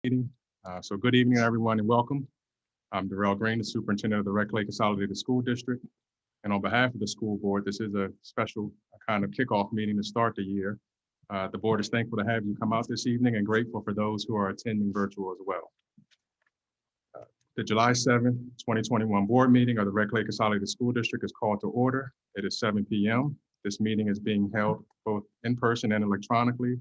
meeting. So good evening, everyone, and welcome. I'm Darrell Green, the Superintendent of the Red Clay Consolidated School District. And on behalf of the school board, this is a special kind of kickoff meeting to start the year. The board is thankful to have you come out this evening and grateful for those who are attending virtual as well. The July 7th, 2021 board meeting of the Red Clay Consolidated School District is called to order. It is 7 p.m. This meeting is being held both in person and electronically.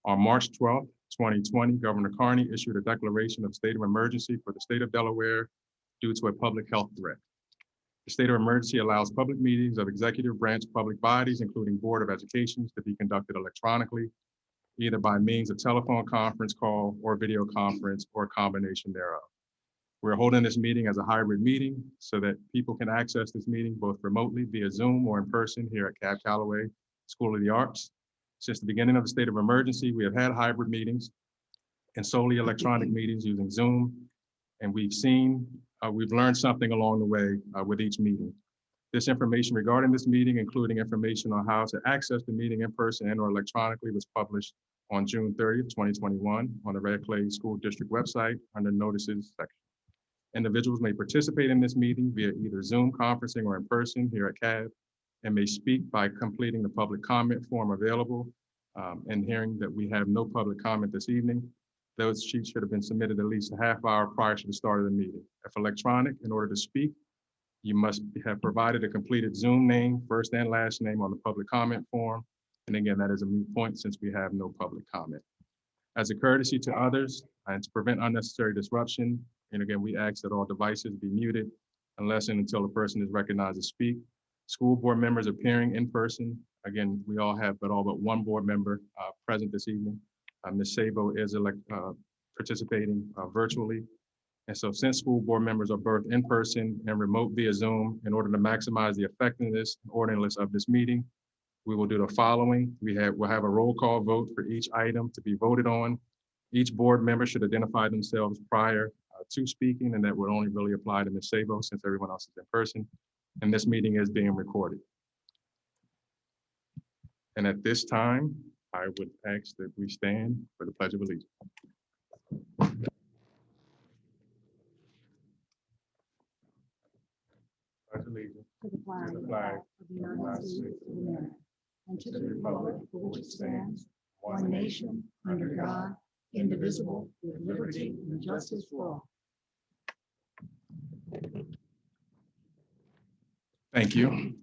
On March 12th, 2020, Governor Carney issued a declaration of state of emergency for the state of Delaware due to a public health threat. The state of emergency allows public meetings of executive branch public bodies, including Board of Education, to be conducted electronically, either by means of telephone conference call or video conference or a combination thereof. We're holding this meeting as a hybrid meeting so that people can access this meeting both remotely via Zoom or in person here at Cab Calloway School of the Arts. Since the beginning of the state of emergency, we have had hybrid meetings and solely electronic meetings using Zoom. And we've learned something along the way with each meeting. This information regarding this meeting, including information on how to access the meeting in person and or electronically, was published on June 30th, 2021 on the Red Clay School District website under notices section. Individuals may participate in this meeting via either Zoom conferencing or in person here at CAB and may speak by completing the public comment form available and hearing that we have no public comment this evening. Those sheets should have been submitted at least a half hour prior to the start of the meeting. If electronic, in order to speak, you must have provided a completed Zoom name, first and last name on the public comment form. And again, that is a moot point since we have no public comment. As a courtesy to others and to prevent unnecessary disruption, and again, we ask that all devices be muted unless and until a person is recognized to speak. School board members appearing in person. Again, we all have all but one board member present this evening. Ms. Sabo is participating virtually. And so since school board members are both in person and remote via Zoom, in order to maximize the effectiveness and orderliness of this meeting, we will do the following. We'll have a roll call vote for each item to be voted on. Each board member should identify themselves prior to speaking, and that would only really apply to Ms. Sabo since everyone else is in person. And this meeting is being recorded. And at this time, I would ask that we stand for the Pledge of Allegiance. Pledge allegiance to the flag of the United States of America and to the republic for which it stands, one nation, under God, indivisible, with liberty and justice for all. Thank you.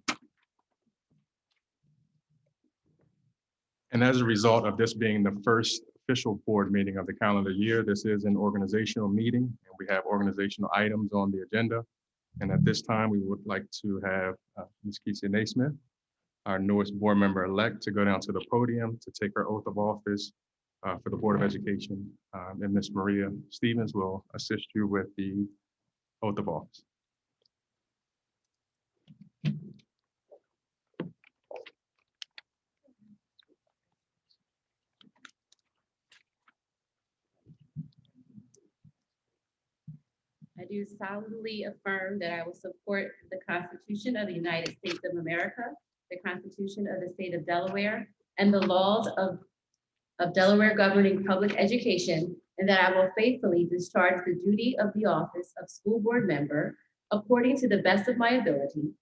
And as a result of this being the first official board meeting of the calendar year, this is an organizational meeting, and we have organizational items on the agenda. And at this time, we would like to have Ms. Keisha Naismith, our newest board member-elect, to go down to the podium to take her oath of office for the Board of Education. And Ms. Maria Stevens will assist you with the oath of office. I do solemnly affirm that I will support the Constitution of the United States of America, the Constitution of the State of Delaware, and the laws of Delaware governing public education, and that I will faithfully discharge the duty of the office of school board member according to the best of my ability.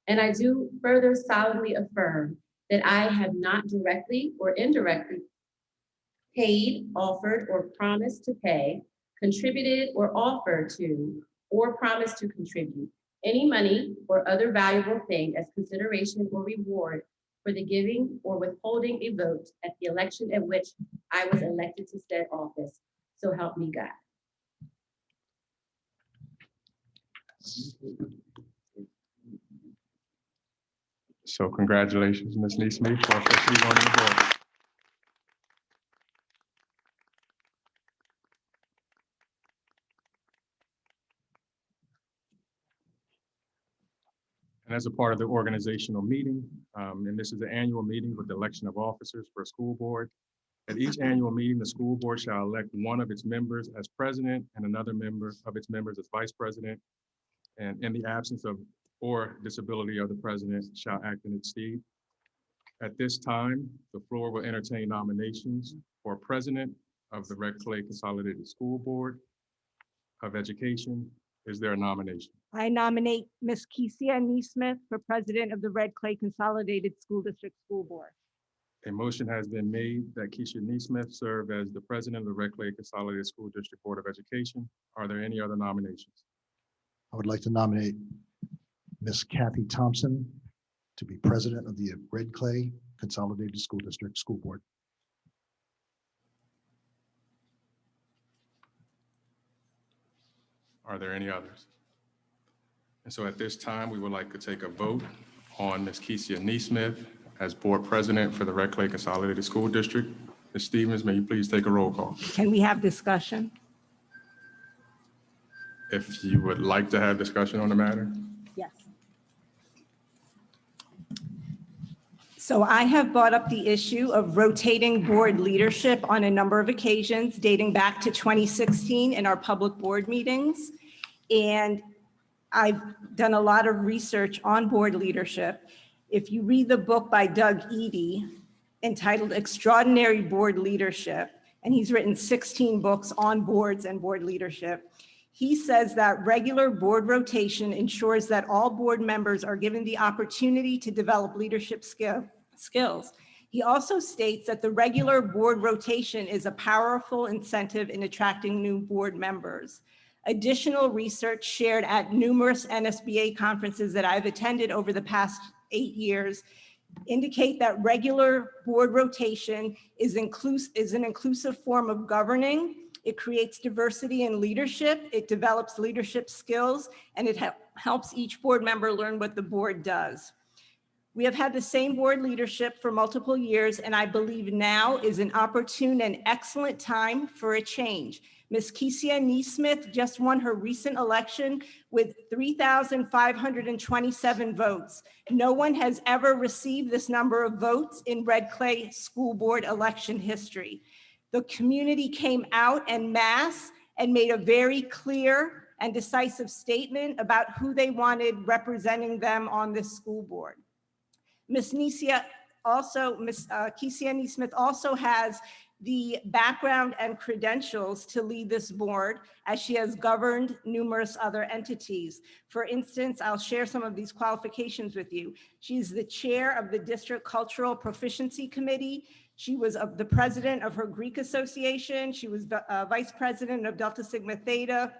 And I do further solemnly affirm that I have not directly or indirectly paid, offered, or promised to pay, contributed or offered to, or promised to contribute any money or other valuable thing as consideration or reward for the giving or withholding a vote at the election at which I was elected to said office. So help me God. So congratulations, Ms. Naismith, for officially joining the board. And as a part of the organizational meeting, and this is an annual meeting with the election of officers for a school board. At each annual meeting, the school board shall elect one of its members as president and another member of its members as vice president. And in the absence of or disability of the president shall act in its stead. At this time, the floor will entertain nominations for president of the Red Clay Consolidated School Board of Education. Is there a nomination? I nominate Ms. Kesia Neesmith for president of the Red Clay Consolidated School District School Board. A motion has been made that Keisha Neesmith serve as the president of the Red Clay Consolidated School District Board of Education. Are there any other nominations? I would like to nominate Ms. Kathy Thompson to be president of the Red Clay Consolidated School District School Board. Are there any others? And so at this time, we would like to take a vote on Ms. Kesia Neesmith as board president for the Red Clay Consolidated School District. Ms. Stevens, may you please take a roll call? Can we have discussion? If you would like to have discussion on the matter. Yes. So I have brought up the issue of rotating board leadership on a number of occasions dating back to 2016 in our public board meetings. And I've done a lot of research on board leadership. If you read the book by Doug Eady entitled Extraordinary Board Leadership, and he's written 16 books on boards and board leadership, he says that regular board rotation ensures that all board members are given the opportunity to develop leadership skills. He also states that the regular board rotation is a powerful incentive in attracting new board members. Additional research shared at numerous NSBA conferences that I've attended over the past 8 years indicate that regular board rotation is an inclusive form of governing. It creates diversity in leadership, it develops leadership skills, and it helps each board member learn what the board does. We have had the same board leadership for multiple years, and I believe now is an opportune and excellent time for a change. Ms. Kesia Neesmith just won her recent election with 3,527 votes. No one has ever received this number of votes in Red Clay School Board election history. The community came out en masse and made a very clear and decisive statement about who they wanted representing them on this school board. Ms. Kesia Neesmith also has the background and credentials to lead this board, as she has governed numerous other entities. For instance, I'll share some of these qualifications with you. She's the chair of the District Cultural Proficiency Committee. She was the president of her Greek Association. She was vice president of Delta Sigma Theta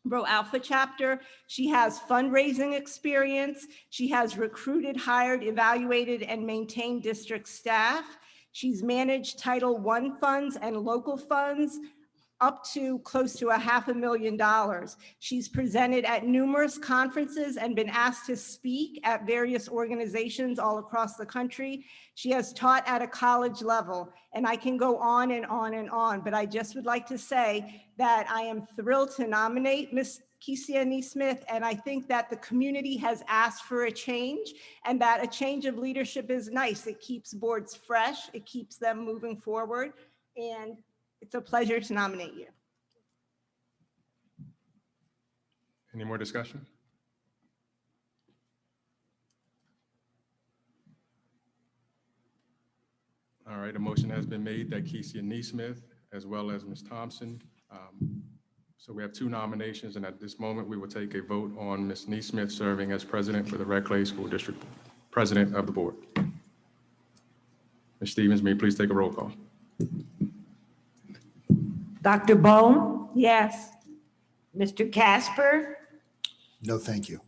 Rho Alpha chapter. She has fundraising experience. She has recruited, hired, evaluated, and maintained district staff. She's managed Title I funds and local funds up to close to $500,000. She's presented at numerous conferences and been asked to speak at various organizations all across the country. She has taught at a college level, and I can go on and on and on, but I just would like to say that I am thrilled to nominate Ms. Kesia Neesmith, and I think that the community has asked for a change, and that a change of leadership is nice. It keeps boards fresh, it keeps them moving forward, and it's a pleasure to nominate you. Any more discussion? All right, a motion has been made that Kesia Neesmith as well as Ms. Thompson. So we have 2 nominations, and at this moment, we will take a vote on Ms. Neesmith serving as president for the Red Clay School District, president of the board. Ms. Stevens, may you please take a roll call? Dr. Bone, Yes. Mr. Casper, No, thank you.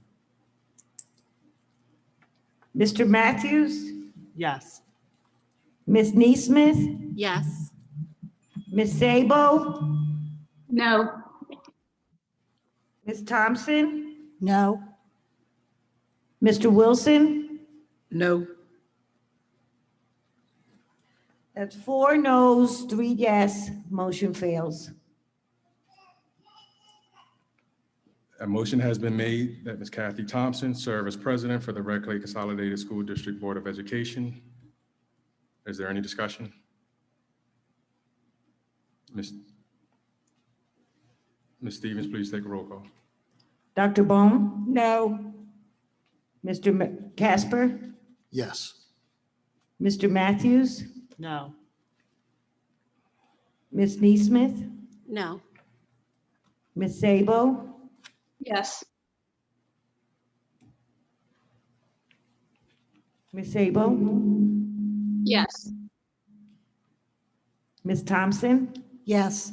Mr. Matthews, Yes. Ms. Neesmith, Yes. Ms. Sabo, No. Ms. Thompson, No. Mr. Wilson. No. That's 4 noes, 3 yes, motion fails. A motion has been made that Ms. Kathy Thompson serve as president for the Red Clay Consolidated School District Board of Education. Is there any discussion? Ms. Stevens, please take a roll call. Dr. Bone, No. Mr. Casper, Yes. Mr. Matthews, No. Ms. Neesmith, No. Ms. Sabo, Yes. Ms. Sabo, Yes. Ms. Thompson, Yes.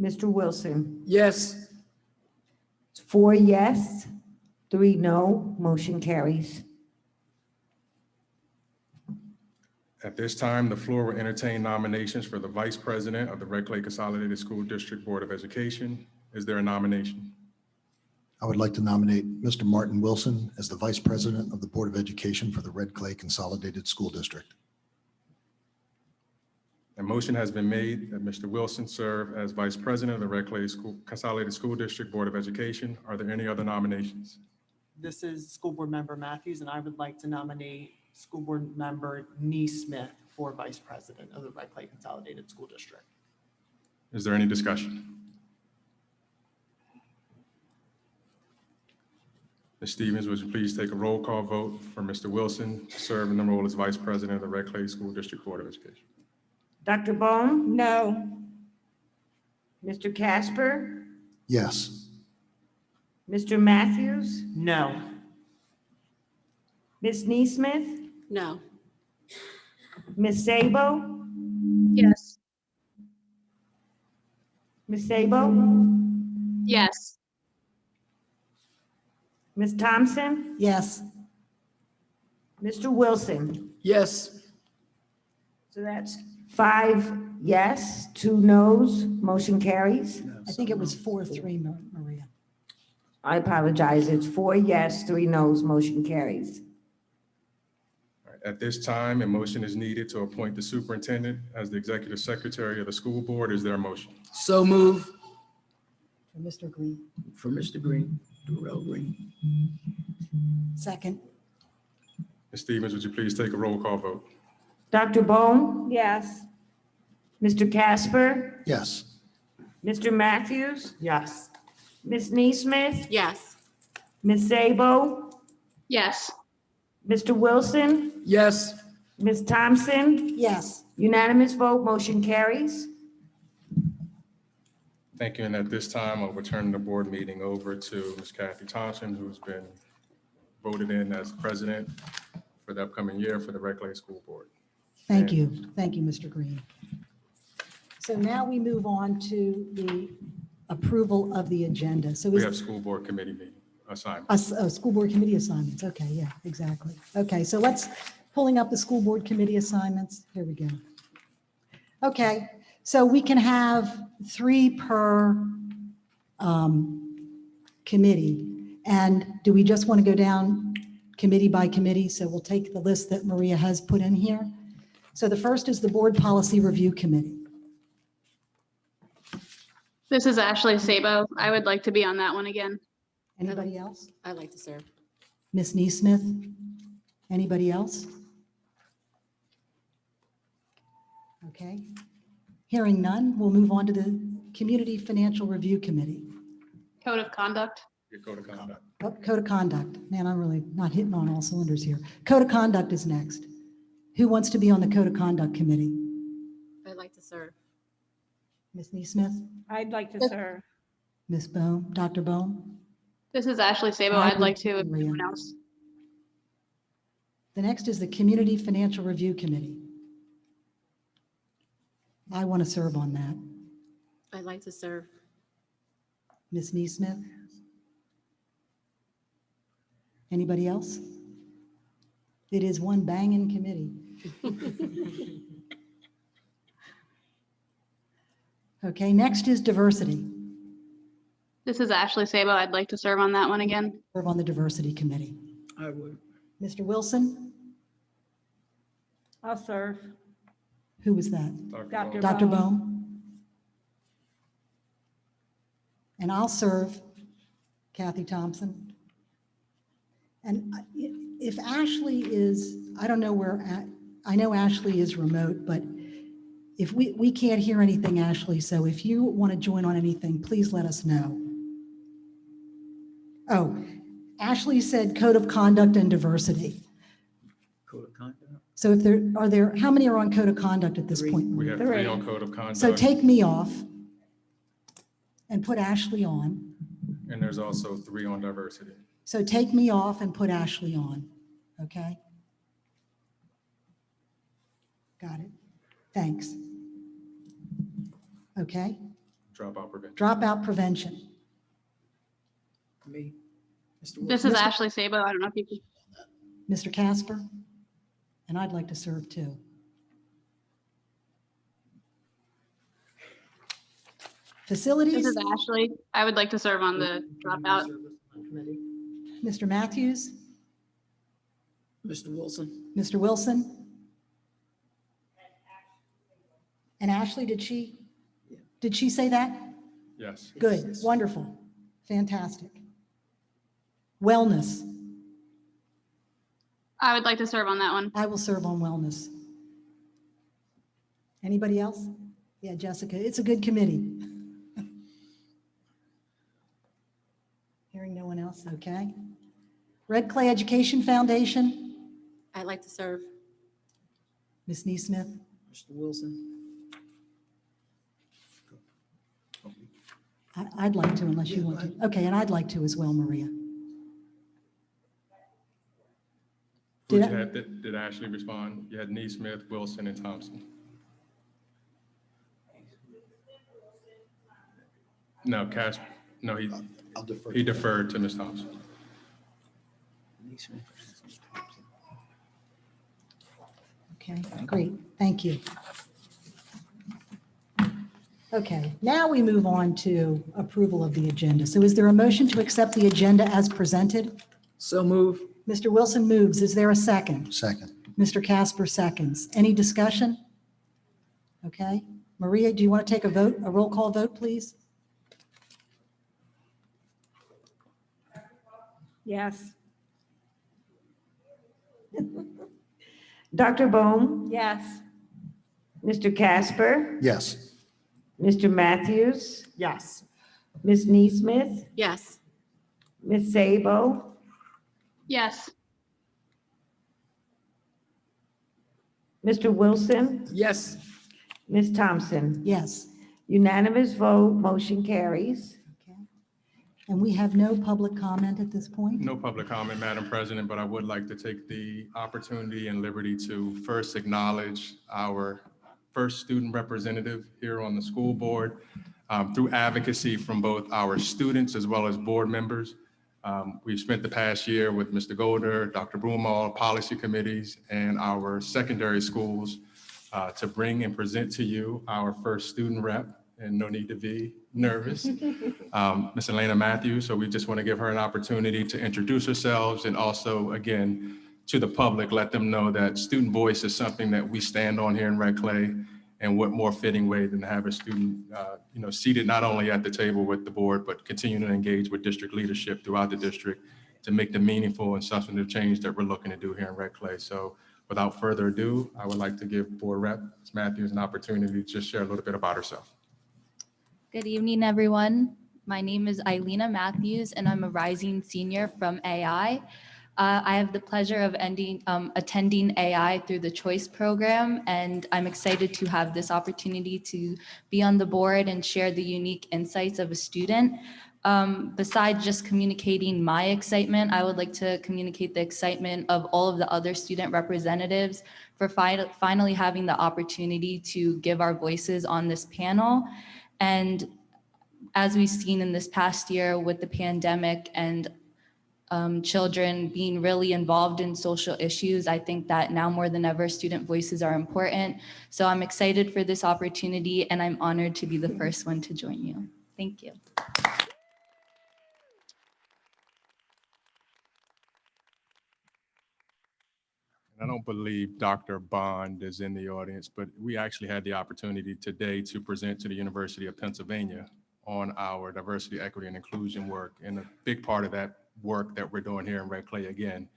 Mr. Wilson. Yes. 4 yes, 3 no, motion carries. At this time, the floor will entertain nominations for the Vice President of the Red Clay Consolidated School District Board of Education. Is there a nomination? I would like to nominate Mr. Martin Wilson as the Vice President of the Board of Education for the Red Clay Consolidated School District. A motion has been made that Mr. Wilson serve as Vice President of the Red Clay Consolidated School District Board of Education. Are there any other nominations? This is School Board Member Matthews, and I would like to nominate School Board Member Neesmith for Vice President of the Red Clay Consolidated School District. Is there any discussion? Ms. Stevens, would you please take a roll call vote for Mr. Wilson to serve in the role as Vice President of the Red Clay School District Board of Education? Dr. Bone, No. Mr. Casper, Yes. Mr. Matthews, No. Ms. Neesmith, No. Ms. Sabo, Yes. Ms. Sabo, Yes. Ms. Thompson, Yes. Mr. Wilson. Yes. So that's 5 yes, 2 no's, motion carries. I think it was 4-3, Maria. I apologize, it's 4 yes, 3 no's, motion carries. All right, at this time, a motion is needed to appoint the superintendent as the executive secretary of the school board. Is there a motion? So move. For Mr. Green. For Mr. Green, Darrell Green. Second. Ms. Stevens, would you please take a roll call vote? Dr. Bone, Yes. Mr. Casper, Yes. Mr. Matthews, Yes. Ms. Neesmith, Yes. Ms. Sabo, Yes. Mr. Wilson, Yes. Ms. Thompson, Yes. unanimous vote, motion carries. Thank you. And at this time, I'll return the board meeting over to Ms. Kathy Thompson, who's been voted in as president for the upcoming year for the Red Clay School Board. Thank you. Thank you, Mr. Green. So now we move on to the approval of the agenda. So We is have school board committee meeting assignments. school board committee assignments. Okay, yeah, exactly. Okay, so let's, pulling up the school board committee assignments. Here we go. Okay, so we can have 3 per committee. And do we just want to go down committee by committee? So we'll take the list that Maria has put in here. So the first is the Board Policy Review Committee. This is Ashley Sabo. I would like to be on that one again. Anybody else? I'd like to serve. Ms. Neesmith? Anybody else? Okay. Hearing none, we'll move on to the Community Financial Review Committee. Code of conduct. Your code of conduct. Oh, Code of Conduct. Man, I'm really not hitting on all cylinders here. Code of Conduct is next. Who wants to be on the Code of Conduct Committee? I'd like to serve. Ms. Neesmith? I'd like to serve. Ms. Bohm? Dr. Bohm? This is Ashley Sabo. I I'd like would to, if agree. anyone else. The next is the Community Financial Review Committee. I want to serve on that. I'd like to serve. Ms. Neesmith? Anybody else? It is one banging committee. Okay, next is diversity. This is Ashley Sabo. I'd like to serve on that one again. Serve on the diversity committee. I would. Mr. Wilson, I'll serve. who was that? Dr. Bowles. Dr. Bohm. Bohm? And I'll serve Kathy Thompson. And if Ashley is, I don't know where, I know Ashley is remote, but if we can't hear anything, Ashley, so if you want to join on anything, please let us know. Oh, Ashley said Code of Conduct and Diversity. Code of conduct. So if how many are on code of conduct at this point? We have Maria? 3 on code of conduct. So take me off and put Ashley on. And there's also 3 on diversity. So take me off and put Ashley on, okay? Got it. Thanks. Okay, Dropout prevention. dropout prevention. Me. Mr. This Wilson. is Ashley Sabo. I don't know if you can. Mr. Casper? And I'd like to serve too. This Facilities, is Ashley. I would like to serve on the dropout. Committee. Mr. Matthews, Mr. Wilson. Mr. Wilson? And Ashley, did she say that? Yes. Good, wonderful, fantastic. Wellness, I would like to serve on that one. I will serve on wellness. Anybody else? Yeah, Jessica, it's a good committee. Hearing no one else, okay. Red Clay Education Foundation, I'd like to serve. Ms. Neesmith. Mr. Wilson. I'd like to unless you want to. Okay, and I'd like to as well, Maria. Who Did you I- had? Did Ashley respond? You had Neesmith, Wilson, and Thompson. No, Cash, no, I'll defer. he deferred to Ms. Thompson. Okay, great, thank you. Okay, now we move on to approval of the agenda. So is there a motion to accept the agenda as presented? So move. Mr. Wilson moves. Is there a second? Second. Mr. Casper seconds. Any discussion? Okay. Maria, do you want to take a vote, a roll call vote, please? Yes. Dr. Bohm, Yes. Mr. Casper, Yes. Mr. Matthews, Yes. Ms. Neesmith, Yes. Ms. Sabo, Yes. Mr. Wilson, Yes. Ms. Thompson. Yes. Unanimous vote, motion carries. Okay. And we have no public comment at this point? No public comment, Madam President, but I would like to take the opportunity and liberty to first acknowledge our first student representative here on the school board through advocacy from both our students as well as board members. We've spent the past year with Mr. Golder, Dr. Broomall, policy committees, and our secondary schools to bring and present to you our first student rep, and no need to be nervous, Ms. Elena Matthews. So we just want to give her an opportunity to introduce herself and also, again, to the public, let them know that student voice is something that we stand on here in Red Clay, and what more fitting way than to have a student, seated not only at the table with the board, but continue to engage with district leadership throughout the district to make the meaningful and substantive change that we're looking to do here in Red Clay. So without further ado, I would like to give Board Rep Ms. Matthews an opportunity to just share a little bit about herself. Good evening, everyone. My name is Eilina Matthews, and I'm a rising senior from AI. I have the pleasure of attending AI through the Choice program, and I'm excited to have this opportunity to be on the board and share the unique insights of a student. Besides just communicating my excitement, I would like to communicate the excitement of all of the other student representatives for finally having the opportunity to give our voices on this panel. And as we've seen in this past year with the pandemic and children being really involved in social issues, I think that now more than ever, student voices are important. So I'm excited for this opportunity, and I'm honored to be the first one to join you. Thank you. I don't believe Dr. Bond is in the audience, but we actually had the opportunity today to present to the University of Pennsylvania on our diversity, equity, and inclusion work. And a big part of that work that we're doing here in Red Clay, again,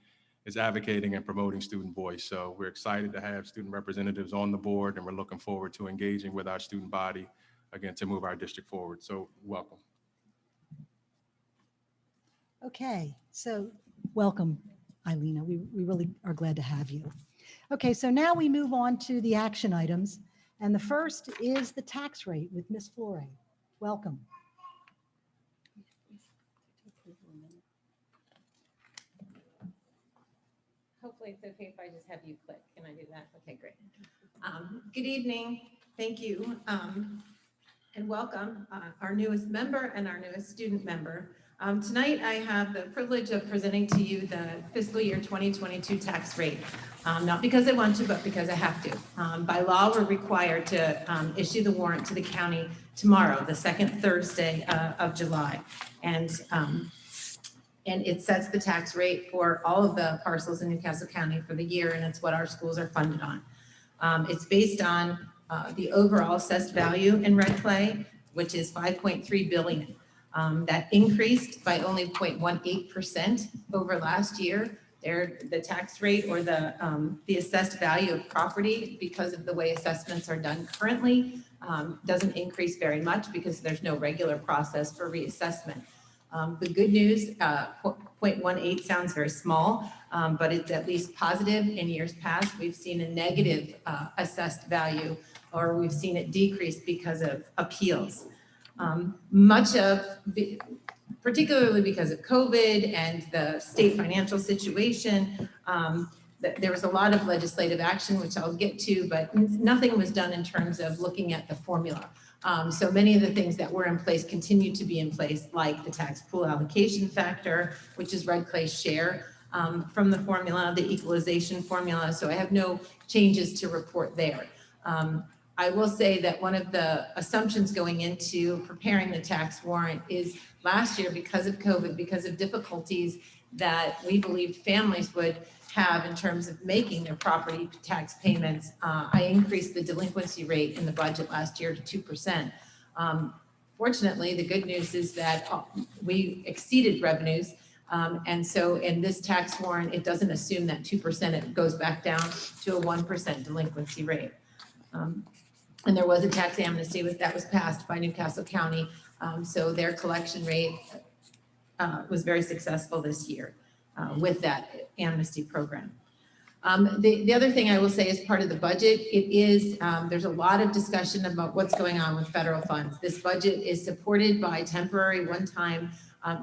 is advocating and promoting student voice. So we're excited to have student representatives on the board, and we're looking forward to engaging with our student body, again, to move our district forward. So welcome. Okay, so welcome, Eilina. We really are glad to have you. Okay, so now we move on to the action items. And the first is the tax rate with Ms. Flore. Welcome. Hopefully it's okay if I just have you click. Can I do that? Okay, great. Good evening. Thank you. And welcome our newest member and our newest student member. Tonight I have the privilege of presenting to you the fiscal year 2022 tax rate. Not because I want to, but because I have to. By law, we're required to issue the warrant to the county tomorrow, the second Thursday of July. And it sets the tax rate for all of the parcels in Newcastle County for the year, and it's what our schools are funded on. It's based on the overall assessed value in red clay, which is 5.3 billion. That increased by only 0.18% over last year. The tax rate or the assessed value of property, because of the way assessments are done currently, doesn't increase very much because there's no regular process for reassessment. The good news, 0.18 sounds very small, but it's at least positive. In years past, we've seen a negative assessed value, or we've seen it decrease because of appeals. Particularly because of COVID and the state financial situation, there was a lot of legislative action, which I'll get to, but nothing was done in terms of looking at the formula. So many of the things that were in place continue to be in place, like the tax pool allocation factor, which is red clay's share from the formula, the equalization formula. So I have no changes to report there. I will say that one of the assumptions going into preparing the tax warrant is last year, because of COVID, because of difficulties that we believed families would have in terms of making their property tax payments, I increased the delinquency rate in the budget last year to 2%. Fortunately, the good news is that we exceeded revenues. And so in this tax warrant, it doesn't assume that 2%, it goes back down to a 1% delinquency rate. And there was a tax amnesty that was passed by Newcastle County. So their collection rate was very successful this year with that amnesty program. The other thing I will say as part of the budget, there's a lot of discussion about what's going on with federal funds. This budget is supported by temporary one-time,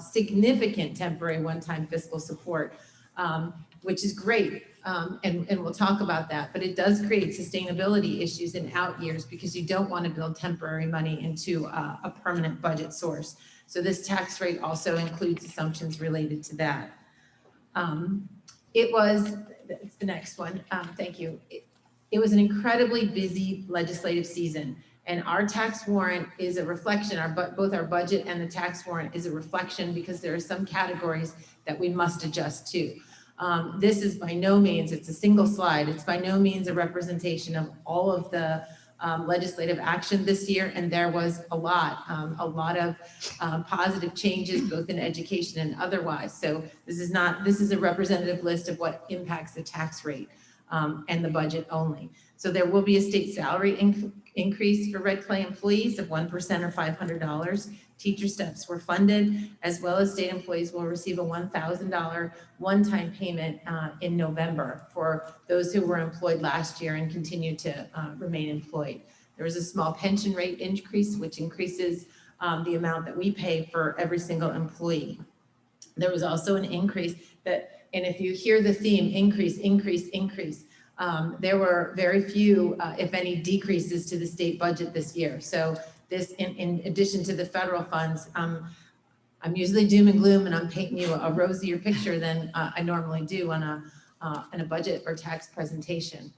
significant temporary one-time fiscal support, which is great. And we'll talk about that, but it does create sustainability issues in out years because you don't want to build temporary money into a permanent budget source. So this tax rate also includes assumptions related to that. It's the next one, thank you. It was an incredibly busy legislative season, and our tax warrant is a reflection, both our budget and the tax warrant is a reflection because there are some categories that we must adjust to. This is by no means, it's a single slide, it's by no means a representation of all of the legislative action this year, and there was a lot of positive changes both in education and otherwise. So this is a representative list of what impacts the tax rate and the budget only. So there will be a state salary increase for red clay employees of 1% or $500. Teacher steps were funded, as well as state employees will receive a $1,000 one-time payment in November for those who were employed last year and continue to remain employed. There was a small pension rate increase, which increases the amount that we pay for every single employee. There was also an increase and if you hear the theme, increase, there were very few, if any, decreases to the state budget this year. So this, in addition to the federal funds, I'm usually doom and gloom, and I'm painting you a rosier picture than I normally do on a budget or tax presentation.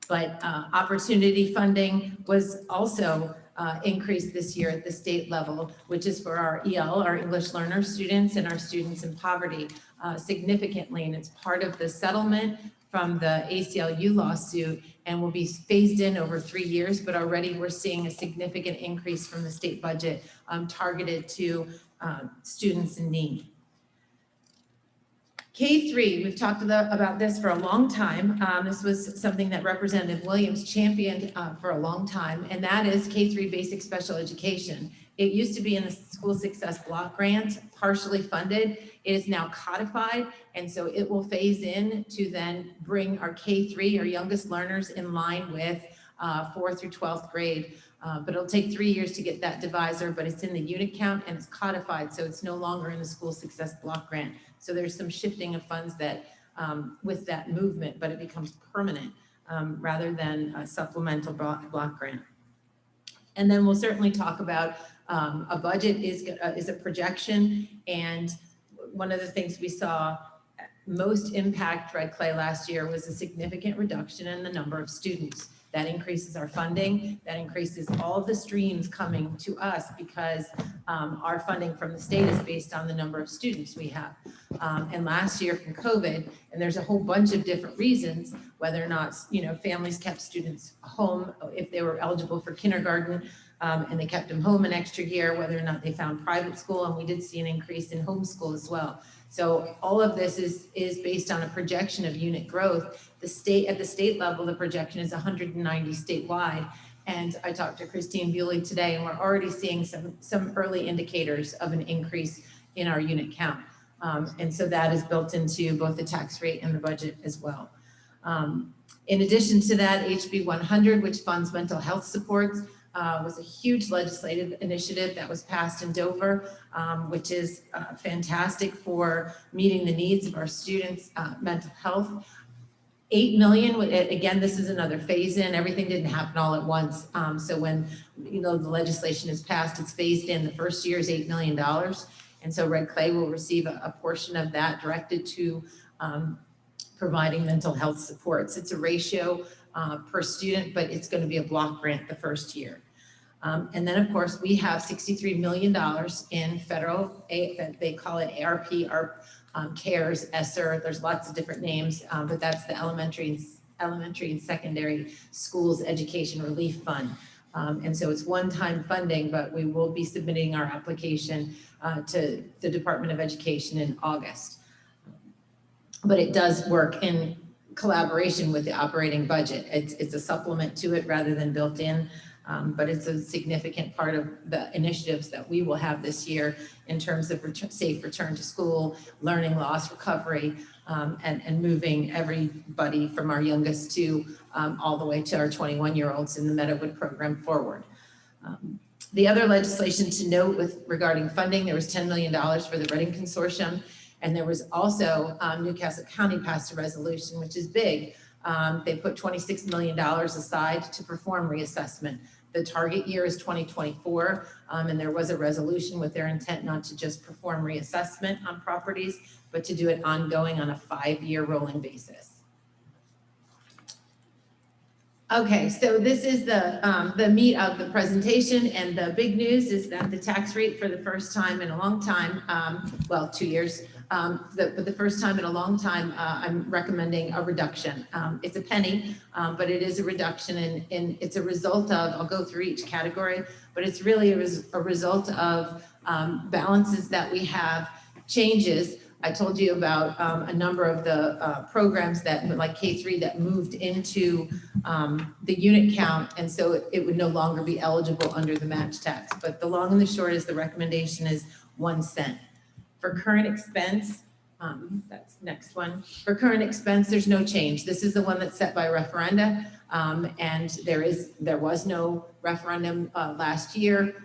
But opportunity funding was also increased this year at the state level, which is for our EL, our English learner students, and our students in poverty significantly, and it's part of the settlement from the ACLU lawsuit and will be phased in over 3 years, but already we're seeing a significant increase from the state budget targeted to students in need. K-3, we've talked about this for a long time. This was something that Representative Williams championed for a long time, and that is K-3 basic special education. It used to be in the School Success Block Grant, partially funded. It is now codified, and so it will phase in to then bring our K-3, our youngest learners, in line with 4th through 12th grade. But it'll take 3 years to get that divisor, but it's in the unit count and it's codified, so it's no longer in the School Success Block Grant. So there's some shifting of funds that with that movement, but it becomes permanent rather than a supplemental block grant. And then we'll certainly talk about a budget is a projection, and one of the things we saw most impact Red Clay last year was a significant reduction in the number of students. That increases our funding, that increases all of the streams coming to us because our funding from the state is based on the number of students we have. And last year from COVID, and there's a whole bunch of different reasons, whether or not, families kept students home if they were eligible for kindergarten, and they kept them home an extra year, whether or not they found private school, and we did see an increase in homeschool as well. So all of this is based on a projection of unit growth. At the state level, the projection is 190 statewide. And I talked to Christine Bewley today, and we're already seeing some early indicators of an increase in our unit count. And so that is built into both the tax rate and the budget as well. In addition to that, HB 100, which funds mental health supports, was a huge legislative initiative that was passed in Dover, which is fantastic for meeting the needs of our students' mental health. 8 million, again, this is another phase in. Everything didn't happen all at once. So when the legislation is passed, it's phased in. The first year is $8 million. And so Red Clay will receive a portion of that directed to providing mental health supports. It's a ratio per student, but it's going to be a block grant the first year. And then, of course, we have $63 million in federal, they call it ARP, CARES, ESSER. There's lots of different names, but that's the elementary and secondary schools education relief fund. And so it's one-time funding, but we will be submitting our application to the Department of Education in August. But it does work in collaboration with the operating budget. It's a supplement to it rather than built in. But it's a significant part of the initiatives that we will have this year in terms of safe return to school, learning loss recovery, and moving everybody from our youngest to all the way to our 21-year-olds in the Meadowood program forward. The other legislation to note regarding funding, there was $10 million for the Reading Consortium, and there was also Newcastle County passed a resolution, which is big. They put $26 million aside to perform reassessment. The target year is 2024, and there was a resolution with their intent not to just perform reassessment on properties, but to do it ongoing on a 5-year rolling basis. Okay, so this is the meat of the presentation, and the big news is that the tax rate for the first time in a long time, well, 2 years, but the first time in a long time, I'm recommending a reduction. It's a penny, but it is a reduction, and it's a result of, I'll go through each category, but it's really a result of balances that we have, changes. I told you about a number of the programs that, like K-3, that moved into the unit count, and so it would no longer be eligible under the match tax. But the long and the short is the recommendation is 1 cent. For current expense, that's next one. For current expense, there's no change. This is the one that's set by referenda, and there was no referendum last year.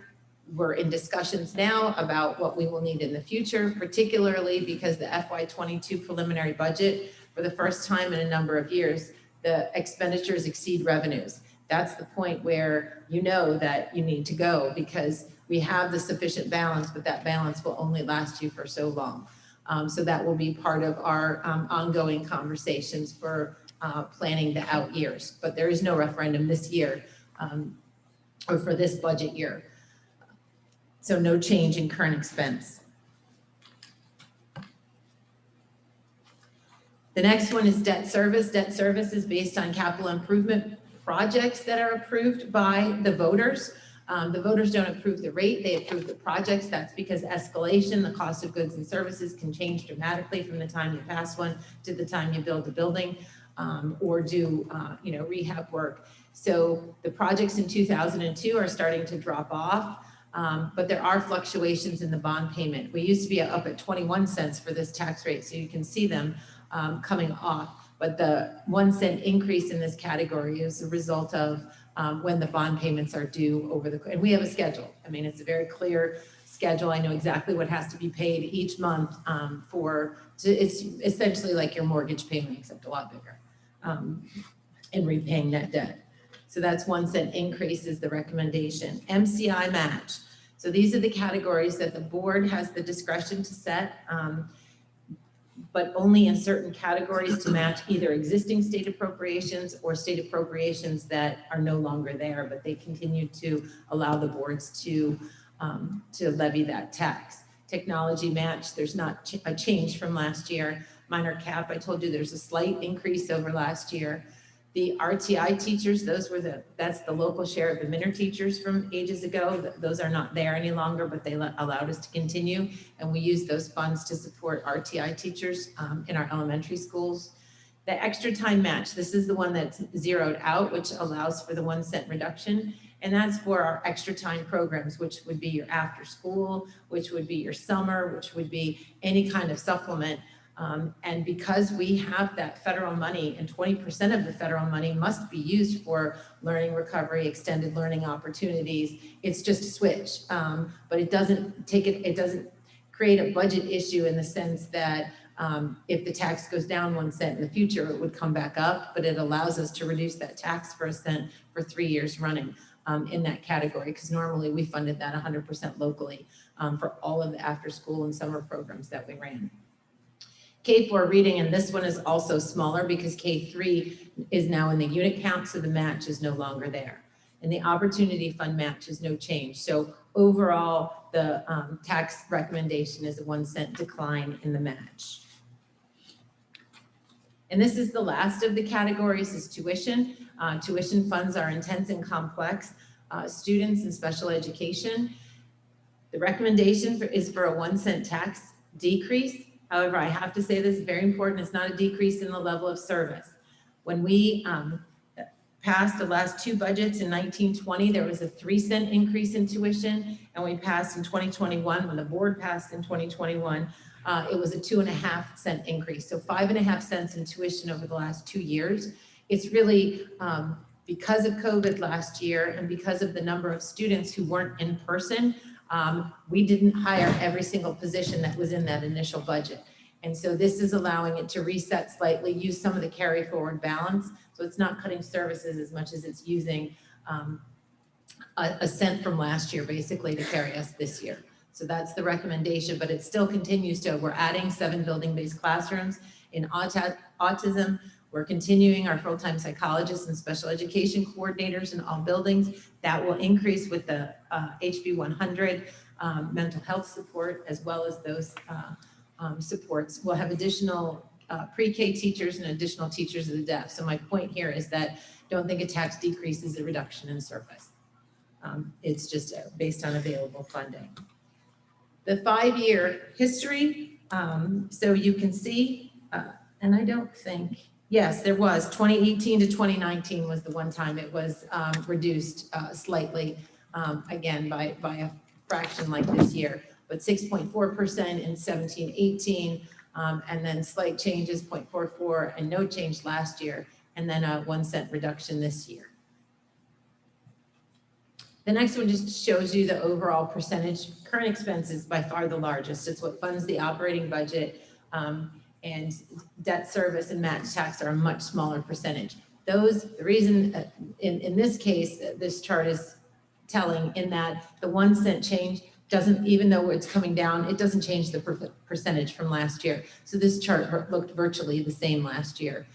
We're in discussions now about what we will need in the future, particularly because the FY22 preliminary budget, for the first time in a number of years, the expenditures exceed revenues. That's the point where you know that you need to go, because we have the sufficient balance, but that balance will only last you for so long. So that will be part of our ongoing conversations for planning the out years. But there is no referendum this year or for this budget year. So no change in current expense. The next one is debt service. Debt service is based on capital improvement projects that are approved by the voters. The voters don't approve the rate, they approve the projects. That's because escalation, the cost of goods and services can change dramatically from the time you pass one to the time you build a building or do rehab work. So the projects in 2002 are starting to drop off. But there are fluctuations in the bond payment. We used to be up at 21 cents for this tax rate, so you can see them coming off. But the 1 cent increase in this category is a result of when the bond payments are due over the, and we have a schedule. I mean, it's a very clear schedule. I know exactly what has to be paid each month it's essentially like your mortgage payment, except a lot bigger, in repaying that debt. So that's 1 cent increase is the recommendation. MCI match. So these are the categories that the board has the discretion to set, but only in certain categories to match either existing state appropriations or state appropriations that are no longer there, but they continue to allow the boards to levy that tax. Technology match, there's not a change from last year. Minor cap, I told you there's a slight increase over last year. The RTI teachers, that's the local share of the minor teachers from ages ago. Those are not there any longer, but they allowed us to continue. And we use those funds to support RTI teachers in our elementary schools. The extra time match, this is the one that's zeroed out, which allows for the 1 cent reduction. And that's for our extra time programs, which would be your after school, which would be your summer, which would be any kind of supplement. And because we have that federal money, and 20% of the federal money must be used for learning recovery, extended learning opportunities, it's just a switch. But it doesn't create a budget issue in the sense that if the tax goes down 1 cent in the future, it would come back up, but it allows us to reduce that tax for 1 cent for 3 years running in that category, because normally we funded that 100% locally for all of the after school and summer programs that we ran. K4 reading, and this one is also smaller because K3 is now in the unit count, so the match is no longer there. And the opportunity fund match is no change. So overall, the tax recommendation is a 1 cent decline in the match. And this is the last of the categories, is tuition. Tuition funds are intense and complex. Students in special education. The recommendation is for a 1 cent tax decrease. However, I have to say this is very important. It's not a decrease in the level of service. When we passed the last 2 budgets in 1920, there was a 3 cent increase in tuition, and we passed in 2021, when the board passed in 2021, it was a 2.5 cent increase. So 5.5 cents in tuition over the last 2 years. It's really because of COVID last year and because of the number of students who weren't in person, we didn't hire every single position that was in that initial budget. And so this is allowing it to reset slightly, use some of the carry forward balance. So it's not cutting services as much as it's using a cent from last year basically to carry us this year. So that's the recommendation, but it still continues to, we're adding 7 building-based classrooms in autism. We're continuing our full-time psychologists and special education coordinators in all buildings. That will increase with the HB 100 mental health support, as well as those supports. We'll have additional pre-K teachers and additional teachers of the deaf. So my point here is that don't think a tax decrease is a reduction in service. It's just based on available funding. The 5-year history, so you can see, and I don't think, yes, there was 2018 to 2019 was the one time it was reduced slightly, again, by a fraction like this year, but 6.4% in 17-18, and then slight changes, 0.44, and no change last year, and then a 1 cent reduction this year. The next one just shows you the overall percentage. Current expenses by far the largest. It's what funds the operating budget, and debt service and match tax are a much smaller percentage. The reason in this case, this chart is telling in that the 1 cent change doesn't, even though it's coming down, it doesn't change the percentage from last year. So this chart looked virtually the same last year,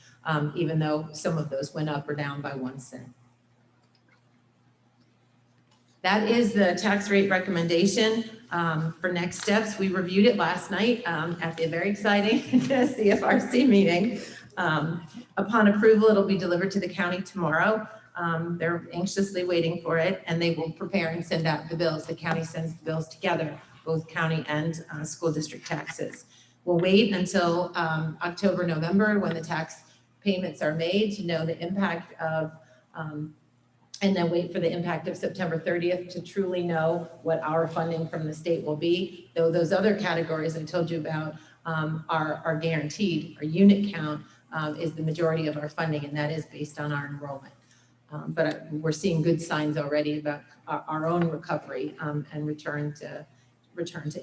even though some of those went up or down by 1 cent. That is the tax rate recommendation for next steps. We reviewed it last night at the very exciting CFRC meeting. Upon approval, it'll be delivered to the county tomorrow. They're anxiously waiting for it, and they will prepare and send out the bills. The county sends the bills together, both county and school district taxes. We'll wait until October, November, when the tax payments are made, to know the impact of and then wait for the impact of September 30th to truly know what our funding from the state will be. Though those other categories I told you about are guaranteed. Our unit count is the majority of our funding, and that is based on our enrollment. But we're seeing good signs already about our own recovery and return to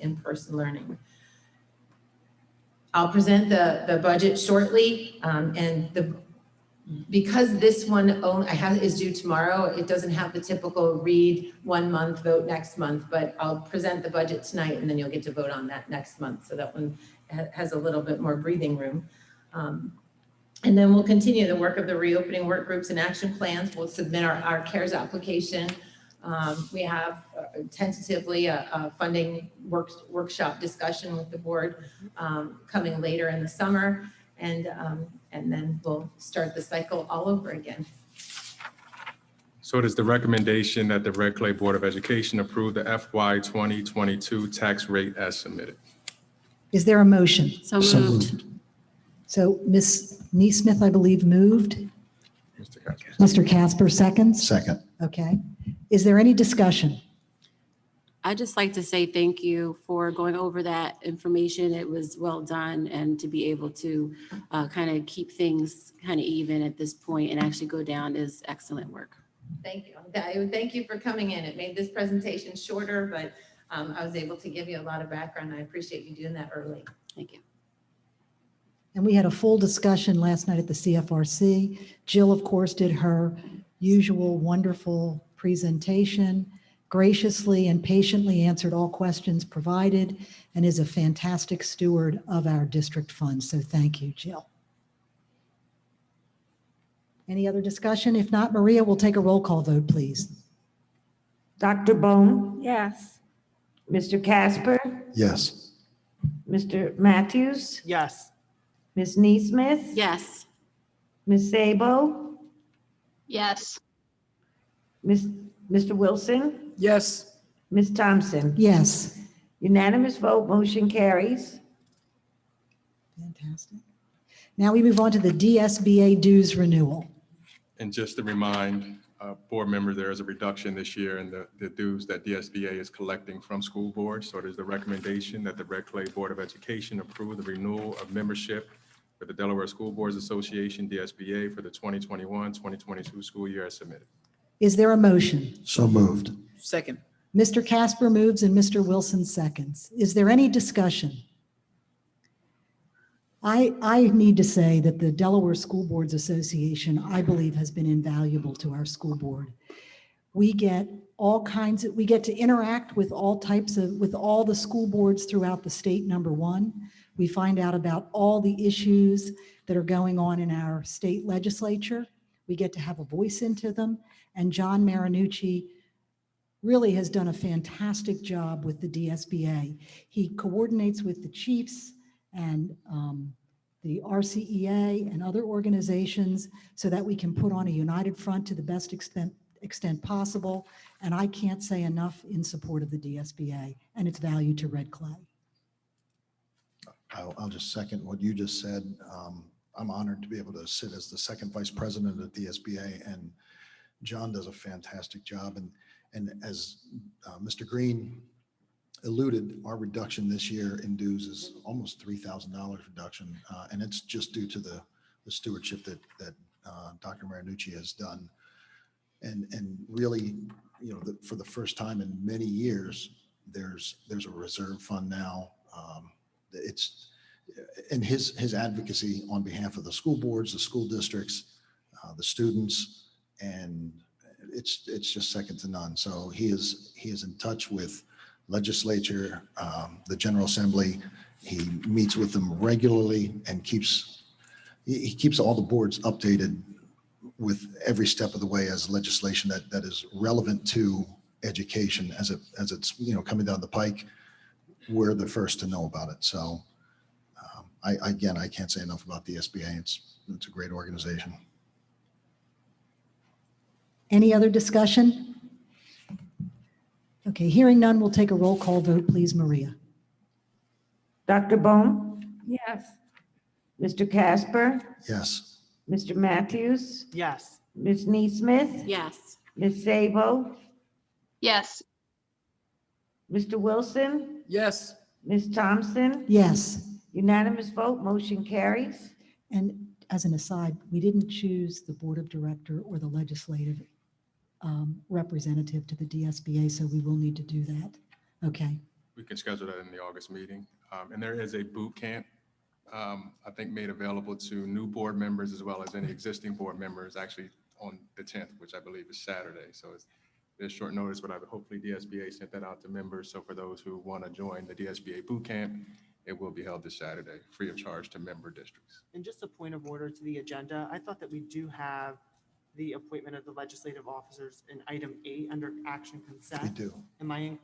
in-person learning. I'll present the budget shortly, because this one is due tomorrow, it doesn't have the typical read 1 month, vote next month, but I'll present the budget tonight and then you'll get to vote on that next month. So that one has a little bit more breathing room. And then we'll continue the work of the reopening work groups and action plans. We'll submit our CARES application. We have tentatively a funding workshop discussion with the board coming later in the summer. And then we'll start the cycle all over again. So it is the recommendation that the Red Clay Board of Education approve the FY 2022 tax rate as submitted. Is there a motion? So So moved. So Ms. Neesmith, I believe, moved. Mr. Casper. Mr. Casper, seconds. Second. Okay. Is there any discussion? I'd just like to say thank you for going over that information. It was well done, and to be able to kind of keep things kind of even at this point and actually go down is excellent work. Thank you. Thank you for coming in. It made this presentation shorter, but I was able to give you a lot of background. I appreciate you doing that early. Thank you. And we had a full discussion last night at the CFRC. Jill, of course, did her usual wonderful presentation, graciously and patiently answered all questions provided, and is a fantastic steward of our district funds. So thank you, Jill. Any other discussion? If not, Maria, we'll take a roll call vote, please. Dr. Bone, Yes. Mr. Casper, Yes. Mr. Matthews, Yes. Ms. Neesmith, Yes. Ms. Sabo, Yes. Mr. Wilson, Yes. Ms. Thompson. Yes. Unanimous vote, motion carries. Fantastic. Now we move on to the DSBA dues renewal. And just to remind board members, there is a reduction this year in the dues that DSBA is collecting from school boards. So it is the recommendation that the Red Clay Board of Education approve the renewal of membership for the Delaware School Boards Association, DSBA, for the 2021-2022 school year as submitted. Is there a motion? So moved. Second. Mr. Casper moves and Mr. Wilson seconds. Is there any discussion? I need to say that the Delaware School Boards Association, I believe, has been invaluable to our school board. We get we get to interact with all the school boards throughout the state, number one. We find out about all the issues that are going on in our state legislature. We get to have a voice into them. And John Marinucci really has done a fantastic job with the DSBA. He coordinates with the chiefs and the RCEA and other organizations so that we can put on a united front to the best extent possible. And I can't say enough in support of the DSBA and its value to Red Clay. I'll just second what you just said. I'm honored to be able to sit as the second vice president of the DSBA, and John does a fantastic job. And as Mr. Green alluded, our reduction this year in dues is almost $3,000 reduction, and it's just due to the stewardship that Dr. Marinucci has done. And really, you know, for the first time in many years, there's a reserve fund now. And his advocacy on behalf of the school boards, the school districts, the students, and it's just second to none. So he is in touch with legislature, the General Assembly. He meets with them regularly and he keeps all the boards updated with every step of the way as legislation that is relevant to education as it's coming down the pike. We're the first to know about it. So I can't say enough about the SBA. It's a great organization. Any other discussion? Okay, hearing none, we'll take a roll call vote, please, Maria. Dr. Bone, Yes. Mr. Casper, Yes. Mr. Matthews, Yes. Ms. Neesmith, Yes. Ms. Sabo, Yes. Mr. Wilson, Yes. Ms. Thompson, Yes. unanimous vote, motion carries. And as an aside, we didn't choose the board of director or the legislative representative to the DSBA, so we will need to do that. Okay. We can schedule that in the August meeting. And there is a boot camp, I think, made available to new board members as well as any existing board members, actually on the 10th, which I believe is Saturday. So there's short notice, but hopefully DSBA sent that out to members. So for those who want to join the DSBA boot camp, it will be held this Saturday, free of charge to member districts. And just a point of order to the agenda, I thought that we do have the appointment of the legislative officers in item 8 under action consent. We do. Am I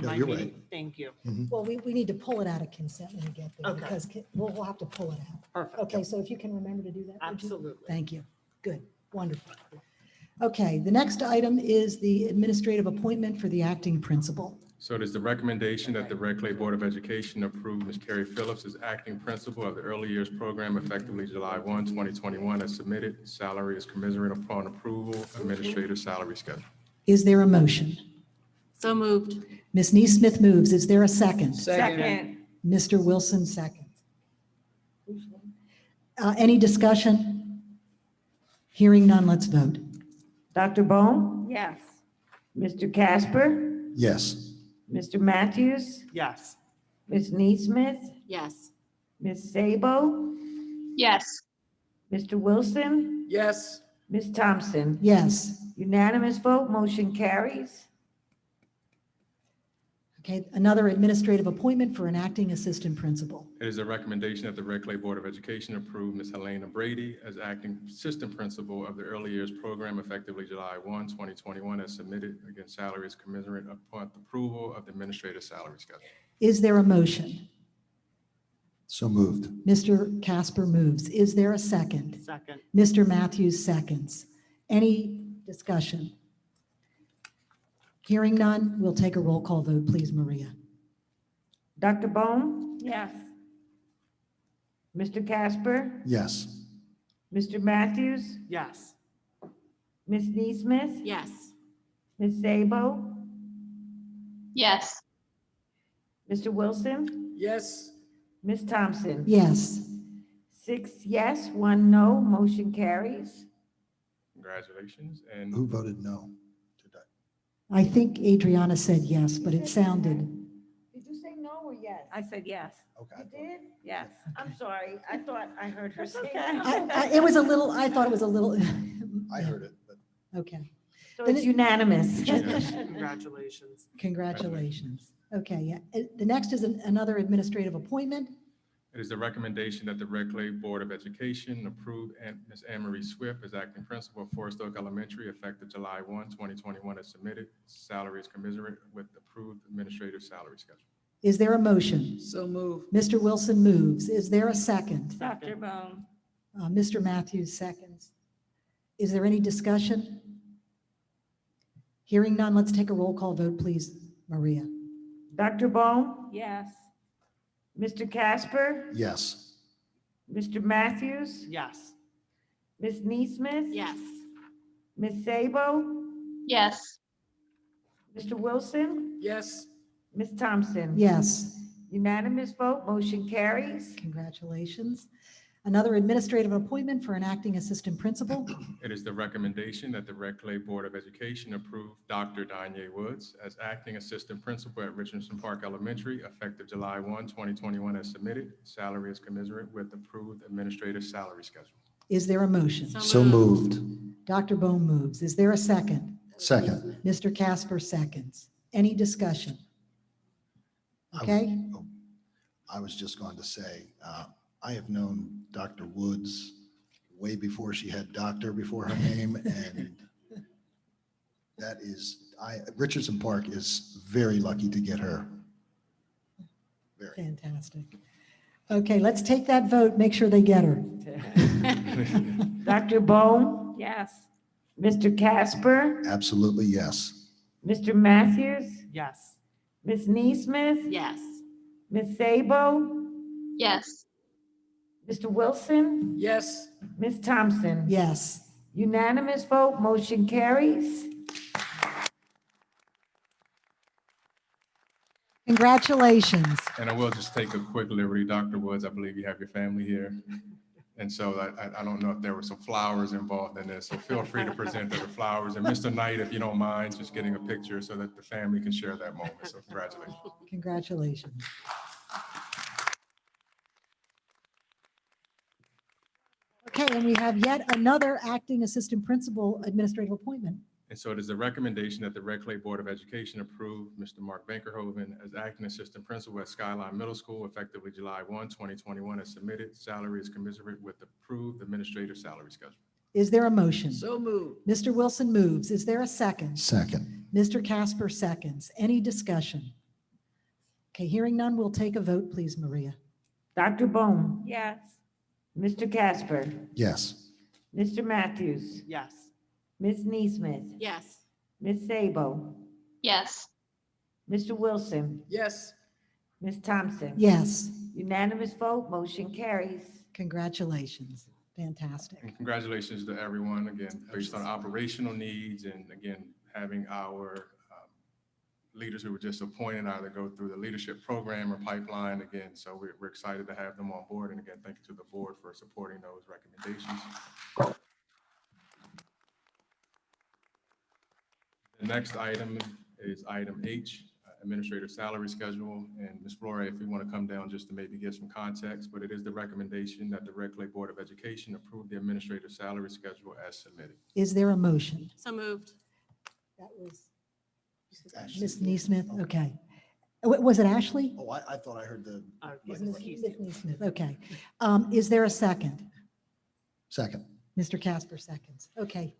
No, you're reading? right. Thank you. Well, we need to pull it out of consent when we get there Okay. because we'll have to pull it out. Perfect. Okay, so if you can remember to do that. would you? Absolutely. Thank you. Good, wonderful. Okay, the next item is the administrative appointment for the acting principal. So it is the recommendation that the Red Clay Board of Education approve Ms. Carrie Phillips as acting principal of the early years program effectively July 1, 2021 as submitted. Salary is commensurate upon approval, administrative salary schedule. Is there a motion? So moved. Ms. Neesmith moves. Is there a second? Second. Mr. Wilson seconds. Any discussion? Hearing none, let's vote. Dr. Bone, Yes. Mr. Casper, Yes. Mr. Matthews, Yes. Ms. Neesmith, Yes. Ms. Sabo, Yes. Mr. Wilson, Yes. Ms. Thompson. Yes. Unanimous vote, motion carries. Okay, another administrative appointment for an acting assistant principal. It is a recommendation that the Red Clay Board of Education approve Ms. Helena Brady as acting assistant principal of the early years program effectively July 1, 2021 as submitted. Again, salary is commensurate upon approval of the administrative salary schedule. Is there a motion? So moved. Mr. Casper moves. Is there a second? Second. Mr. Matthews seconds. Any discussion? Hearing none, we'll take a roll call vote, please, Maria. Dr. Bone, Yes. Mr. Casper, Yes. Mr. Matthews, Yes. Ms. Neesmith, Yes. Ms. Sabo, Yes. Mr. Wilson, Yes. Ms. Thompson. Yes. 6 yes, 1 no, motion carries. Congratulations. And Who voted no? I think Adriana said yes, but it sounded, Did you say no or yes? I said yes. Okay. You did? Yes. I'm sorry, I thought I heard her That's say okay. that. it was a little, I thought it was a little. I heard it, but Okay, So it's unanimous. Congratulations. congratulations. Okay, yeah. The next is another administrative appointment. it is the recommendation that the Red Clay Board of Education approve Ms. Anne Marie Swift as acting principal of Forest Oak Elementary effective July 1, 2021 as submitted. Salary is commensurate with approved administrative salary schedule. Is there a motion? So move. Mr. Wilson moves. Is there a second? Dr. Bone. Mr. Matthews seconds. Is there any discussion? Hearing none, let's take a roll call vote, please, Maria. Dr. Bone, Yes. Mr. Casper, yes. Mr. Matthews, Yes. Ms. Neesmith, Yes. Ms. Sabo, Yes. Mr. Wilson, Yes. Ms. Thompson. Yes. Unanimous vote, motion carries. Congratulations. Another administrative appointment for an acting assistant principal. It is the recommendation that the Red Clay Board of Education approve Dr. Danye Woods as acting assistant principal at Richardson Park Elementary effective July 1, 2021 as submitted. Salary is commensurate with approved administrative salary schedule. Is there a motion? So moved. Dr. Bone moves. Is there a second? Second. Mr. Casper seconds. Any discussion? Okay, I was just going to say, I have known Dr. Woods way before she had doctor before her name, and that is, Richardson Park is very lucky to get her. Very. fantastic. Okay, let's take that vote. Make sure they get her. Dr. Bone, Yes. Mr. Casper, Absolutely, yes. Mr. Matthews, Yes. Ms. Neesmith, Yes. Ms. Sabo, Yes. Mr. Wilson, Yes. Ms. Thompson. Yes. Unanimous vote, motion carries. Congratulations. And I will just take a quick liberty. Dr. Woods, I believe you have your family here. And so I don't know if there were some flowers involved in this, so feel free to present the flowers. And Mr. Knight, if you don't mind, just getting a picture so that the family can share that moment. So congratulations. Congratulations. Okay, and we have yet another acting assistant principal administrative appointment. And so it is the recommendation that the Red Clay Board of Education approve Mr. Mark Bankerhoven as acting assistant principal at Skyline Middle School effectively July 1, 2021 as submitted. Salary is commensurate with the approved administrative salary schedule. Is there a motion? So moved. Mr. Wilson moves. Is there a second? Second. Mr. Casper seconds. Any discussion? Okay, hearing none, we'll take a vote, please, Maria. Dr. Bohm, Yes. Mr. Casper, Yes. Mr. Matthews, Yes. Ms. Neesmith, Yes. Ms. Sabo, Yes. Mr. Wilson, Yes. Ms. Thompson. Yes, Unanimous vote, motion carries. congratulations. Fantastic. And congratulations to everyone, again, based on operational needs and again, having our leaders who were just appointed either go through the leadership program or pipeline again. So we're excited to have them on board. And again, thank you to the board for supporting those recommendations. The next item is item H, administrative salary schedule. And Ms. Flora, if you want to come down just to maybe give some context, but it is the recommendation that the Red Clay Board of Education approve the administrative salary schedule as submitted. Is there a motion? So moved. That was Ms. Neesmith, okay. Was it Ashley? Oh, I thought I heard the Ms. Neesmith, okay. Is there a second? second. Mr. Casper seconds. Okay,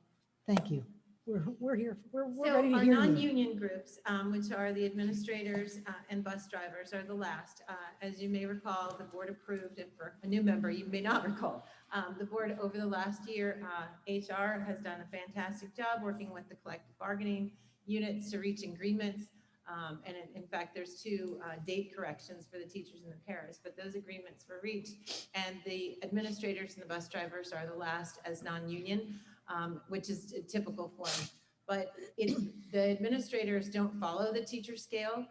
thank you. We're here, we're So ready to our hear you. non-union groups, which are the administrators and bus drivers, are the last. As you may recall, the board approved, and for a new member, you may not recall, the board over the last year, HR has done a fantastic job working with the collective bargaining units to reach agreements. And in fact, there's two date corrections for the teachers and the paras, but those agreements were reached. And the administrators and the bus drivers are the last as non-union, which is typical for them. But the administrators don't follow the teacher scale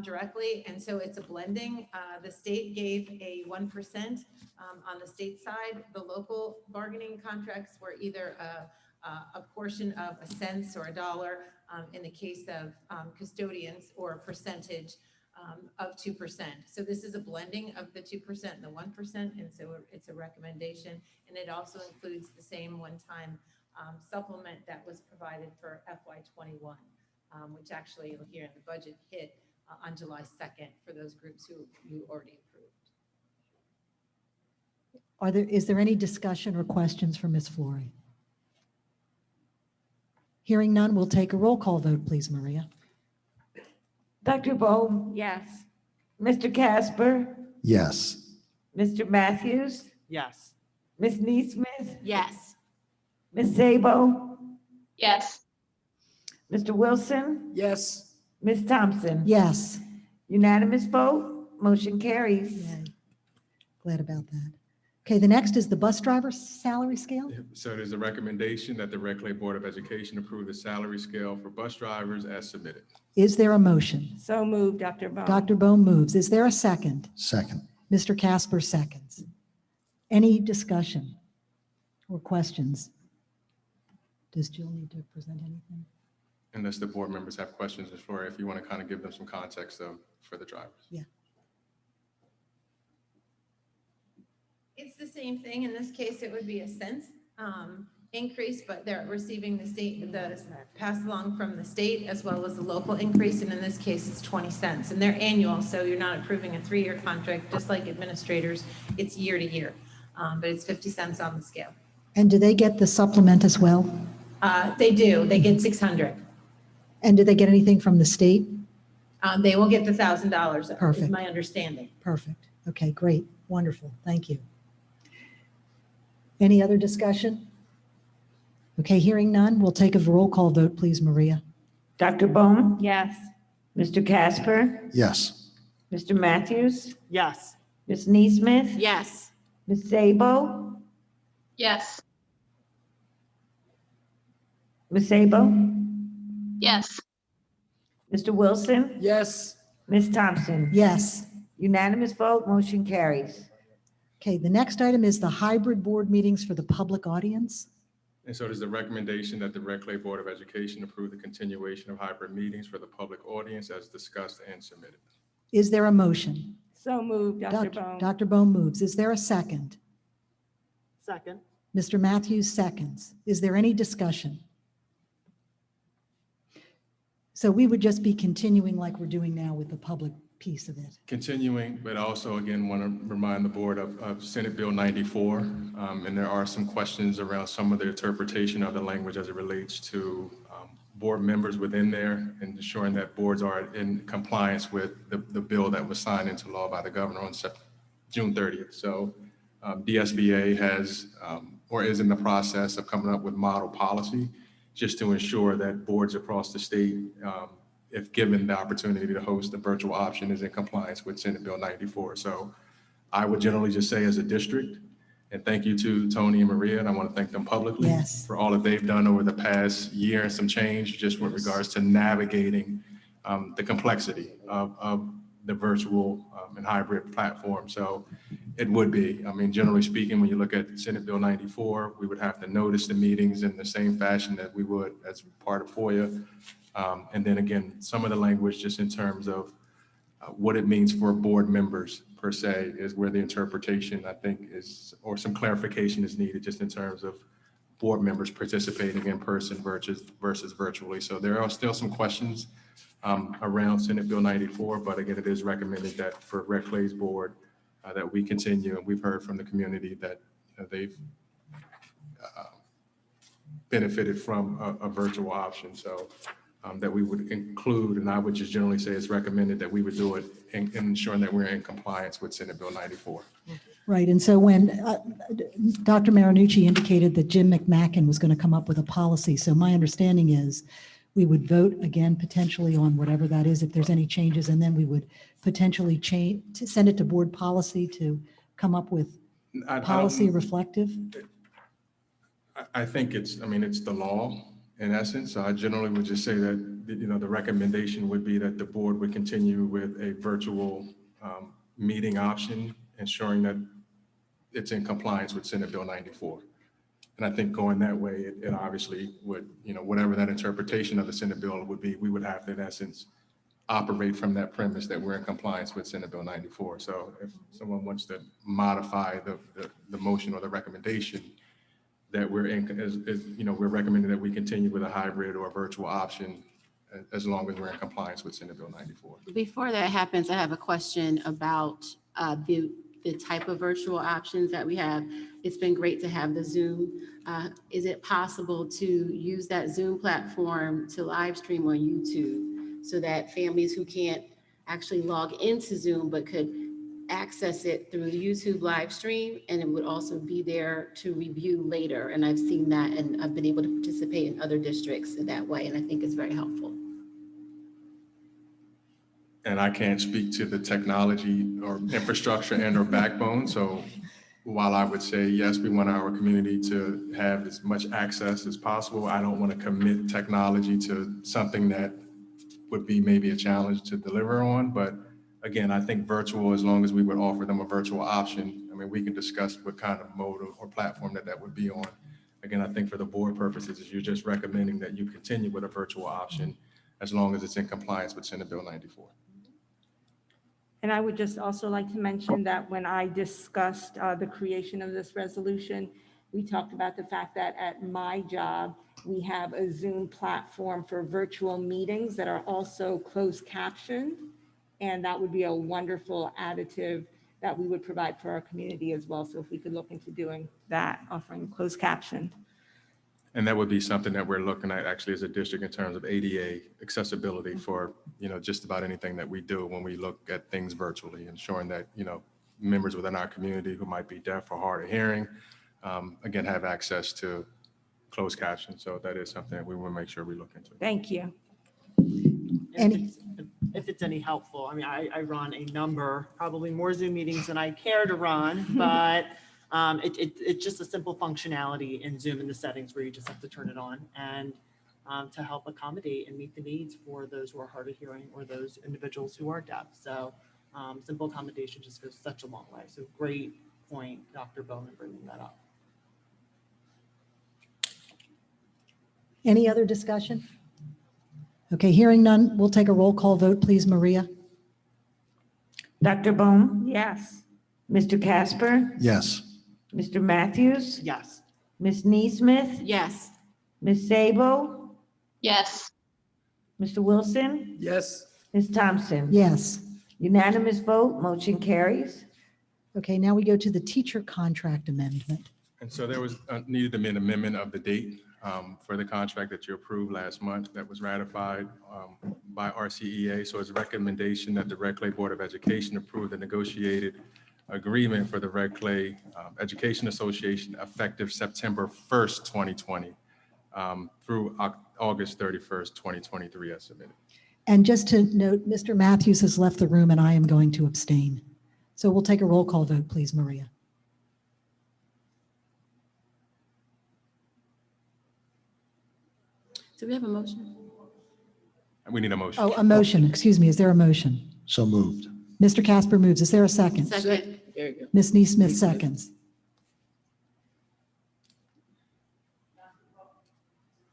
directly, and so it's a blending. The state gave a 1% on the state side. The local bargaining contracts were either a portion of a cent or a dollar in the case of custodians, or a percentage of 2%. So this is a blending of the 2% and the 1%, and so it's a recommendation. And it also includes the same one-time supplement that was provided for FY21, which actually you'll hear in the budget hit on July 2nd for those groups who you already approved. Is there any discussion or questions for Ms. Flory? Hearing none, we'll take a roll call vote, please, Maria. Dr. Bohm, Yes. Mr. Casper, Yes. Mr. Matthews, Yes. Ms. Neesmith, Yes. Ms. Sabo, Yes. Mr. Wilson, Yes. Ms. Thompson. Yes. Unanimous vote, motion carries. Yay. Glad about that. Okay, the next is the bus driver salary scale. So it is a recommendation that the Red Clay Board of Education approve the salary scale for bus drivers as submitted. Is there a motion? So moved, Dr. Bohm. Dr. Bohm moves. Is there a second? Second. Mr. Casper seconds. Any discussion or questions? Does Jill need to present anything? Unless the board members have questions, Ms. Flora, if you want to kind of give them some context for the drivers. Yeah. It's the same thing. In this case, it would be a cent increase, but they're receiving the pass along from the state as well as the local increase. And in this case, it's 20 cents, and they're annual. So you're not approving a 3-year contract, just like administrators. It's year to year, but it's 50 cents on the scale. And do they get the supplement as well? They do. They get 600. And do they get anything from the state? They will get the $1,000. Perfect. Is my understanding. Perfect. Okay, great. Wonderful. Thank you. Any other discussion? Okay, hearing none, we'll take a roll call vote, please, Maria. Dr. Bohm, Yes. Mr. Casper, Yes. Mr. Matthews, Yes. Ms. Neesmith, Yes. Ms. Sabo, Yes. Ms. Sabo, Yes. Mr. Wilson, Yes. Ms. Thompson? Yes. Unanimous vote, motion carries. Okay, the next item is the hybrid board meetings for the public audience. And so it is the recommendation that the Red Clay Board of Education approve the continuation of hybrid meetings for the public audience as discussed and submitted. Is there a motion? So moved, Dr. Doc- Bone. Dr. Bone moves. Is there a second? Second. Mr. Matthews seconds. Is there any discussion? So we would just be continuing like we're doing now with the public piece of it. Continuing, but also again, want to remind the board of Senate Bill 94. And there are some questions around some of the interpretation of the language as it relates to board members within there and ensuring that boards are in compliance with the bill that was signed into law by the governor on June 30th. So DSBA has or is in the process of coming up with model policy just to ensure that boards across the state, if given the opportunity to host a virtual option, is in compliance with Senate Bill 94. So I would generally just say as a district, and thank you to Tony and Maria, and I want to thank them publicly Yes. for all that they've done over the past year and some change just with regards to navigating the complexity of the virtual and hybrid platform. So it would be, I mean, generally speaking, when you look at Senate Bill 94, we would have to notice the meetings in the same fashion that we would as part of FOIA. And then again, some of the language just in terms of what it means for board members per se is where the interpretation I think is, or some clarification is needed just in terms of board members participating in person versus virtually. So there are still some questions around Senate Bill 94, but again, it is recommended that for Red Clay's board that we continue, and we've heard from the community that they've benefited from a virtual option. So that we would include, and I would just generally say it's recommended that we would do it in ensuring that we're in compliance with Senate Bill 94. Right, and so when Dr. Marinucci indicated that Jim McMacken was going to come up with a policy, so my understanding is we would vote again potentially on whatever that is, if there's any changes, and then we would potentially change, to send it to board policy to come up with policy reflective? I think it's, I mean, it's the law in essence. So I generally would just say that, the recommendation would be that the board would continue with a virtual meeting option, ensuring that it's in compliance with Senate Bill 94. And I think going that way, it obviously would, whatever that interpretation of the Senate bill would be, we would have to, in essence, operate from that premise that we're in compliance with Senate Bill 94. So if someone wants to modify the motion or the recommendation, that we're in, we're recommending that we continue with a hybrid or a virtual option as long as we're in compliance with Senate Bill 94. Before that happens, I have a question about the type of virtual options that we have. It's been great to have the Zoom. Is it possible to use that Zoom platform to live stream on YouTube so that families who can't actually log into Zoom but could access it through the YouTube live stream, and it would also be there to review later? And I've seen that, and I've been able to participate in other districts in that way, and I think it's very helpful. And I can't speak to the technology or infrastructure and or backbone. So while I would say, yes, we want our community to have as much access as possible, I don't want to commit technology to something that would be maybe a challenge to deliver on. But again, I think virtual, as long as we would offer them a virtual option, I mean, we can discuss what kind of mode or platform that would be on. Again, I think for the board purposes, you're just recommending that you continue with a virtual option as long as it's in compliance with Senate Bill 94. And I would just also like to mention that when I discussed the creation of this resolution, we talked about the fact that at my job, we have a Zoom platform for virtual meetings that are also closed captioned. And that would be a wonderful additive that we would provide for our community as well. So if we could look into doing that, offering closed caption. And that would be something that we're looking at actually as a district in terms of ADA accessibility for, just about anything that we do when we look at things virtually, ensuring that, members within our community who might be deaf or hard of hearing, again, have access to closed caption. So that is something that we will make sure we look into. Thank you. If it's any helpful, I mean, I run a number, probably more Zoom meetings than I care to run, but it's just a simple functionality in Zoom in the settings where you just have to turn it on. And to help accommodate and meet the needs for those who are hard of hearing or those individuals who are deaf. So simple accommodation just goes such a long way. So great point, Dr. Bowman, bringing that up. Any other discussion? Okay, hearing none, we'll take a roll call vote, please, Maria. Dr. Bohm, Yes. Mr. Casper, Yes. Mr. Matthews, Yes. Ms. Neesmith, Yes. Ms. Sabo, Yes. Mr. Wilson, Yes. Ms. Thompson. Yes. Unanimous vote, motion carries. Okay, now we go to the teacher contract amendment. And so there was needed an amendment of the date for the contract that you approved last month that was ratified by RCEA. So it's a recommendation that the Red Clay Board of Education approve the negotiated agreement for the Red Clay Education Association effective September 1st, 2020 through August 31st, 2023 as submitted. And just to note, Mr. Matthews has left the room and I am going to abstain. So we'll take a roll call vote, please, Maria. Do we have a motion? We need a motion. Oh, a motion, excuse me. Is there a motion? So moved. Mr. Casper moves. Is there a second? Second. There you go. Ms. Neesmith Neesmith. seconds.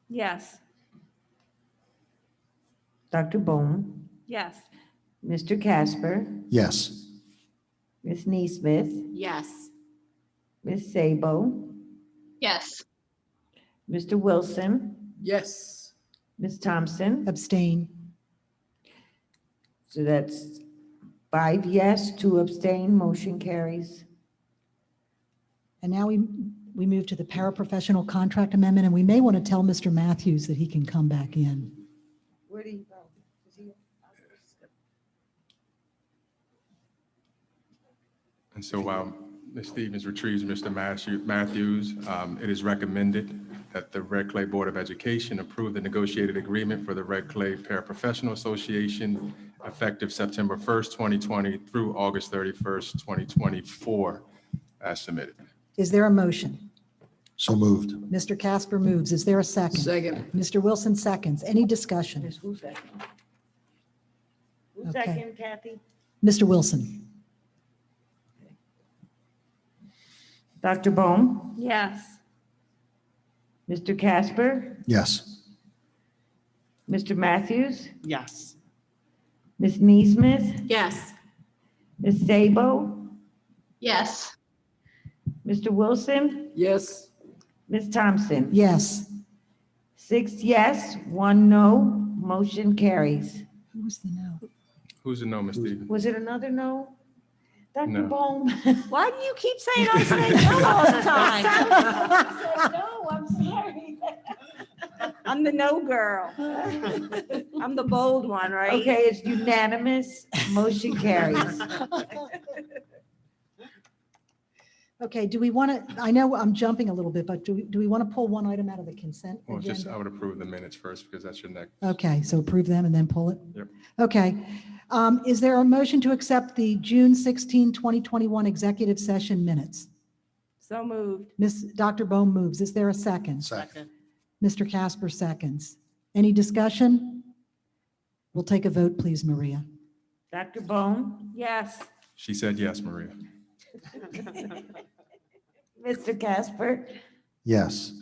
Yes. Dr. Bohm, Yes. Mr. Casper, Yes. Ms. Neesmith, Yes. Ms. Sabo, Yes. Mr. Wilson, Yes. Ms. Thompson. Abstain. So that's 5 yes, 2 abstain, motion carries. And now we move to the paraprofessional contract amendment, and we may want to tell Mr. Matthews that he can come back in. Where do you go? Is he- And so while Ms. Stevens retrieves Mr. Matthews, it is recommended that the Red Clay Board of Education approve the negotiated agreement for the Red Clay Paraprofessional Association effective September 1st, 2020 through August 31st, 2024 as submitted. Is there a motion? So moved. Mr. Casper moves. Is there a second? Second. Mr. Wilson seconds. Any discussion? Ms. who's second? Who's Okay. second, Kathy? Mr. Wilson? Dr. Bohm, Yes. Mr. Casper, Yes. Mr. Matthews, Yes. Ms. Neesmith, Yes. Ms. Sabo, Yes. Mr. Wilson, Yes. Ms. Thompson. Yes. 6 yes, 1 no, motion carries. Who was the no? Who's the no, Ms. Stevens? Was it another no? Dr. No. Bohm? Why do you keep saying I'm saying no all the time? No, I'm sorry. I'm the no girl. I'm the bold one, right? Okay, it's unanimous, motion carries. Okay, do we want to, I know I'm jumping a little bit, but do we want to pull one item out of the consent Well, just, I agenda? would approve the minutes first because that's your next. Okay, so approve them and then pull it? Yep. Okay. Is there a motion to accept the June 16, 2021 executive session minutes? So moved. Dr. Bohm moves. Is there a second? Second. Mr. Casper seconds. Any discussion? We'll take a vote, please, Maria. Dr. Bohm, Yes. She said yes, Maria. Mr. Casper, Yes.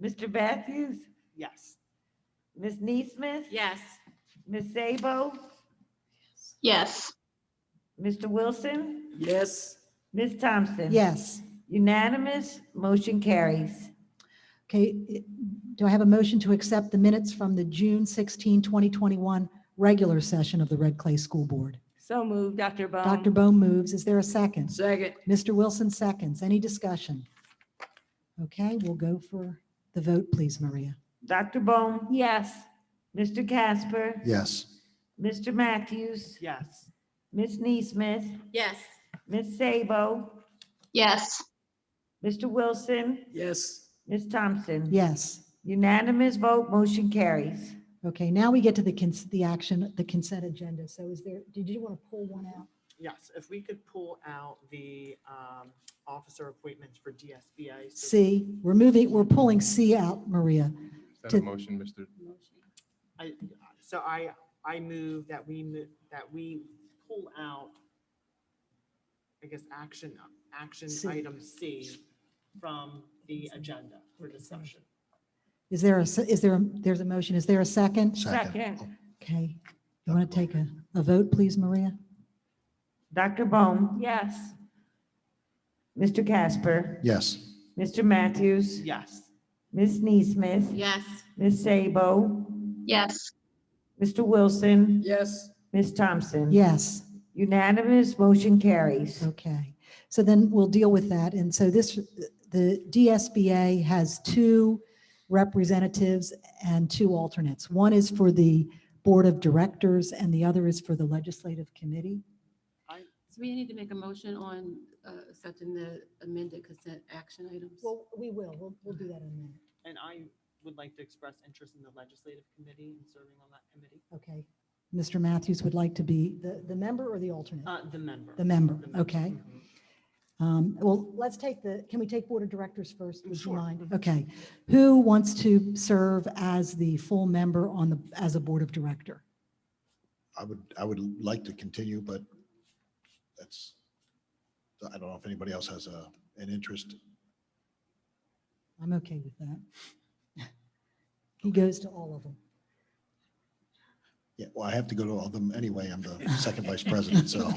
Mr. Matthews, Yes. Ms. Neesmith, Yes. Ms. Sabo, Yes. Mr. Wilson, Yes. Ms. Thompson. Yes. Unanimous, motion carries. Okay, do I have a motion to accept the minutes from the June 16, 2021 regular session of the Red Clay School Board? So moved, Dr. Bohm. Dr. Bohm moves. Is there a second? Second. Mr. Wilson seconds. Any discussion? Okay, we'll go for the vote, please, Maria. Dr. Bohm, Yes. Mr. Casper, Yes. Mr. Matthews, Yes. Ms. Neesmith, Yes. Ms. Sabo, Yes. Mr. Wilson, Yes. Ms. Thompson. Yes. Unanimous vote, motion carries. Okay, now we get to the consent agenda. So did you want to pull one out? Yes. If we could pull out the officer appointments for DSBA. C, we're pulling C out, Maria. that To- a motion, Mr.? I move that we pull out, I guess, action C. item C from the agenda for discussion. Is there there's a motion. Is there a second? Second. Oh, Okay. You want to take a vote, please, Maria? Dr. Bone, Yes. Mr. Casper, yes. Mr. Matthews, Yes. Ms. Neesmith, Yes. Ms. Sabo, Yes. Mr. Wilson, Yes. Ms. Thompson. Yes. Unanimous, motion carries. Okay. So then we'll deal with that. And so the DSBA has 2 representatives and 2 alternates. One is for the Board of Directors and the other is for the Legislative Committee. So we need to make a motion on accepting the amended consent action items. Well, we will. We'll do that in a minute. And I would like to express interest in the legislative committee and serving on that committee. Okay. Mr. Matthews would like to be the member or the alternate? The member. The member, The member. okay. Well, let's take can we take Board of Directors first? Would you Sure. mind? Okay. Who wants to serve as the full member as a Board of Director? I would like to continue, but I don't know if anybody else has an interest. I'm okay with that. He goes to all of them. Yeah, well, I have to go to all of them anyway. I'm the second vice president, so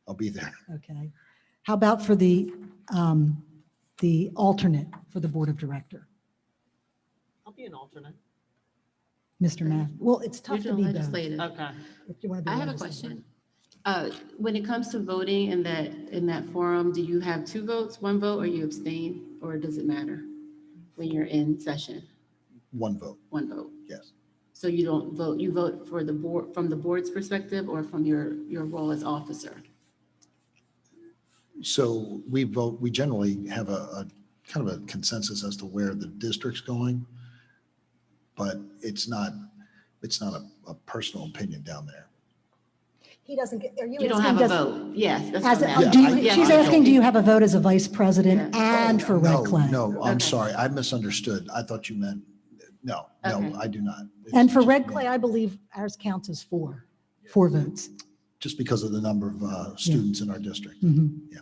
I'll be there. Okay. How about for the alternate for the Board of Director? I'll be an alternate. Mr. Matt, well, it's tough to Regional be both. legislative. Okay. If you want to be I have a legislative. question. When it comes to voting in that forum, do you have 2 votes, 1 vote, or you abstain, or does it matter when you're in session? 1 vote, 1 vote. yes. So you don't vote, you vote for the board, from the board's perspective or from your role as officer? So we generally have a kind of a consensus as to where the district's going, but it's not a personal opinion down there. He doesn't get, are you You don't asking, have a does- vote. Yes, that's As what a- I'm do you- asking. Yes, she's I asking, don't. do you have a vote as a vice president Yeah. and for Red Clay? No, I'm Okay. sorry. I misunderstood. I thought you meant, no, Okay. I do not. And for It's Red just Clay, one. I believe ours counts as 4 votes. Just because of the number of students in our district. Mhm. Yeah.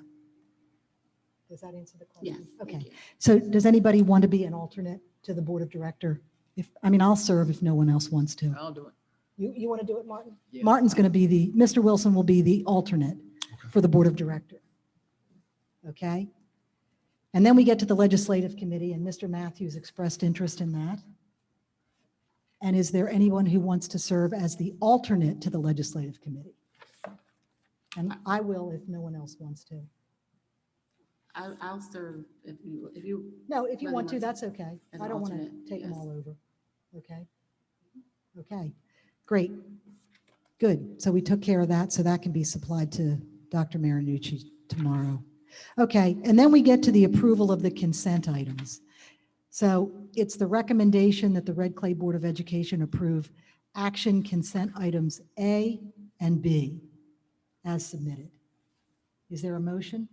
Does that answer the Yes. question? thank Okay. you. So does anybody want to be an alternate to the Board of Director? I'll serve if no one else wants to. I'll do it. You want to do it, Martin? Yeah. Martin's going to be Mr. Wilson will be the alternate for the Board of Director. Okay? And then we get to the Legislative Committee, and Mr. Matthews expressed interest in that. And is there anyone who wants to serve as the alternate to the Legislative Committee? And I will if no one else wants to. I'll serve if you, No, if you Whether want to, you want that's okay. as I an don't want to alternate, take them yes. all over. Okay? Okay, great. Good. So we took care of that, so that can be supplied to Dr. Marinucci tomorrow. Okay, and then we get to the approval of the consent items. So it's the recommendation that the Red Clay Board of Education approve action consent items A and B as submitted. Is there a motion?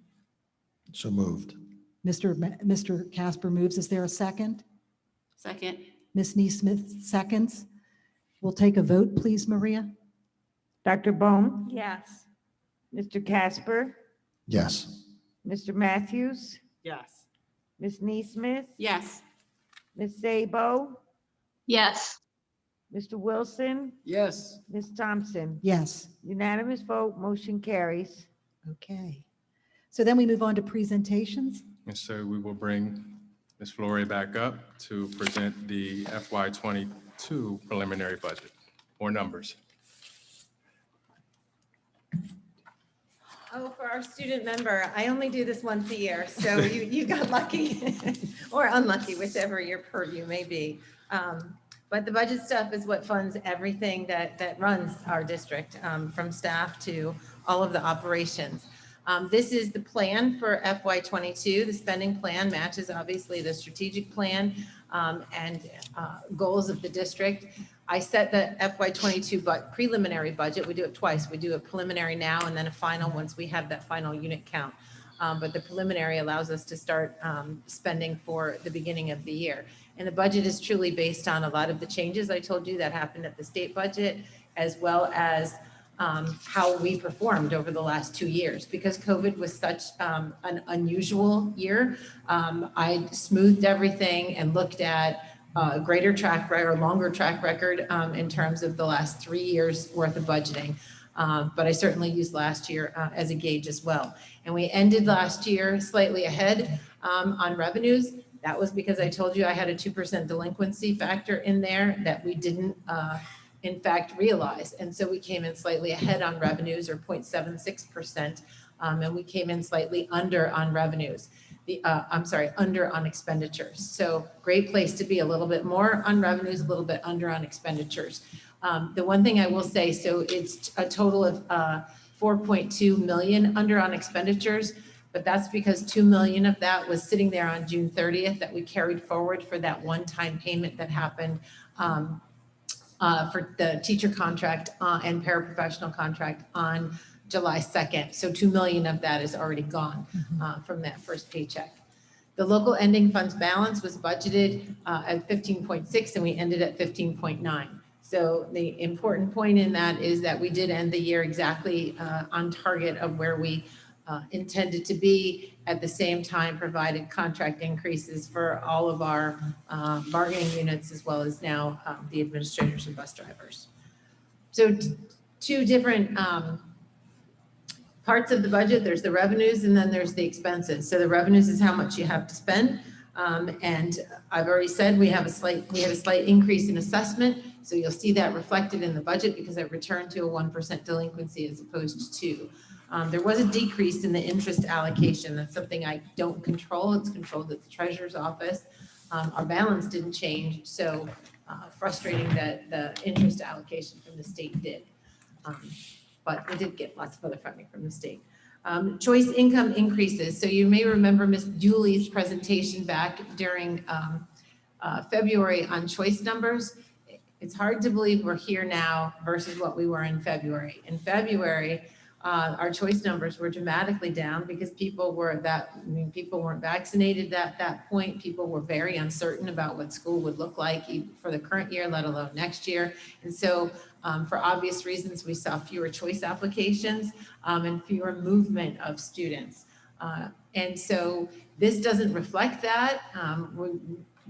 So moved. Mr. Casper moves. Is there a second? second, Ms. Neesmith seconds. We'll take a vote, please, Maria. Dr. Bone, Yes. Mr. Casper, Yes. Mr. Matthews, Yes. Ms. Neesmith, yes. Ms. Sabo, Yes. Mr. Wilson, Yes. Ms. Thompson. Yes. Unanimous vote, motion carries. Okay. So then we move on to presentations. And so we will bring Ms. Flory back up to present the FY '22 preliminary budget, or numbers. Oh, for our student member, I only do this once a year, so you got lucky or unlucky, whichever your purview may be. But the budget stuff is what funds everything that runs our district, from staff to all of the operations. This is the plan for FY '22. The spending plan matches obviously the strategic plan and goals of the district. I set the FY '22 preliminary budget. We do it twice. We do a preliminary now and then a final once we have that final unit count. but the preliminary allows us to start spending for the beginning of the year. And the budget is truly based on a lot of the changes I told you that happened at the state budget, as well as how we performed over the last 2 years. Because COVID was such an unusual year, I smoothed everything and looked at a greater track record, or longer track record in terms of the last 3 years worth of budgeting. But I certainly used last year as a gauge as well. And we ended last year slightly ahead on revenues. That was because I told you I had a 2% delinquency factor in there that we didn't in fact realize. And so we came in slightly ahead on revenues, or 0.76%, and we came in slightly under on revenues. Under on expenditures. So great place to be, a little bit more on revenues, a little bit under on expenditures. The one thing I will say, so it's a total of 4.2 million under on expenditures, but that's because 2 million of that was sitting there on June 30th that we carried forward for that one-time payment that happened for the teacher contract and paraprofessional contract on July 2nd. So 2 million of that is already gone from that first paycheck. The local ending funds balance was budgeted at 15.6 and we ended at 15.9. So the important point in that is that we did end the year exactly on target of where we intended to be, at the same time provided contract increases for all of our bargaining units, as well as now the administrators and bus drivers. So two different parts of the budget. There's the revenues and then there's the expenses. So the revenues is how much you have to spend. And I've already said we had a slight increase in assessment. So you'll see that reflected in the budget because I returned to a 1% delinquency as opposed to 2. There was a decrease in the interest allocation. That's something I don't control. It's controlled at the treasurer's office. Our balance didn't change. So frustrating that the interest allocation from the state did. But we did get lots of other funding from the state. Choice income increases. So you may remember Ms. Dooley's presentation back during February on choice numbers. It's hard to believe we're here now versus what we were in February. In February, our choice numbers were dramatically down because people weren't vaccinated at that point. People were very uncertain about what school would look like for the current year, let alone next year. And so for obvious reasons, we saw fewer choice applications and fewer movement of students. And so this doesn't reflect that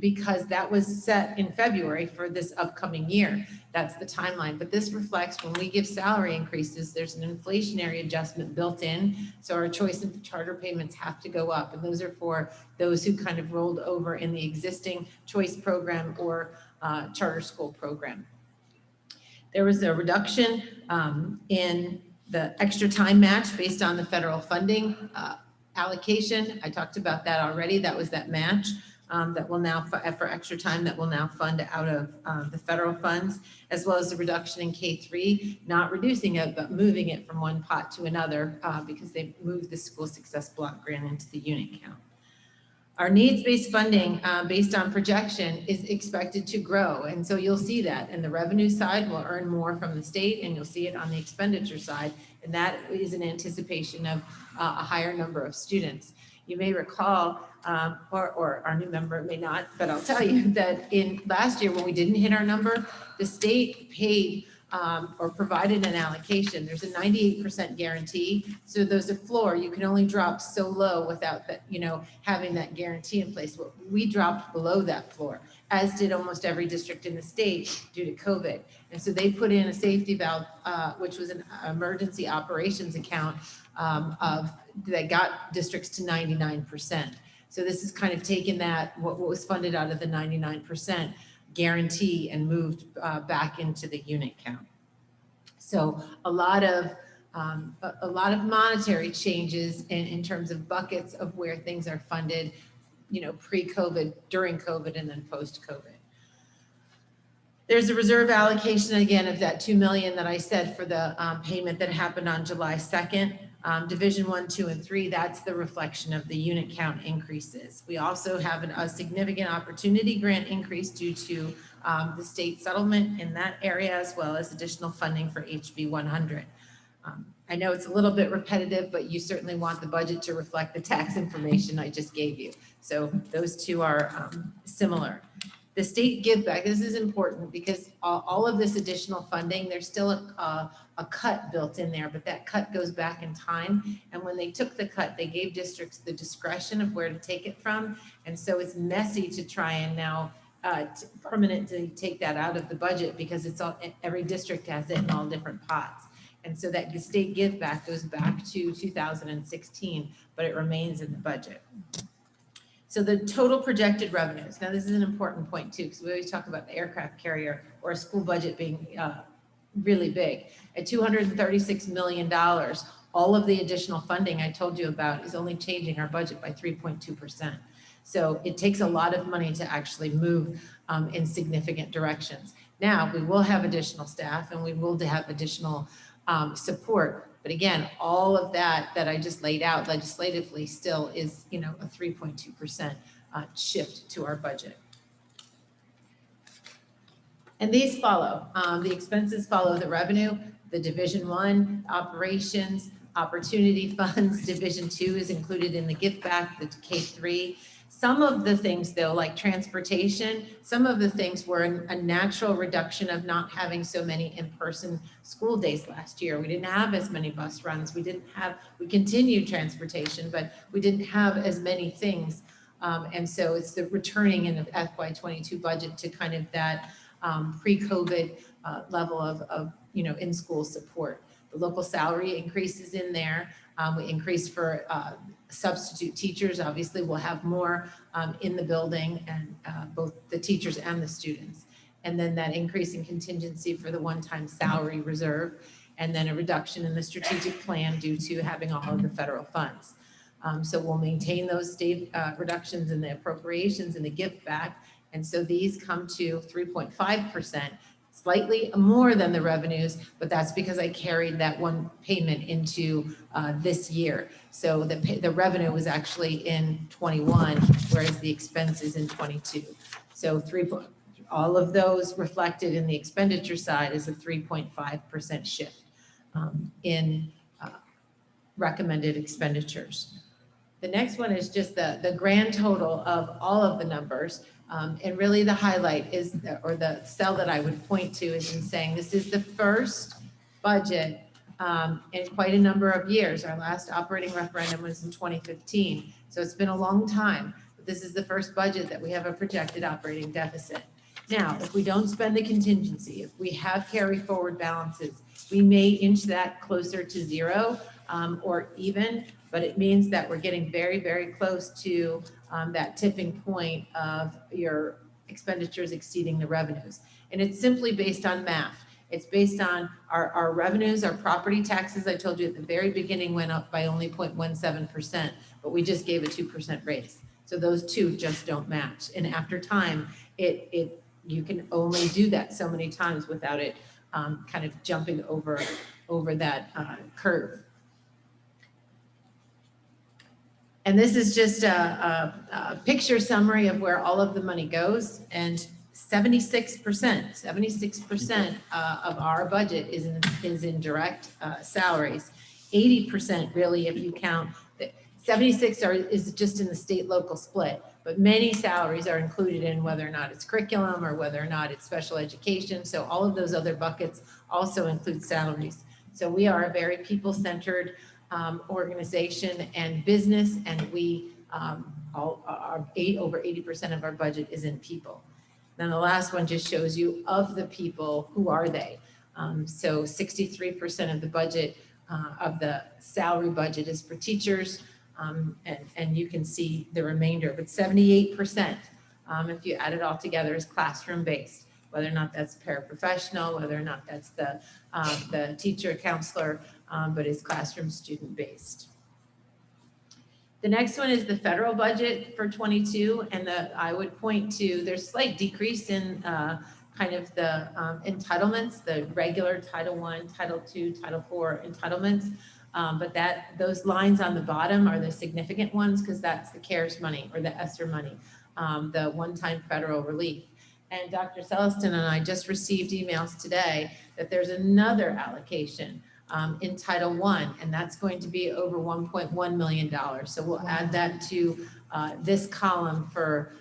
because that was set in February for this upcoming year. That's the timeline. But this reflects when we give salary increases, there's an inflationary adjustment built in. So our choice and charter payments have to go up. And those are for those who kind of rolled over in the existing choice program or charter school program. There was a reduction in the extra time match based on the federal funding allocation. I talked about that already. That was that match. That will now, for extra time, that will now fund out of the federal funds, as well as the reduction in K-3, not reducing it, but moving it from one pot to another because they moved the school success block grant into the unit count. Our needs-based funding based on projection is expected to grow. And so you'll see that. And the revenue side will earn more from the state, and you'll see it on the expenditure side. And that is in anticipation of a higher number of students. You may recall, or our new member may not, but I'll tell you that in last year when we didn't hit our number, the state paid or provided an allocation. There's a 98% guarantee. So there's a floor. You can only drop so low without that, having that guarantee in place. But we dropped below that floor, as did almost every district in the state due to COVID. And so they put in a safety valve, which was an emergency operations account that got districts to 99%. So this is kind of taken that, what was funded out of the 99% guarantee and moved back into the unit count. So a lot of monetary changes in terms of buckets of where things are funded, pre-COVID, during COVID, and then post-COVID. There's a reserve allocation again of that 2 million that I said for the payment that happened on July 2nd. Division 1, 2, and 3, that's the reflection of the unit count increases. We also have a significant opportunity grant increase due to the state settlement in that area, as well as additional funding for HB 100. I know it's a little bit repetitive, but you certainly want the budget to reflect the tax information I just gave you. So those two are similar. The state give back, this is important because all of this additional funding, there's still a cut built in there, but that cut goes back in time. And when they took the cut, they gave districts the discretion of where to take it from. And so it's messy to try and now permanently take that out of the budget because it's all, every district has it in all different pots. And so that state give back goes back to 2016, but it remains in the budget. So the total projected revenues, now this is an important point too, because we always talk about the aircraft carrier or a school budget being really big. At $236 million, all of the additional funding I told you about is only changing our budget by 3.2%. So it takes a lot of money to actually move in significant directions. Now, we will have additional staff and we will have additional support. But again, all of that I just laid out legislatively still is, a 3.2% shift to our budget. And these follow, the expenses follow the revenue, the Division 1 operations, opportunity funds, Division 2 is included in the gift back, the K-3. Some of the things though, like transportation, some of the things were a natural reduction of not having so many in-person school days last year. We didn't have as many bus runs. We continued transportation, but we didn't have as many things. And so it's the returning in the FY22 budget to kind of that pre-COVID level of in-school support. The local salary increases in there. We increased for substitute teachers. Obviously, we'll have more in the building, and both the teachers and the students. And then that increase in contingency for the one-time salary reserve, and then a reduction in the strategic plan due to having all of the federal funds. So we'll maintain those state reductions in the appropriations and the gift back. And so these come to 3.5%. Slightly more than the revenues, but that's because I carried that one payment into this year. So the revenue was actually in 21, whereas the expense is in 22. So all of those reflected in the expenditure side is a 3.5% shift in recommended expenditures. The next one is just the grand total of all of the numbers. And really the highlight is, or the cell that I would point to is in saying this is the first budget in quite a number of years. Our last operating referendum was in 2015. So it's been a long time, but this is the first budget that we have a projected operating deficit. Now, if we don't spend the contingency, if we have carry forward balances, we may inch that closer to zero or even, but it means that we're getting very, very close to that tipping point of your expenditures exceeding the revenues. And it's simply based on math. It's based on our revenues, our property taxes, I told you at the very beginning, went up by only 0.17%, but we just gave a 2% raise. So those two just don't match. And after time, you can only do that so many times without it kind of jumping over that curve. And this is just a picture summary of where all of the money goes. And 76% of our budget is in direct salaries. 80% really, if you count, 76 is just in the state local split, but many salaries are included in whether or not it's curriculum or whether or not it's special education. So all of those other buckets also include salaries. So we are a very people-centered organization and business, and we over 80% of our budget is in people. Then the last one just shows you of the people, who are they? So 63% of the budget of the salary budget is for teachers, and you can see the remainder, but 78%, if you add it all together, is classroom-based. Whether or not that's paraprofessional, whether or not that's the teacher, counselor, but is classroom student-based. The next one is the federal budget for 22, and I would point to, there's slight decrease in kind of the entitlements, the regular Title I, Title II, Title IV entitlements, but those lines on the bottom are the significant ones because that's the CARES money or the ESSER money, the one-time federal relief. And Dr. Celestin and I just received emails today that there's another allocation in Title I, and that's going to be over $1.1 million. So we'll add that to this column for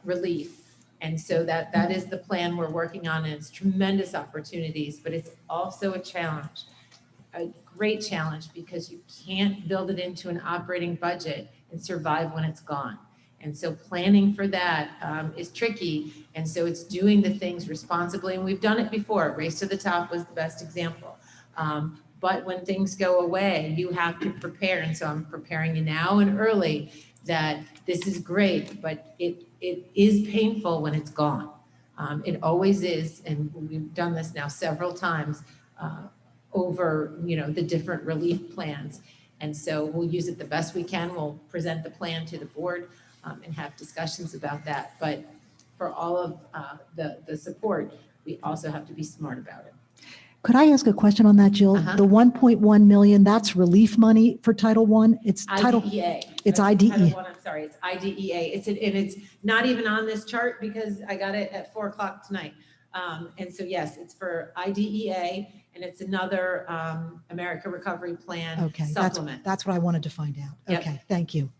relief. And so that is the plan we're working on, and it's tremendous opportunities, but it's also a challenge, a great challenge, because you can't build it into an operating budget and survive when it's gone. And so planning for that is tricky. And so it's doing the things responsibly. And we've done it before. Race to the Top was the best example. But when things go away, you have to prepare. And so I'm preparing you now and early that this is great, but it is painful when it's gone. It always is. And we've done this now several times over, the different relief plans. And so we'll use it the best we can. We'll present the plan to the board and have discussions about that. But for all of the support, we also have to be smart about it. Could I ask a question on that, Jill? Uh-huh. The 1.1 million, that's relief money for Title I? It's Title, IDEA. it's Title IDE. I, I'm sorry, it's IDEA. It's not even on this chart because I got it at 4 o'clock tonight. And so yes, it's for IDEA, and it's another America Recovery Plan Okay, supplement. that's what I wanted to find out. Yep. Okay, thank you.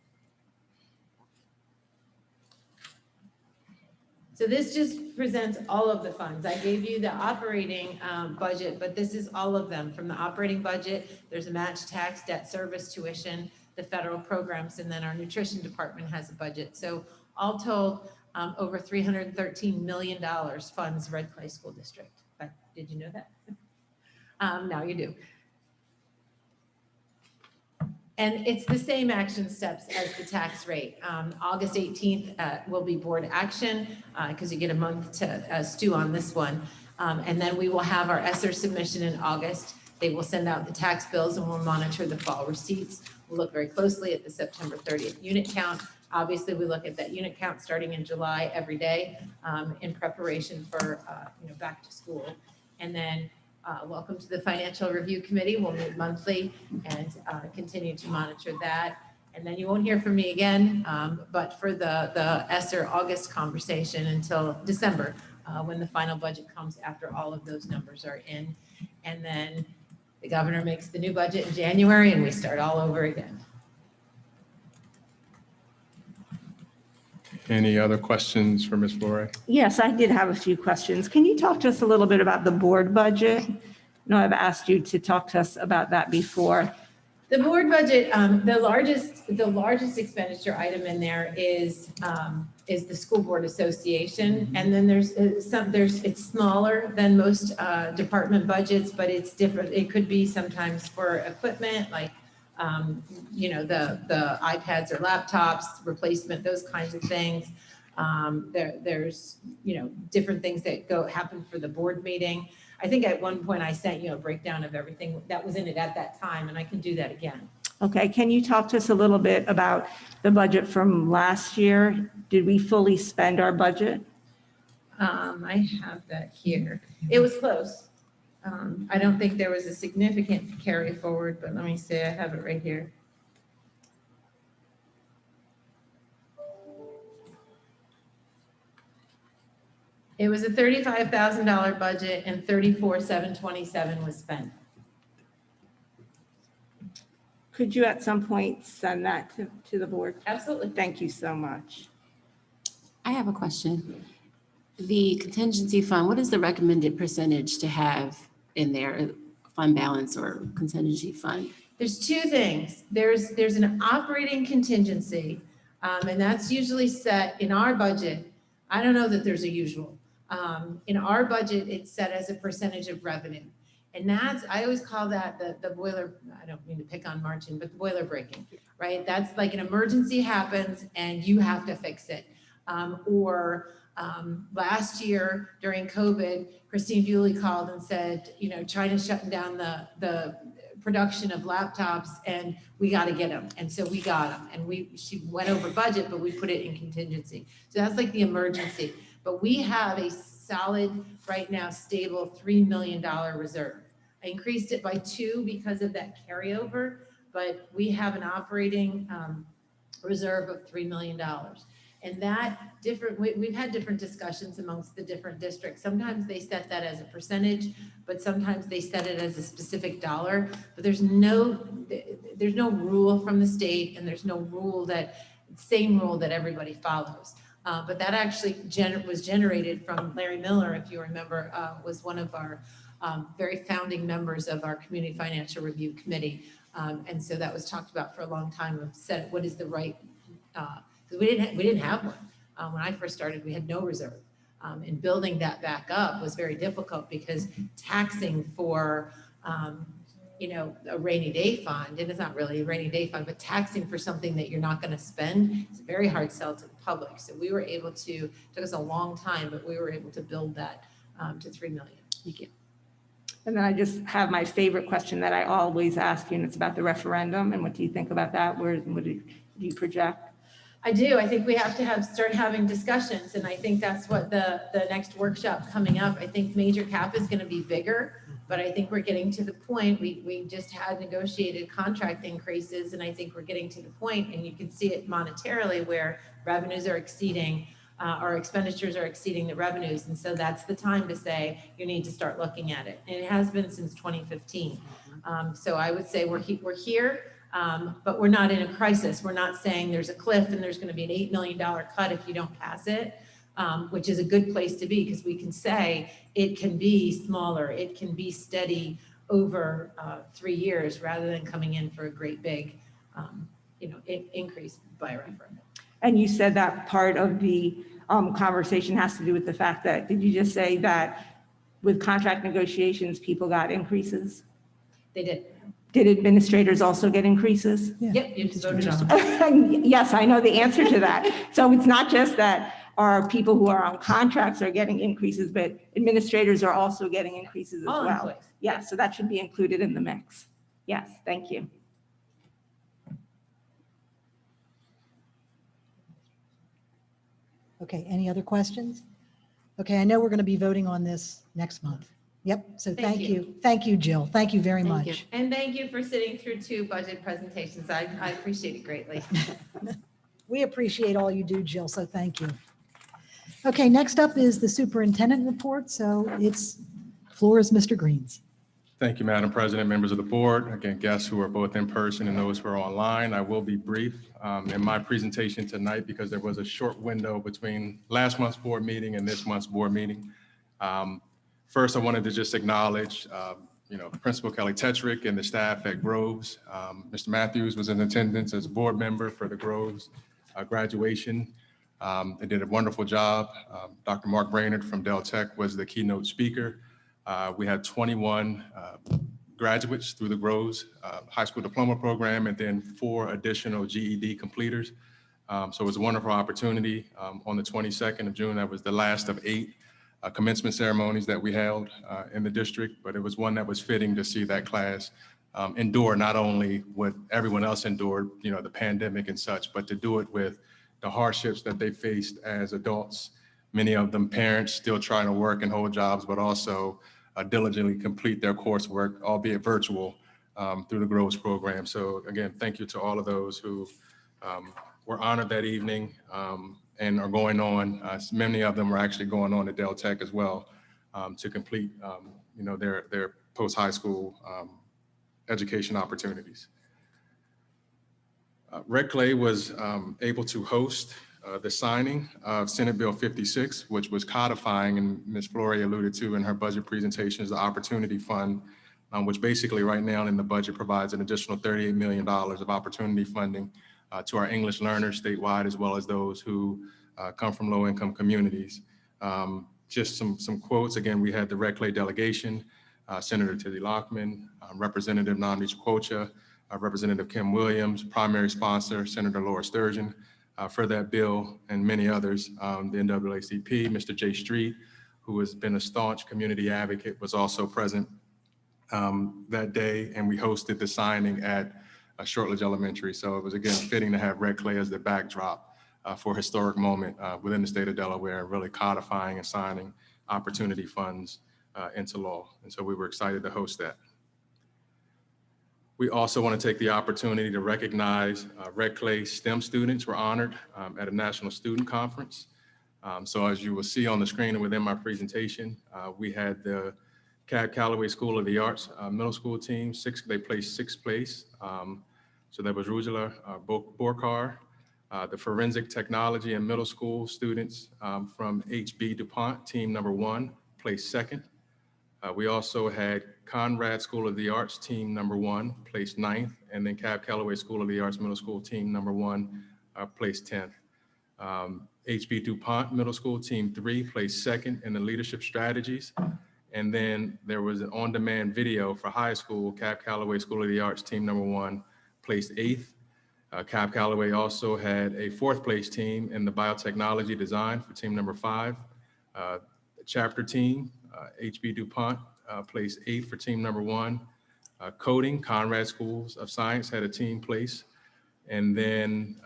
So this just presents all of the funds. I gave you the operating budget, but this is all of them. From the operating budget, there's a match tax, debt service, tuition, the federal programs, and then our nutrition department has a budget. So all told, over $313 million funds Red Clay School District. But did you know that? Now you do. And it's the same action steps as the tax rate. August 18th will be board action because you get a month to stew on this one. And then we will have our ESSER submission in August. They will send out the tax bills and we'll monitor the fall receipts. We'll look very closely at the September 30th unit count. Obviously, we look at that unit count starting in July every day in preparation for back to school. And then welcome to the Financial Review Committee. We'll meet monthly and continue to monitor that. And then you won't hear from me again, but for the ESSER August conversation until December, when the final budget comes after all of those numbers are in. And then the governor makes the new budget in January and we start all over again. Any other questions for Ms. Flore? Yes, I did have a few questions. Can you talk to us a little bit about the board budget? No, I've asked you to talk to us about that before. The board budget, the largest expenditure item in there is the School Board Association. And then it's smaller than most department budgets, but it's different. It could be sometimes for equipment like the iPads or laptops, replacement, those kinds of things. There's different things that happen for the board meeting. I think at one point I sent you a breakdown of everything that was in it at that time, and I can do that again. Okay, can you talk to us a little bit about the budget from last year? Did we fully spend our budget? I have that here. It was close. I don't think there was a significant carry forward, but let me see, I have it right here. It was a $35,000 budget and $34,727 was spent. Could you at some point send that to the board? Absolutely. Thank you so much. I have a question. The contingency fund, what is the recommended percentage to have in there, fund balance or contingency fund? There's two things. There's an operating contingency, and that's usually set in our budget. I don't know that there's a usual. In our budget, it's set as a percentage of revenue. And I always call that the boiler, I don't mean to pick on Martin, but the boiler breaking, right? That's like an emergency happens and you have to fix it. Last year during COVID, Christine Bewley called and said, China's shutting down the production of laptops and we got to get them. And so we got them and she went over budget, but we put it in contingency. So that's like the emergency. But we have a solid, right now, stable $3 million reserve. I increased it by 2 because of that carryover, but we have an operating reserve of $3 million. And that we've had different discussions amongst the different districts. Sometimes they set that as a percentage, but sometimes they set it as a specific dollar. But there's no rule from the state, and there's no same rule that everybody follows. But that actually was generated from Larry Miller, if you remember, was one of our very founding members of our Community Financial Review Committee. And so that was talked about for a long time of what is the right, because we didn't have one. When I first started, we had no reserve. And building that back up was very difficult because taxing for, a rainy day fund, and it's not really a rainy day fund, but taxing for something that you're not going to spend is a very hard sell to the public. So we were able to, took us a long time, but we were able to build that to 3 million. Thank you. And then I just have my favorite question that I always ask you, and it's about the referendum. And what do you think about that? What do you project? I do. I think we have to start having discussions, and I think that's what the next workshop coming up. I think major cap is going to be bigger, but I think we're getting to the point. We just had negotiated contract increases, and I think we're getting to the point, and you can see it monetarily where revenues are exceeding, our expenditures are exceeding the revenues, and so that's the time to say you need to start looking at it. And it has been since 2015. So I would say we're here. But we're not in a crisis. We're not saying there's a cliff and there's going to be an $8 million cut if you don't pass it, which is a good place to be, because we can say it can be smaller. It can be steady over 3 years rather than coming in for a great big, increase by a referendum. And you said that part of the conversation has to do with the fact that, did you just say that with contract negotiations, people got increases? They did. Did administrators also get increases? Yep, you just voted on it. Yes, I know the answer to that. So it's not just that our people who are on contracts are getting increases, but administrators are also getting increases as All well. employees. Yeah, so that should be included in the mix. Yes, thank you. Okay, any other questions? Okay, I know we're going to be voting on this next month. Yep, so Thank thank you. you. Thank you, Jill. Thank you very Thank much. And thank you for sitting through 2 budget presentations. I appreciate it greatly. We appreciate all you do, Jill, so thank you. Okay, next up is the superintendent report. So floor is Mr. Green's. Thank you, Madam President, members of the board, again, guests who are both in person and those who are online. I will be brief in my presentation tonight because there was a short window between last month's board meeting and this month's board meeting. First, I wanted to just acknowledge, Principal Kelly Tetrick and the staff at Groves. Mr. Matthews was in attendance as a board member for the Groves graduation. They did a wonderful job. Dr. Mark Brainerd from Del Tech was the keynote speaker. We had 21 graduates through the Groves high school diploma program, and then 4 additional GED completers. So it was a wonderful opportunity. On the 22nd of June, that was the last of 8 commencement ceremonies that we held in the district, but it was one that was fitting to see that class endure not only what everyone else endured, the pandemic and such, but to do it with the hardships that they faced as adults, many of them parents still trying to work and hold jobs, but also diligently complete their coursework, albeit virtual, through the Groves program. So again, thank you to all of those who were honored that evening and are going on. Many of them are actually going on to Del Tech as well to complete, their post-high school education opportunities. Red Clay was able to host the signing of Senate Bill 56, which was codifying, and Ms. Flory alluded to in her budget presentation, is the Opportunity Fund, which basically right now in the budget provides an additional $38 million of opportunity funding to our English learners statewide, as well as those who come from low-income communities. Just some quotes. Again, we had the Red Clay delegation, Senator Tilly Lockman, Representative Namdi Chukwucha, Representative Kim Williams, primary sponsor, Senator Laura Sturgeon, for that bill, and many others. The NAACP, Mr. Jay Street, who has been a staunch community advocate, was also present that day, and we hosted the signing at Shortledge Elementary. So it was, again, fitting to have Red Clay as the backdrop for a historic moment within the state of Delaware, really codifying and signing opportunity funds into law. And so we were excited to host that. We also want to take the opportunity to recognize Red Clay STEM students were honored at a national student conference. So as you will see on the screen and within my presentation, we had the Cab Calloway School of the Arts middle school team. They placed sixth place. So that was Rujula Borkar. The Forensic Technology and Middle School students from HB DuPont, team number 1, placed second. We also had Conrad School of the Arts, team number 1, placed 9th, and then Cab Calloway School of the Arts Middle School, team number 1, placed 10th. HB DuPont Middle School, team 3, placed second in the leadership strategies. And then there was an on-demand video for high school. Cab Calloway School of the Arts, team number 1, placed 8th. Cab Calloway also had a 4th place team in the biotechnology design for team number 5. The chapter team, HB DuPont, placed 8th for team number 1. Coding, Conrad Schools of Science had a team place. And then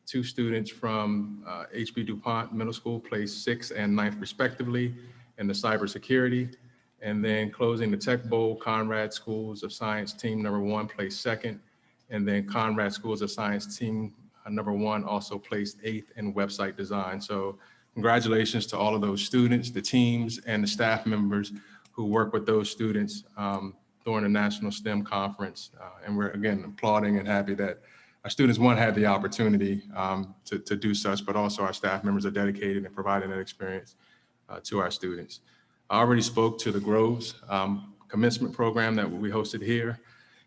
2 students from HB DuPont Middle School placed 6th and 9th respectively in the cybersecurity. And then closing the Tech Bowl, Conrad Schools of Science team number 1 placed 2nd. And then Conrad Schools of Science team number 1 also placed 8th in website design. So congratulations to all of those students, the teams, and the staff members who work with those students during the National STEM Conference. And we're, again, applauding and happy that our students, one, had the opportunity to do such, but also our staff members are dedicated in providing that experience to our students. I already spoke to the Groves commencement program that we hosted here.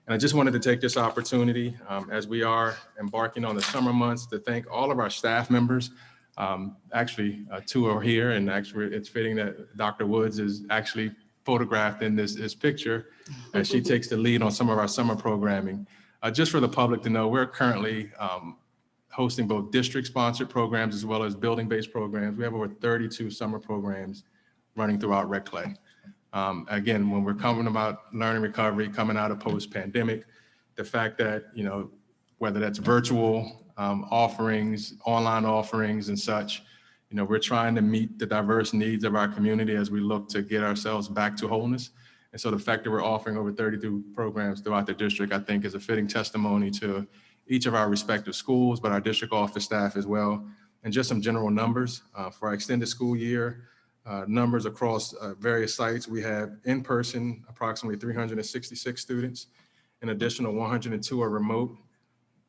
And I just wanted to take this opportunity as we are embarking on the summer months to thank all of our staff members. Actually, 2 are here, and actually it's fitting that Dr. Woods is actually photographed in this picture as she takes the lead on some of our summer programming. Just for the public to know, we're currently hosting both district-sponsored programs as well as building-based programs. We have over 32 summer programs running throughout Red Clay. Again, when we're coming about learning recovery, coming out of post-pandemic, the fact that, you know, whether that's virtual offerings, online offerings and such, you know, we're trying to meet the diverse needs of our community as we look to get ourselves back to wholeness. And so the fact that we're offering over 32 programs throughout the district, I think is a fitting testimony to each of our respective schools, but our district office staff as well. And just some general numbers for our extended school year, numbers across various sites. We have in-person approximately 366 students. An additional 102 are remote,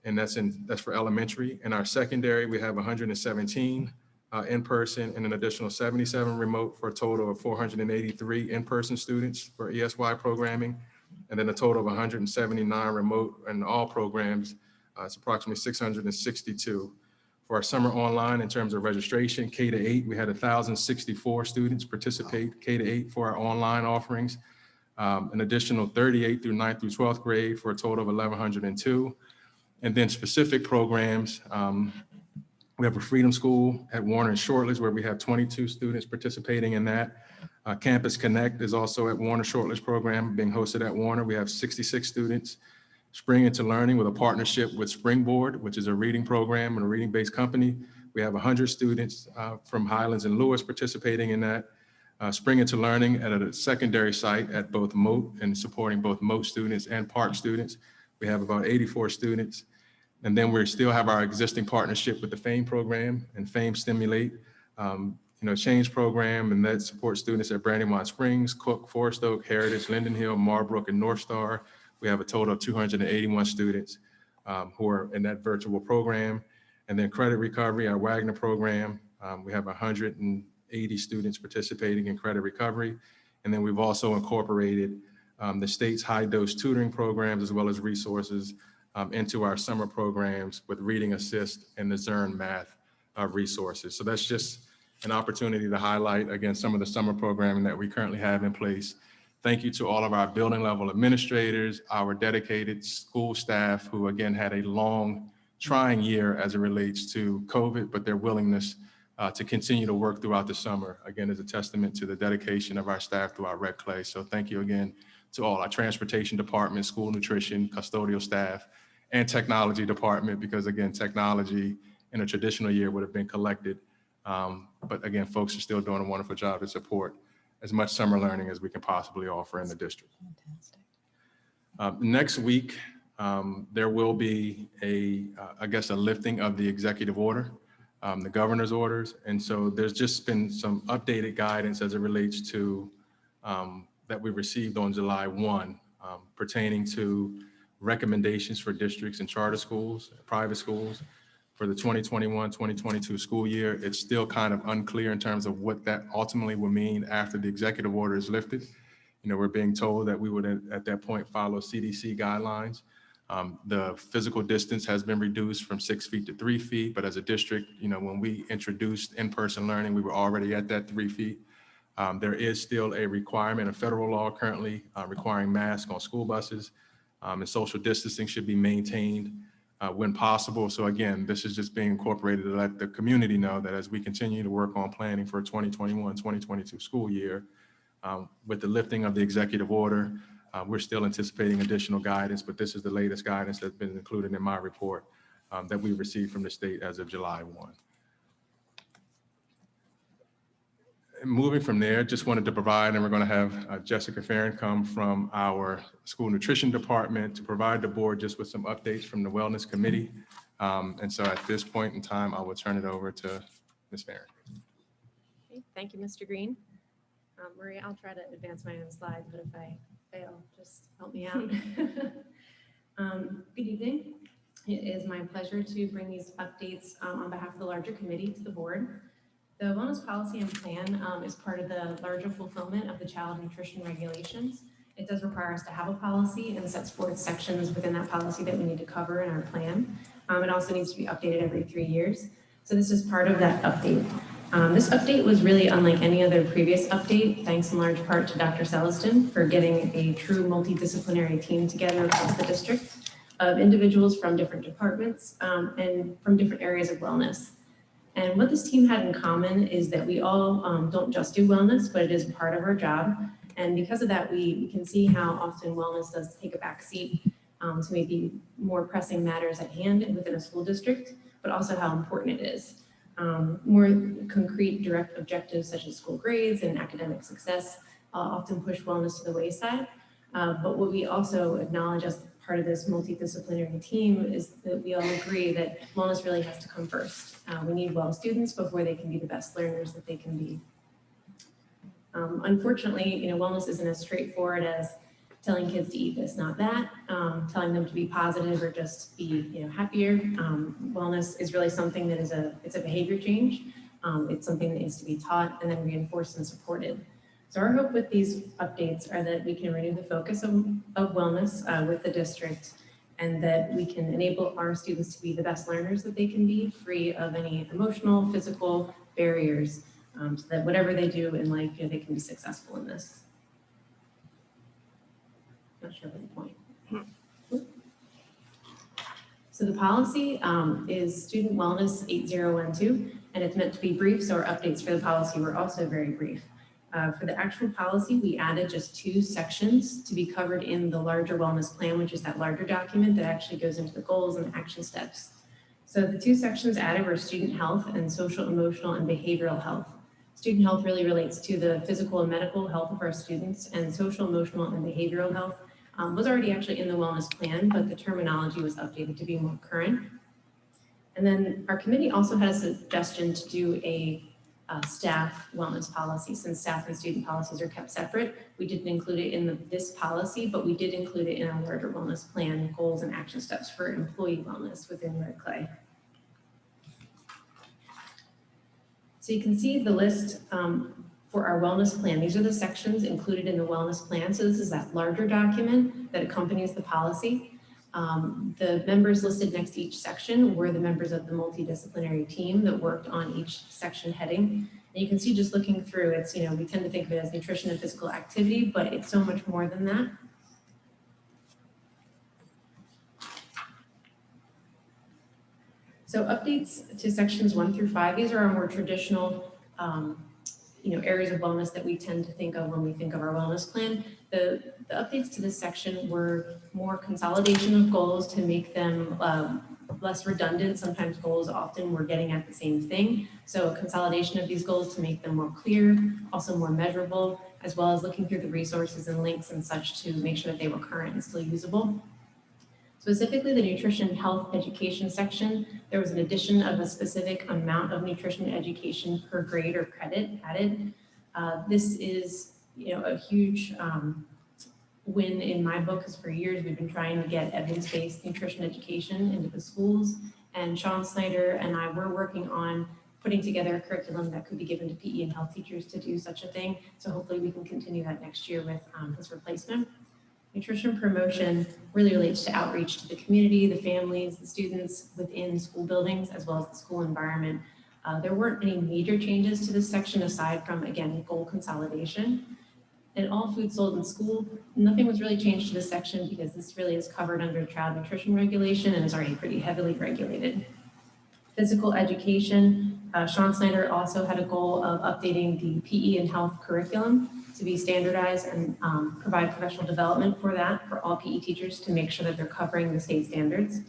and that's for elementary. In our secondary, we have 117 in-person and an additional 77 remote, for a total of 483 in-person students for ESY programming. And then a total of 179 remote in all programs. It's approximately 662. For our summer online, in terms of registration, K-8, we had 1,064 students participate, K-8 for our online offerings. An additional 38 through 9th through 12th grade for a total of 1,102. And then specific programs, we have a Freedom School at Warner and Shortledge where we have 22 students participating in that. Campus Connect is also at Warner Shortledge program being hosted at Warner. We have 66 students. Spring Into Learning with a partnership with Springboard, which is a reading program and a reading-based company. We have 100 students from Highlands and Lewis participating in that. Spring Into Learning at a secondary site at both Moat and supporting both Moat students and Park students. We have about 84 students. And then we still have our existing partnership with the FAME program and FAME Stimulate, change program, and that supports students at Brandywine Springs, Cook, Forest Oak, Heritage, Linden Hill, Marbrook, and North Star. We have a total of 281 students who are in that virtual program. And then credit recovery, our Wagner program, we have 180 students participating in credit recovery. And then we've also incorporated the state's high dose tutoring programs as well as resources into our summer programs with Reading Assist and the Zern Math resources. So that's just an opportunity to highlight, again, some of the summer programming that we currently have in place. Thank you to all of our building level administrators, our dedicated school staff who, again, had a long, trying year as it relates to COVID, but their willingness to continue to work throughout the summer, again, is a testament to the dedication of our staff throughout Red Clay. So thank you again to all our transportation department, school nutrition, custodial staff, and technology department, because again, technology in a traditional year would have been collected. But again, folks are still doing a wonderful job to support as much summer learning as we can possibly offer in the district. Fantastic. Next week, there will be I guess, a lifting of the executive order, the governor's orders. And so there's just been some updated guidance as it relates to that we received on July 1 pertaining to recommendations for districts and charter schools, private schools for the 2021-2022 school year. It's still kind of unclear in terms of what that ultimately will mean after the executive order is lifted. We're being told that we would at that point follow CDC guidelines. The physical distance has been reduced from 6 feet to 3 feet, but as a district, when we introduced in-person learning, we were already at that 3 feet. There is still a requirement, a federal law currently requiring masks on school buses, and social distancing should be maintained when possible. So again, this is just being incorporated to let the community know that as we continue to work on planning for 2021-2022 school year, with the lifting of the executive order, we're still anticipating additional guidance, but this is the latest guidance that's been included in my report that we received from the state as of July 1. And moving from there, just wanted to provide, and we're going to have Jessica Farron come from our school nutrition department to provide the board just with some updates from the wellness committee. And so at this point in time, I will turn it over to Ms. Farron. Okay, thank you, Mr. Green. Maria, I'll try to advance my own slides, but if I fail, just help me out. Good evening. It is my pleasure to bring these updates on behalf of the larger committee to the board. The wellness policy and plan is part of the larger fulfillment of the child nutrition regulations. It does require us to have a policy and sets forth sections within that policy that we need to cover in our plan. It also needs to be updated every 3 years. So this is part of that update. This update was really unlike any other previous update, thanks in large part to Dr. Celestin for getting a true multidisciplinary team together across the district of individuals from different departments and from different areas of wellness. And what this team had in common is that we all don't just do wellness, but it is part of our job. And because of that, we can see how often wellness does take a back seat to maybe more pressing matters at hand within a school district, but also how important it is. More concrete, direct objectives such as school grades and academic success often push wellness to the wayside. But what we also acknowledge as part of this multidisciplinary team is that we all agree that wellness really has to come first. We need well students before they can be the best learners that they can be. Unfortunately, wellness isn't as straightforward as telling kids to eat this, not that, telling them to be positive or just be happier. Wellness is really something that it's a behavior change. It's something that needs to be taught and then reinforced and supported. So our hope with these updates are that we can renew the focus of wellness with the district, and that we can enable our students to be the best learners that they can be, free of any emotional, physical barriers, so that whatever they do in life, they can be successful in this. Not sure of the point. So the policy is Student Wellness 8012, and it's meant to be brief, so our updates for the policy were also very brief. For the actual policy, we added just 2 sections to be covered in the larger wellness plan, which is that larger document that actually goes into the goals and the action steps. So the 2 sections added were student health and social, emotional, and behavioral health. Student health really relates to the physical and medical health of our students, and social, emotional, and behavioral health was already actually in the wellness plan, but the terminology was updated to be more current. And then our committee also had a suggestion to do a staff wellness policy. Since staff and student policies are kept separate, we didn't include it in this policy, but we did include it in our larger wellness plan, goals and action steps for employee wellness within Red Clay. So you can see the list for our wellness plan. These are the sections included in the wellness plan. So this is that larger document that accompanies the policy. The members listed next to each section were the members of the multidisciplinary team that worked on each section heading. And you can see just looking through, it's, we tend to think of it as nutrition and physical activity, but it's so much more than that. So updates to sections 1 through 5, these are our more traditional areas of wellness that we tend to think of when we think of our wellness plan. The updates to this section were more consolidation of goals to make them less redundant. Sometimes goals often we're getting at the same thing. So a consolidation of these goals to make them more clear, also more measurable, as well as looking through the resources and links and such to make sure that they were current and still usable. Specifically, the nutrition and health education section, there was an addition of a specific amount of nutrition education per grade or credit added. This is, a huge win in my book, because for years we've been trying to get evidence-based nutrition education into the schools. And Sean Snyder and I were working on putting together a curriculum that could be given to PE and health teachers to do such a thing. So hopefully we can continue that next year with his replacement. Nutrition promotion really relates to outreach to the community, the families, the students within school buildings, as well as the school environment. There weren't any major changes to this section aside from, again, goal consolidation. And all food sold in school, nothing was really changed to this section because this really is covered under child nutrition regulation and is already pretty heavily regulated. Physical education, Sean Snyder also had a goal of updating the PE and health curriculum to be standardized and provide professional development for that for all PE teachers to make sure that they're covering the state standards.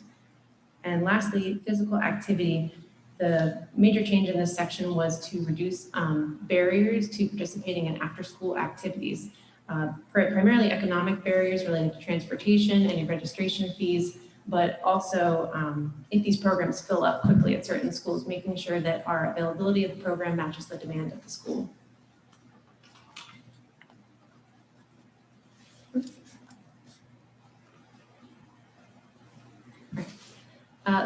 And lastly, physical activity. The major change in this section was to reduce barriers to participating in after-school activities, primarily economic barriers related to transportation, any registration fees, but also if these programs fill up quickly at certain schools, making sure that our availability of the program matches the demand of the school.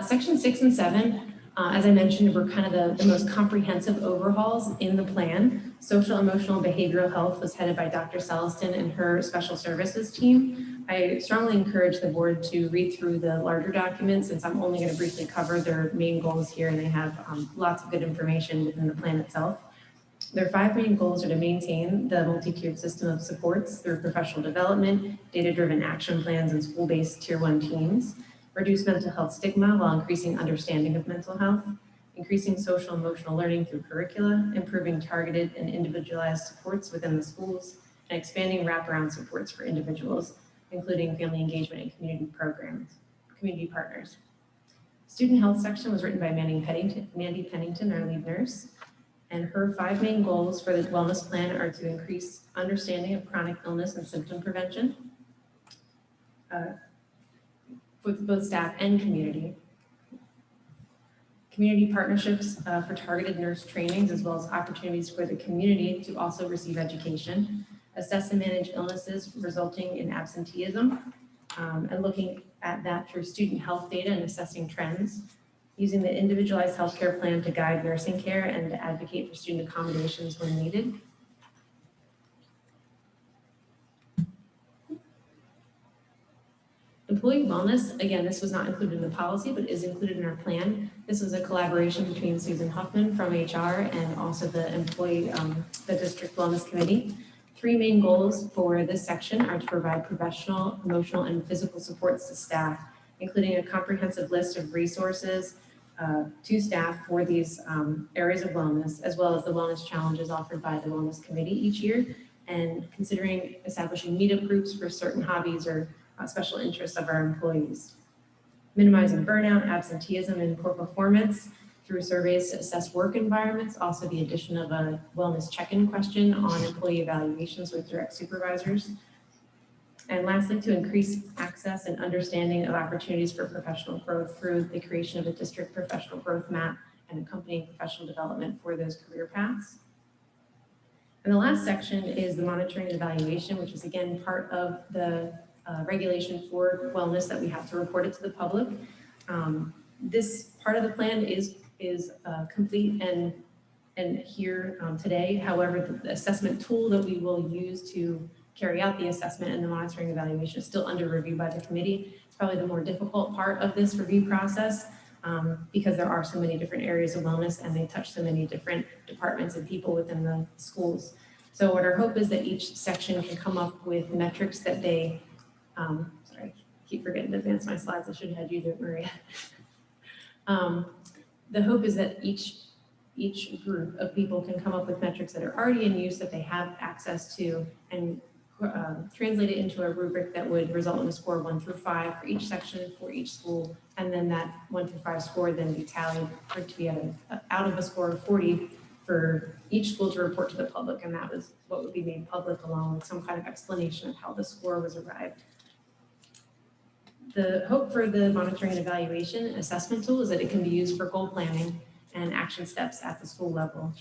Section 6 and 7, as I mentioned, were kind of the most comprehensive overhauls in the plan. Social, emotional, and behavioral health was headed by Dr. Celestin and her special services team. I strongly encourage the board to read through the larger documents, since I'm only going to briefly cover their main goals here, and they have lots of good information within the plan itself. Their 5 main goals are to maintain the multi-tiered system of supports through professional development, data-driven action plans, and school-based Tier 1 teams, reduce mental health stigma while increasing understanding of mental health, increasing social emotional learning through curricula, improving targeted and individualized supports within the schools, and expanding wraparound supports for individuals, including family engagement and community partners. Student health section was written by Mandy Pennington, our lead nurse, and her 5 main goals for the wellness plan are to increase understanding of chronic illness and symptom prevention, with both staff and community. Community partnerships for targeted nurse trainings, as well as opportunities for the community to also receive education. Assess and manage illnesses resulting in absenteeism, and looking at that through student health data and assessing trends. Using the individualized healthcare plan to guide nursing care and to advocate for student accommodations when needed. Employee wellness, again, this was not included in the policy, but is included in our plan. This was a collaboration between Susan Huffman from HR and also the the district wellness committee. 3 main goals for this section are to provide professional, emotional, and physical supports to staff, including a comprehensive list of resources to staff for these areas of wellness, as well as the wellness challenges offered by the wellness committee each year, and considering establishing meetup groups for certain hobbies or special interests of our employees. Minimizing burnout, absenteeism, and poor performance through surveys to assess work environments, also the addition of a wellness check-in question on employee evaluations with direct supervisors. And lastly, to increase access and understanding of opportunities for professional growth through the creation of a district professional growth map and accompanying professional development for those career paths. And the last section is the monitoring and evaluation, which is again part of the regulation for wellness that we have to report it to the public. This part of the plan is complete and here today. However, the assessment tool that we will use to carry out the assessment and the monitoring evaluation is still under review by the committee. It's probably the more difficult part of this review process because there are so many different areas of wellness and they touch so many different departments and people within the schools. So what our hope is that each section can come up with metrics that they, sorry, I keep forgetting to advance my slides. I should have had you do it, Maria. The hope is that each group of people can come up with metrics that are already in use that they have access to and translate it into a rubric that would result in a score of 1 through 5 for each section for each school, and then that 1 through 5 score then be tallied for it to be out of a score of 40 for each school to report to the public, and that was what would be made public along with some kind of explanation of how the score was arrived. The hope for the monitoring and evaluation assessment tool is that it can be used for goal planning and action steps at the school level.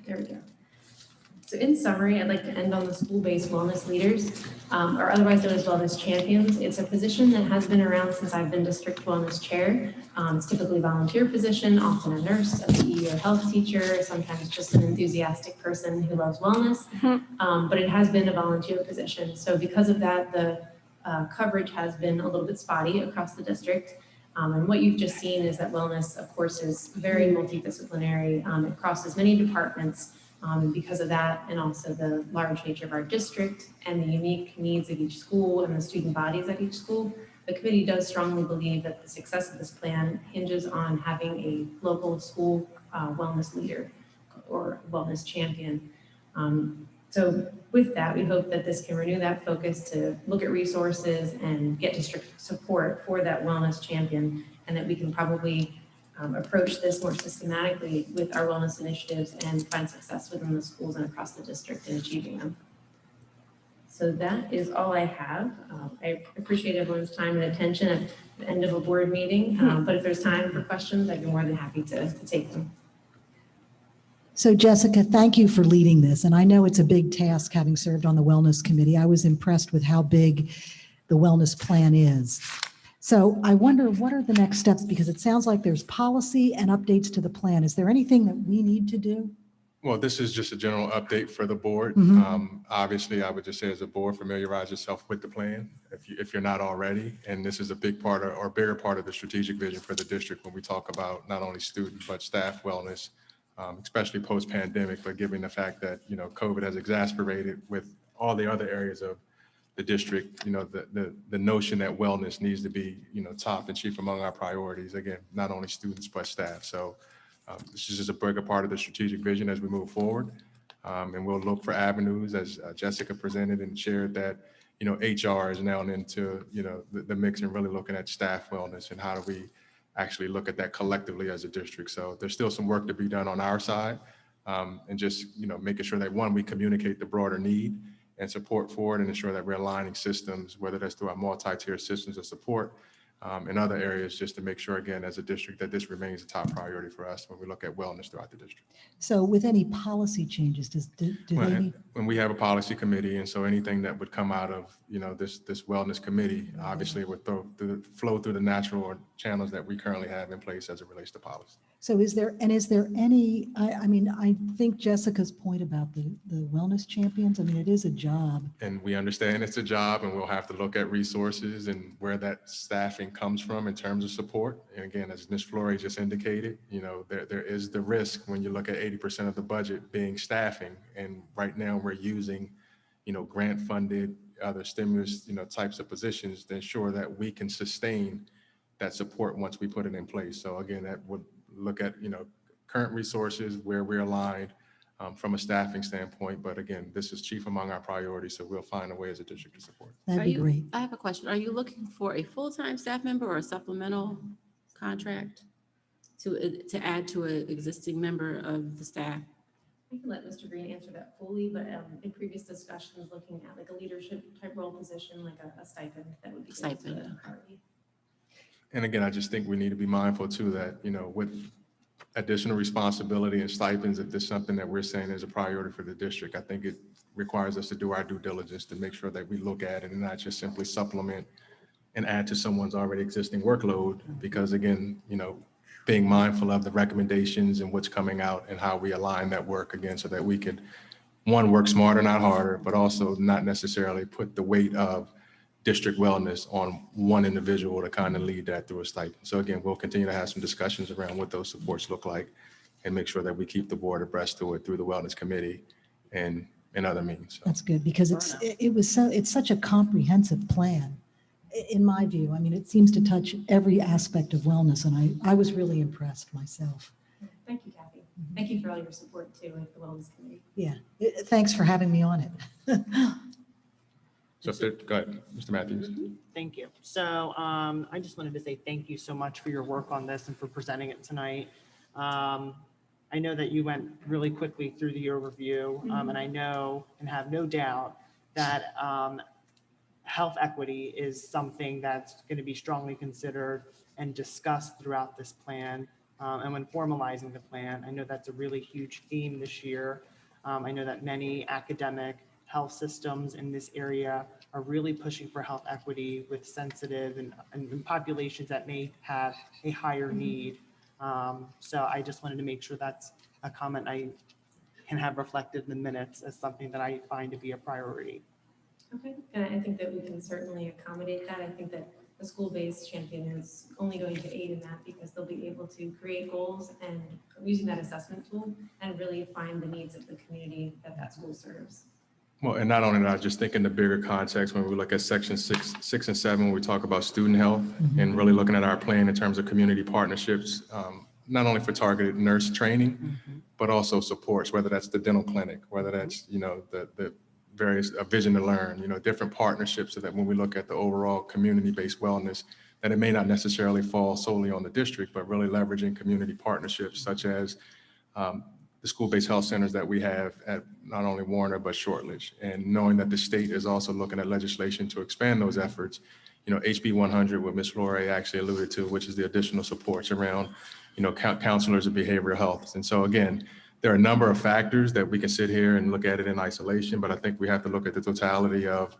There we go. So in summary, I'd like to end on the school-based wellness leaders, or otherwise known as wellness champions. It's a position that has been around since I've been district wellness chair. It's typically a volunteer position, often a nurse, a PE or health teacher, sometimes just an enthusiastic person who loves wellness. But it has been a volunteer position. So because of that, the coverage has been a little bit spotty across the district. And what you've just seen is that wellness, of course, is very multidisciplinary. It crosses many departments. And because of that, and also the large nature of our district and the unique needs of each school and the student bodies at each school, the committee does strongly believe that the success of this plan hinges on having a local school wellness leader or wellness champion. So with that, we hope that this can renew that focus to look at resources and get district support for that wellness champion, and that we can probably approach this more systematically with our wellness initiatives and find success within the schools and across the district in achieving them. So that is all I have. I appreciate everyone's time and attention at the end of a board meeting, but if there's time for questions, I'd be more than happy to take them. So Jessica, thank you for leading this. And I know it's a big task having served on the Wellness Committee. I was impressed with how big the wellness plan is. So I wonder, what are the next steps? Because it sounds like there's policy and updates to the plan. Is there anything that we need to do? Well, this is just a general update for the board. Obviously, I would just say as a board, familiarize yourself with the plan if you're not already. And this is a big part or a bigger part of the strategic vision for the district when we talk about not only student, but staff wellness, especially post-pandemic, but given the fact that, COVID has exacerbated with all the other areas of the district, the notion that wellness needs to be, top and chief among our priorities. Again, not only students, but staff. So this is just a bigger part of the strategic vision as we move forward. And we'll look for avenues, as Jessica presented and shared, that, HR is now into, the mix and really looking at staff wellness and how do we actually look at that collectively as a district. So there's still some work to be done on our side, and just, making sure that, one, we communicate the broader need and support for it and ensure that we're aligning systems, whether that's through our multi-tier systems of support in other areas, just to make sure, again, as a district, that this remains a top priority for us when we look at wellness throughout the district. So with any policy changes, do they need? When we have a policy committee, and so anything that would come out of, this wellness committee, obviously would flow through the natural channels that we currently have in place as it relates to policy. So is there any, I think Jessica's point about the wellness champions, it is a job. And we understand it's a job, and we'll have to look at resources and where that staffing comes from in terms of support. And again, as Ms. Flory just indicated, there is the risk when you look at 80% of the budget being staffing. And right now we're using, grant funded, other stimulus, types of positions to ensure that we can sustain that support once we put it in place. So again, that would look at, current resources where we're aligned from a staffing standpoint. But again, this is chief among our priorities, so we'll find a way as a district to support. That'd be great. I have a question. Are you looking for a full-time staff member or a supplemental contract to add to an existing member of the staff? I can let Mr. Green answer that fully, but in previous discussions, looking at like a leadership type role position, like a stipend, that would be Stipend. And again, I just think we need to be mindful too that, with additional responsibility and stipends, if there's something that we're saying is a priority for the district, I think it requires us to do our due diligence to make sure that we look at it and not just simply supplement and add to someone's already existing workload. Because again, being mindful of the recommendations and what's coming out and how we align that work again, so that we could, one, work smarter, not harder, but also not necessarily put the weight of district wellness on one individual to kind of lead that through a stipend. So again, we'll continue to have some discussions around what those supports look like and make sure that we keep the board abreast to it through the wellness committee and other means. So. That's good, because it's such a comprehensive plan, in my view. It seems to touch every aspect of wellness, and I was really impressed myself. Thank you, Kathy. Thank you for all your support too with the Wellness Committee. Yeah, thanks for having me on it. So if there, go ahead, Mr. Matthews. Thank you. So I just wanted to say thank you so much for your work on this and for presenting it tonight. I know that you went really quickly through the overview, and I know and have no doubt that health equity is something that's going to be strongly considered and discussed throughout this plan. And when formalizing the plan, I know that's a really huge theme this year. I know that many academic health systems in this area are really pushing for health equity with sensitive and populations that may have a higher need. So I just wanted to make sure that's a comment I can have reflected in the minutes as something that I find to be a priority. Okay, and I think that we can certainly accommodate that. I think that the school-based champion is only going to aid in that because they'll be able to create goals and using that assessment tool and really find the needs of the community that that school serves. Well, and not only that, I just think in the bigger context, when we look at section 6 and 7, when we talk about student health and really looking at our plan in terms of community partnerships, not only for targeted nurse training, but also supports, whether that's the dental clinic, whether that's, the various vision to learn, different partnerships, so that when we look at the overall community-based wellness, that it may not necessarily fall solely on the district, but really leveraging community partnerships such as the school-based health centers that we have at not only Warner, but Shortridge. And knowing that the state is also looking at legislation to expand those efforts, HB 100, what Ms. Flore actually alluded to, which is the additional supports around, counselors of behavioral health. And so again, there are a number of factors that we can sit here and look at it in isolation, but I think we have to look at the totality of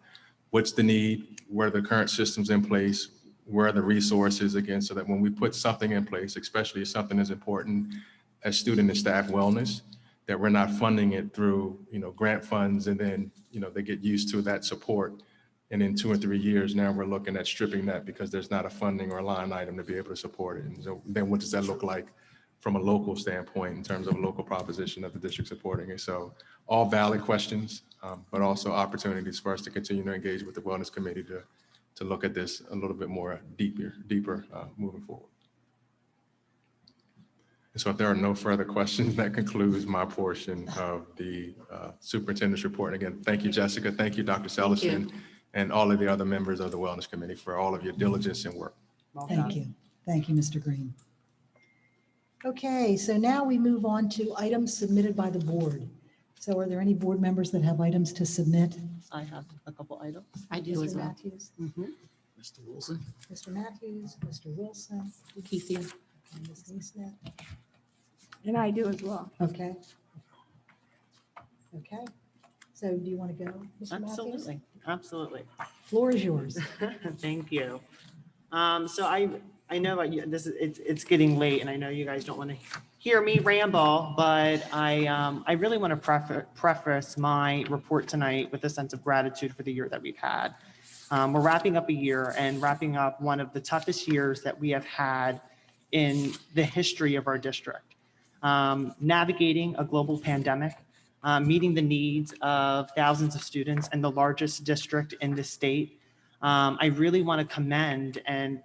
what's the need, where are the current systems in place, where are the resources, again, so that when we put something in place, especially if something as important as student and staff wellness, that we're not funding it through, grant funds, and then, they get used to that support. And in 2 or 3 years, now we're looking at stripping that because there's not a funding or a line item to be able to support it. And so then what does that look like from a local standpoint in terms of a local proposition of the district supporting it? So all valid questions, but also opportunities for us to continue to engage with the Wellness Committee to look at this a little bit more deeper moving forward. And so if there are no further questions, that concludes my portion of the superintendent's report. And again, thank you, Jessica. Thank you, Dr. Sellerson, and all of the other members of the Wellness Committee for all of your diligence and work. Thank you. Thank you, Mr. Green. Okay, so now we move on to items submitted by the board. So are there any board members that have items to submit? I have a couple items. I do as Mr. well. Matthews? Mr. Wilson? Mr. Matthews, Mr. Wilson, Kesey. and Ms. Neesmith? And I do as well. Okay. Okay. So do you want to go, Mr. Matthews? Absolutely. Floor is yours. Thank you. So I know it's getting late, and I know you guys don't want to hear me ramble, but I really want to preface my report tonight with a sense of gratitude for the year that we've had. We're wrapping up a year and wrapping up one of the toughest years that we have had in the history of our district. Navigating a global pandemic, meeting the needs of thousands of students and the largest district in the state. I really want to commend and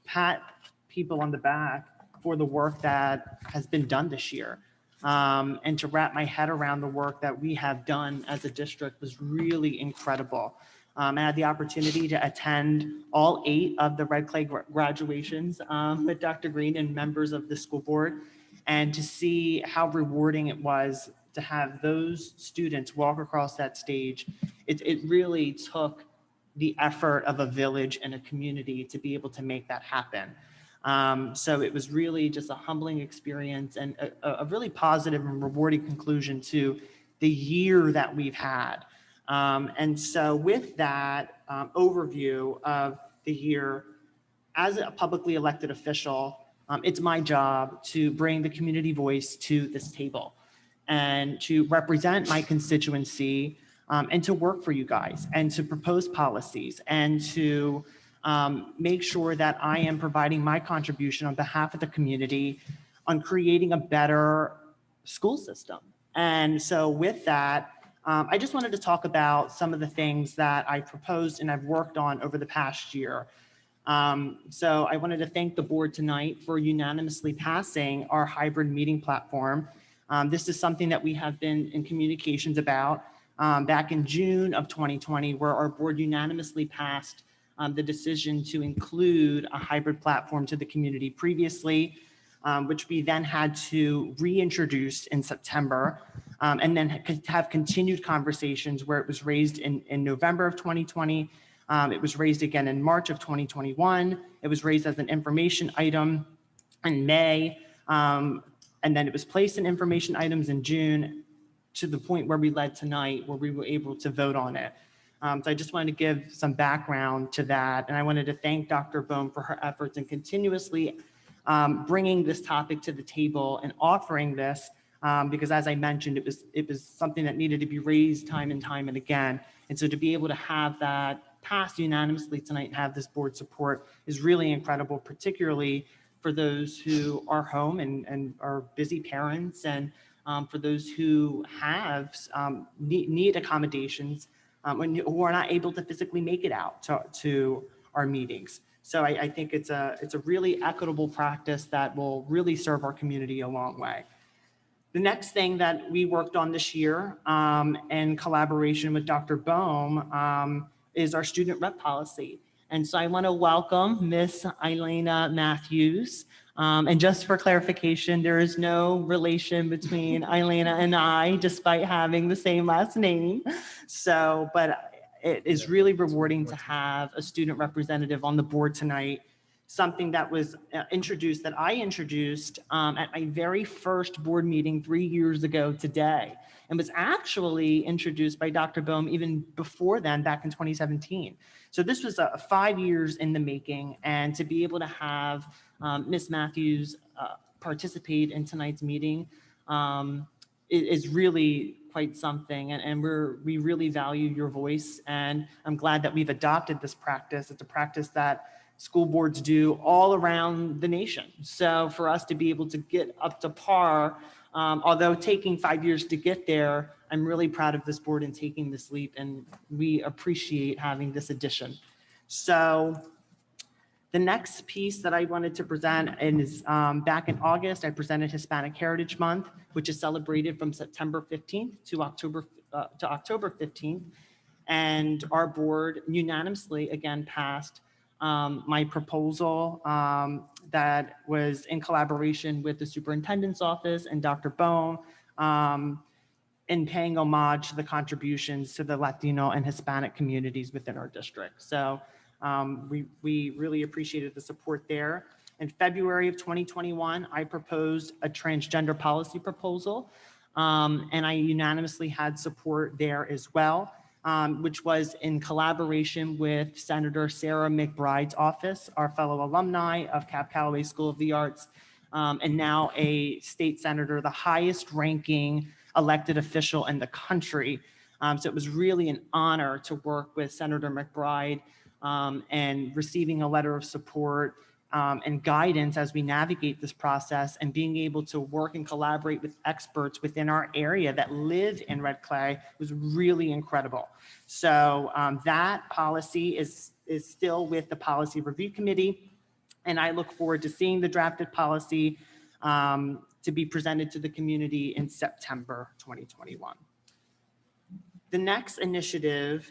pat people on the back for the work that has been done this year. And to wrap my head around the work that we have done as a district was really incredible. I had the opportunity to attend all 8 of the Red Clay graduations with Dr. Green and members of the school board, and to see how rewarding it was to have those students walk across that stage. It really took the effort of a village and a community to be able to make that happen. So it was really just a humbling experience and a really positive and rewarding conclusion to the year that we've had. And so with that overview of the year, as a publicly elected official, it's my job to bring the community voice to this table and to represent my constituency and to work for you guys and to propose policies and to make sure that I am providing my contribution on behalf of the community on creating a better school system. And so with that, I just wanted to talk about some of the things that I proposed and I've worked on over the past year. So I wanted to thank the board tonight for unanimously passing our hybrid meeting platform. This is something that we have been in communications about back in June of 2020, where our board unanimously passed the decision to include a hybrid platform to the community previously, which we then had to reintroduce in September, and then have continued conversations where it was raised in November of 2020. It was raised again in March of 2021. It was raised as an information item in May, and then it was placed in information items in June, to the point where we led tonight, where we were able to vote on it. So I just wanted to give some background to that. And I wanted to thank Dr. Bohm for her efforts in continuously bringing this topic to the table and offering this, because as I mentioned, it was something that needed to be raised time and again. And so to be able to have that passed unanimously tonight and have this board support is really incredible, particularly for those who are home and are busy parents, and for those who have need accommodations, who are not able to physically make it out to our meetings. So I think it's a really equitable practice that will really serve our community a long way. The next thing that we worked on this year, in collaboration with Dr. Bohm, is our student rep policy. And so I want to welcome Miss Elena Matthews. And just for clarification, there is no relation between Elena and I, despite having the same last name. So, but it is really rewarding to have a student representative on the board tonight, something that was introduced, that I introduced at my very first board meeting 3 years ago today, and was actually introduced by Dr. Bohm even before then, back in 2017. So this was 5 years in the making, and to be able to have Ms. Matthews participate in tonight's meeting is really quite something, and we really value your voice, and I'm glad that we've adopted this practice. It's a practice that school boards do all around the nation. So for us to be able to get up to par, although taking 5 years to get there, I'm really proud of this board in taking this leap, and we appreciate having this addition. So the next piece that I wanted to present is back in August, I presented Hispanic Heritage Month, which is celebrated from September 15th to October 15th. And our board unanimously again passed my proposal that was in collaboration with the superintendent's office and Dr. Bohm, in paying homage to the contributions to the Latino and Hispanic communities within our district. So we really appreciated the support there. In February of 2021, I proposed a transgender policy proposal, and I unanimously had support there as well, which was in collaboration with Senator Sarah McBride's office, our fellow alumni of Cap Calloway School of the Arts, and now a state senator, the highest ranking elected official in the country. So it was really an honor to work with Senator McBride and receiving a letter of support and guidance as we navigate this process, and being able to work and collaborate with experts within our area that live in Red Clay was really incredible. So that policy is still with the Policy Review Committee, and I look forward to seeing the drafted policy to be presented to the community in September 2021. The next initiative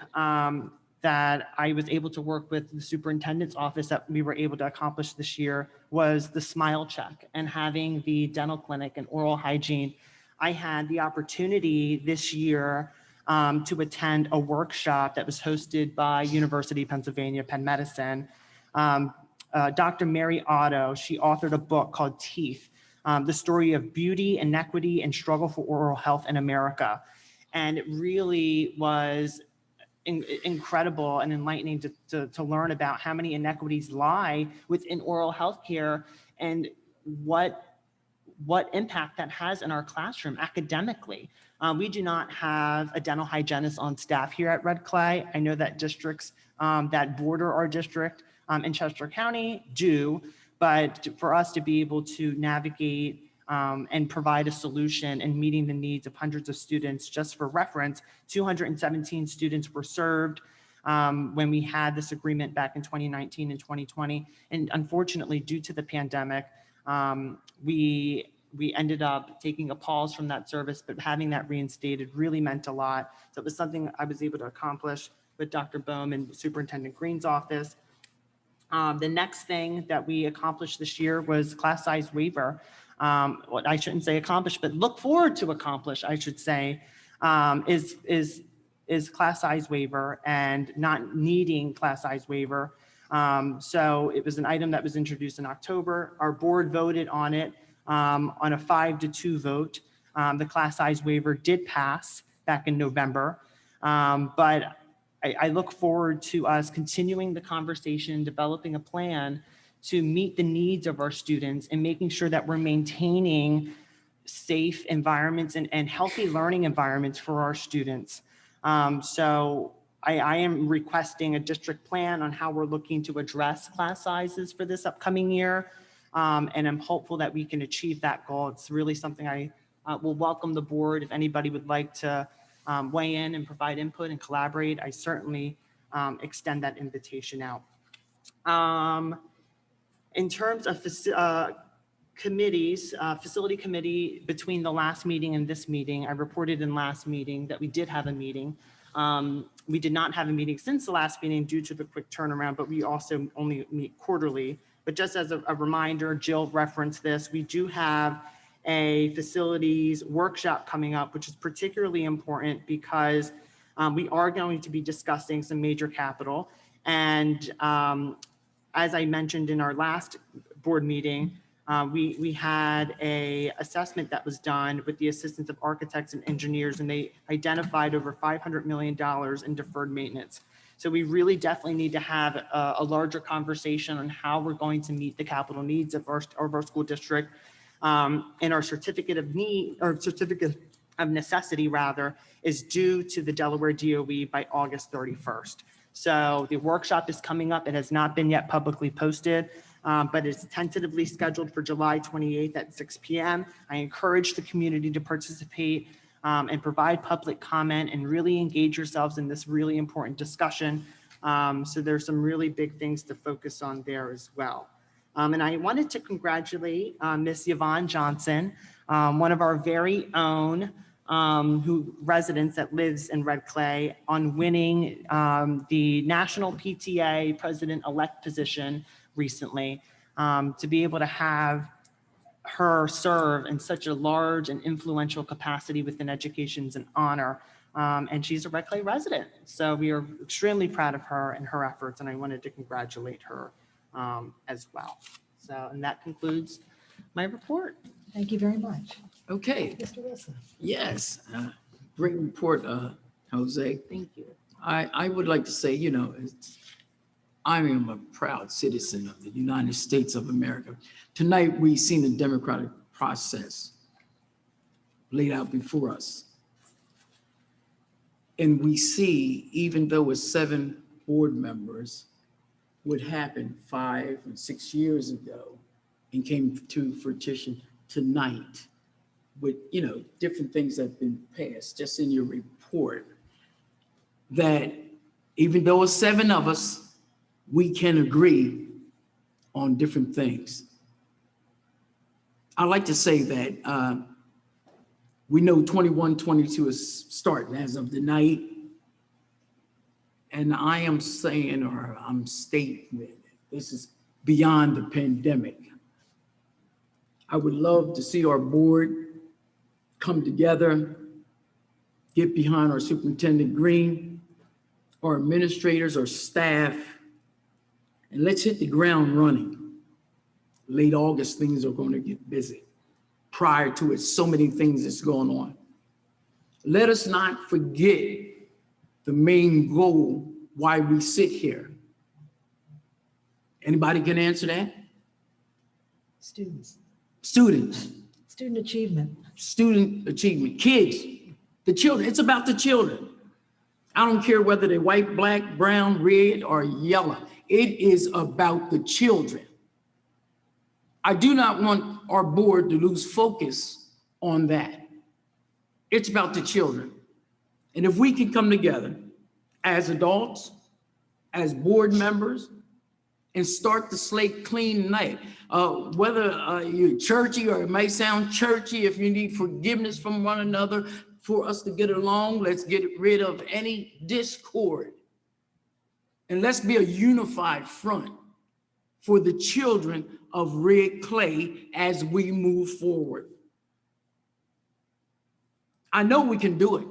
that I was able to work with the superintendent's office that we were able to accomplish this year was the Smile Check and having the dental clinic and oral hygiene. I had the opportunity this year to attend a workshop that was hosted by University of Pennsylvania Penn Medicine. Dr. Mary Otto, she authored a book called Teeth, the story of beauty, inequity, and struggle for oral health in America. And it really was incredible and enlightening to learn about how many inequities lie within oral health care, and what impact that has in our classroom academically. We do not have a dental hygienist on staff here at Red Clay. I know that districts that border our district in Chester County do, but for us to be able to navigate and provide a solution in meeting the needs of hundreds of students. Just for reference, 217 students were served when we had this agreement back in 2019 and 2020. And unfortunately, due to the pandemic, we we ended up taking a pause from that service, but having that reinstated really meant a lot. So it was something I was able to accomplish with Dr. Bohm and Superintendent Green's office. The next thing that we accomplished this year was class size waiver. What I shouldn't say accomplished, but look forward to accomplish, I should say, is class size waiver and not needing class size waiver. So it was an item that was introduced in October. Our board voted on it on a 5-2 vote. The class size waiver did pass back in November, but I look forward to us continuing the conversation, developing a plan to meet the needs of our students and making sure that we're maintaining safe environments and healthy learning environments for our students. So I am requesting a district plan on how we're looking to address class sizes for this upcoming year. And I'm hopeful that we can achieve that goal. It's really something I will welcome the board. If anybody would like to weigh in and provide input and collaborate, I certainly extend that invitation out. In terms of committees, facility committee, between the last meeting and this meeting, I reported in last meeting that we did have a meeting. We did not have a meeting since the last meeting due to the quick turnaround, but we also only meet quarterly. But just as a reminder, Jill referenced this, we do have a facilities workshop coming up, which is particularly important because we are going to be discussing some major capital. And as I mentioned in our last board meeting, we had a assessment that was done with the assistance of architects and engineers, and they identified over $500 million in deferred maintenance. So we really definitely need to have a larger conversation on how we're going to meet the capital needs of our school district. And our certificate of need, or certificate of necessity rather, is due to the Delaware DOE by August 31st. So the workshop is coming up. It has not been yet publicly posted, but it's tentatively scheduled for July 28th at 6 p.m. I encourage the community to participate and provide public comment and really engage yourselves in this really important discussion. So there's some really big things to focus on there as well. And I wanted to congratulate Miss Yvonne Johnson, one of our very own residents that lives in Red Clay, on winning the National PTA President-elect position recently. To be able to have her serve in such a large and influential capacity within education is an honor. And she's a Red Clay resident. So we are extremely proud of her and her efforts, and I wanted to congratulate her as well. So, and that concludes my report. Thank you very much. Okay, Mr. Wilson. yes, great report, Jose. Thank you. I would like to say, you know, I am a proud citizen of the United States of America. Tonight, we've seen the democratic process laid out before us. And we see, even though it's 7 board members, what happened 5 and 6 years ago and came to fruition tonight with, you know, different things that have been passed, just in your report, that even though it's 7 of us, we can agree on different things. I like to say that we know 21-22 is starting as of tonight. And I am saying, or I'm stating that this is beyond the pandemic. I would love to see our board come together, get behind our Superintendent Green, our administrators, our staff, and let's hit the ground running. Late August, things are going to get busy. Prior to it, so many things that's going on. Let us not forget the main goal why we sit here. Anybody can answer that? Students. Students. Student achievement. Student achievement. Kids, the children. It's about the children. I don't care whether they're white, black, brown, red, or yellow. It is about the children. I do not want our board to lose focus on that. It's about the children. And if we can come together as adults, as board members, and start the slate clean tonight. Whether you're churchy or it may sound churchy, if you need forgiveness from one another for us to get along, let's get rid of any discord. And let's be a unified front for the children of Red Clay as we move forward. I know we can do it.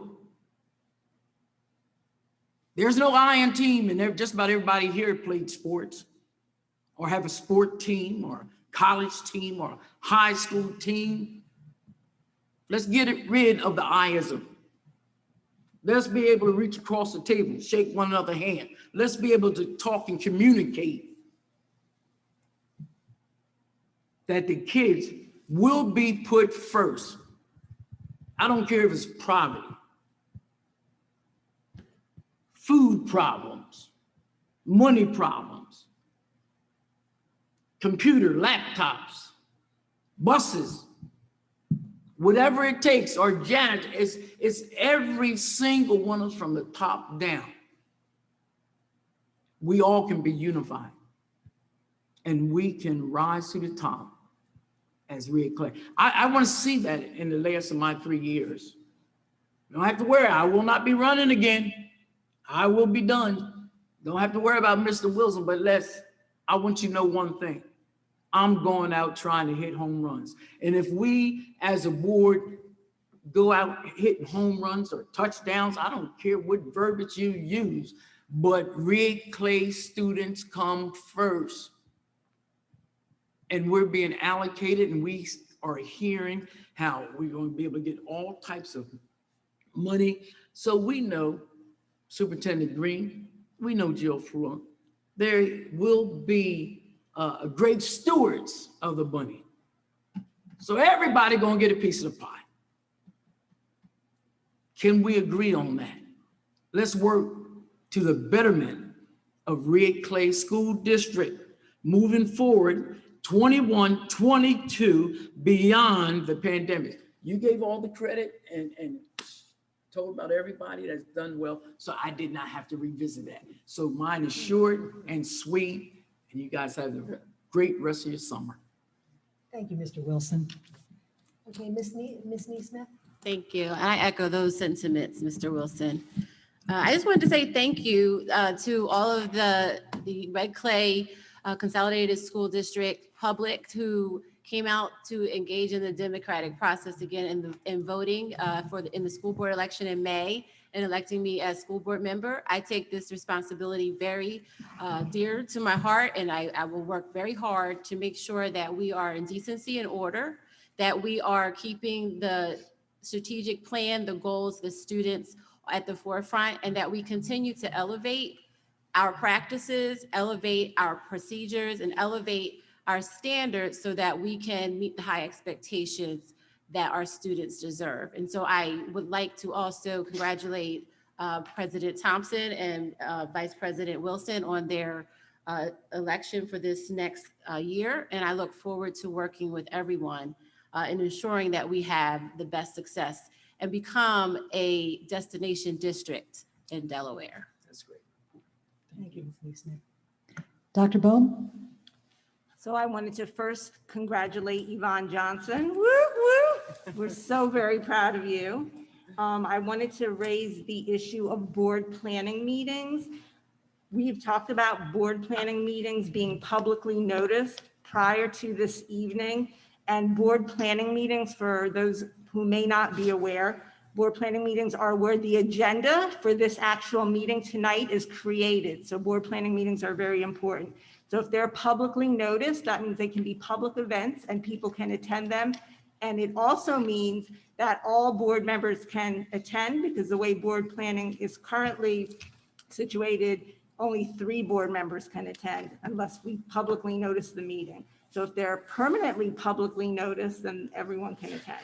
There's no iron team, and just about everybody here played sports or have a sport team or college team or high school team. Let's get rid of the I-ism. Let's be able to reach across the table, shake one another's hand. Let's be able to talk and communicate that the kids will be put first. I don't care if it's poverty, food problems, money problems, computer, laptops, buses, whatever it takes, or janitors, it's every single one of us from the top down. We all can be unified and we can rise to the top as Red Clay. I want to see that in the last of my 3 years. Don't have to worry, I will not be running again. I will be done. Don't have to worry about Mr. Wilson, but I want you to know one thing. I'm going out trying to hit home runs. And if we as a board go out hitting home runs or touchdowns, I don't care what verbiage you use, but Red Clay students come first. And we're being allocated, and we are hearing how we're going to be able to get all types of money. So we know Superintendent Green, we know Jill Fruin, there will be great stewards of the money. So everybody gonna get a piece of the pie. Can we agree on that? Let's work to the betterment of Red Clay School District moving forward 21, 22, beyond the pandemic. You gave all the credit and told about everybody that's done well, so I did not have to revisit that. So mine is short and sweet, and you guys have a great rest of your summer. Thank you, Mr. Wilson. Okay, Ms. Neesmith? Thank you. I echo those sentiments, Mr. Wilson. I just wanted to say thank you to all of the Red Clay Consolidated School District public who came out to engage in the democratic process again in voting in the school board election in May and electing me as school board member. I take this responsibility very dear to my heart, and I will work very hard to make sure that we are in decency and order, that we are keeping the strategic plan, the goals, the students at the forefront, and that we continue to elevate our practices, elevate our procedures, and elevate our standards so that we can meet the high expectations that our students deserve. And so I would like to also congratulate President Thompson and Vice President Wilson on their election for this next year. And I look forward to working with everyone and ensuring that we have the best success and become a destination district in Delaware. That's great. Thank you, Ms. Neesmith. Dr. Bohm? So I wanted to first congratulate Yvonne Johnson. Woo, woo. We're so very proud of you. I wanted to raise the issue of board planning meetings. We've talked about board planning meetings being publicly noticed prior to this evening. And board planning meetings, for those who may not be aware, board planning meetings are where the agenda for this actual meeting tonight is created. So board planning meetings are very important. So if they're publicly noticed, that means they can be public events and people can attend them. And it also means that all board members can attend, because the way board planning is currently situated, only 3 board members can attend unless we publicly notice the meeting. So if they're permanently publicly noticed, then everyone can attend.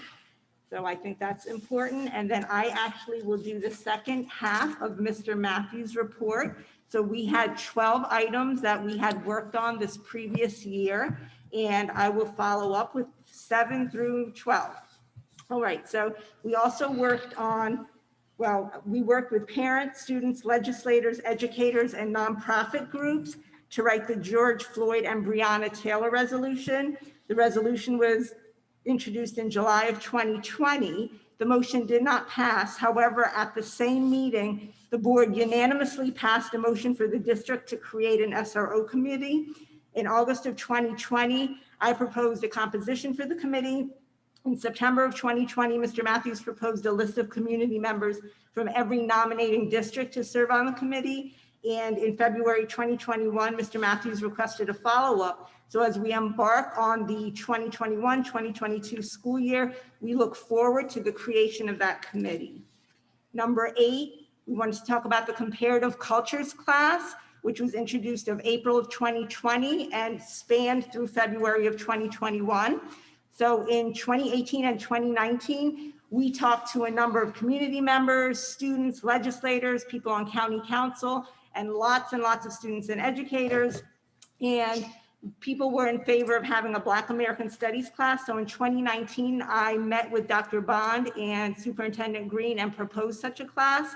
So I think that's important. And then I actually will do the second half of Mr. Matthews' report. So we had 12 items that we had worked on this previous year, and I will follow up with 7 through 12. All right, so we also worked on, we worked with parents, students, legislators, educators, and nonprofit groups to write the George Floyd and Breonna Taylor resolution. The resolution was introduced in July of 2020. The motion did not pass. However, at the same meeting, the board unanimously passed a motion for the district to create an SRO committee. In August of 2020, I proposed a composition for the committee. In September of 2020, Mr. Matthews proposed a list of community members from every nominating district to serve on the committee. And in February 2021, Mr. Matthews requested a follow-up. So as we embark on the 2021-2022 school year, we look forward to the creation of that committee. Number 8, we wanted to talk about the comparative cultures class, which was introduced of April of 2020 and spanned through February of 2021. So in 2018 and 2019, we talked to a number of community members, students, legislators, people on county council, and lots of students and educators. And people were in favor of having a Black American Studies class. So in 2019, I met with Dr. Bond and Superintendent Green and proposed such a class.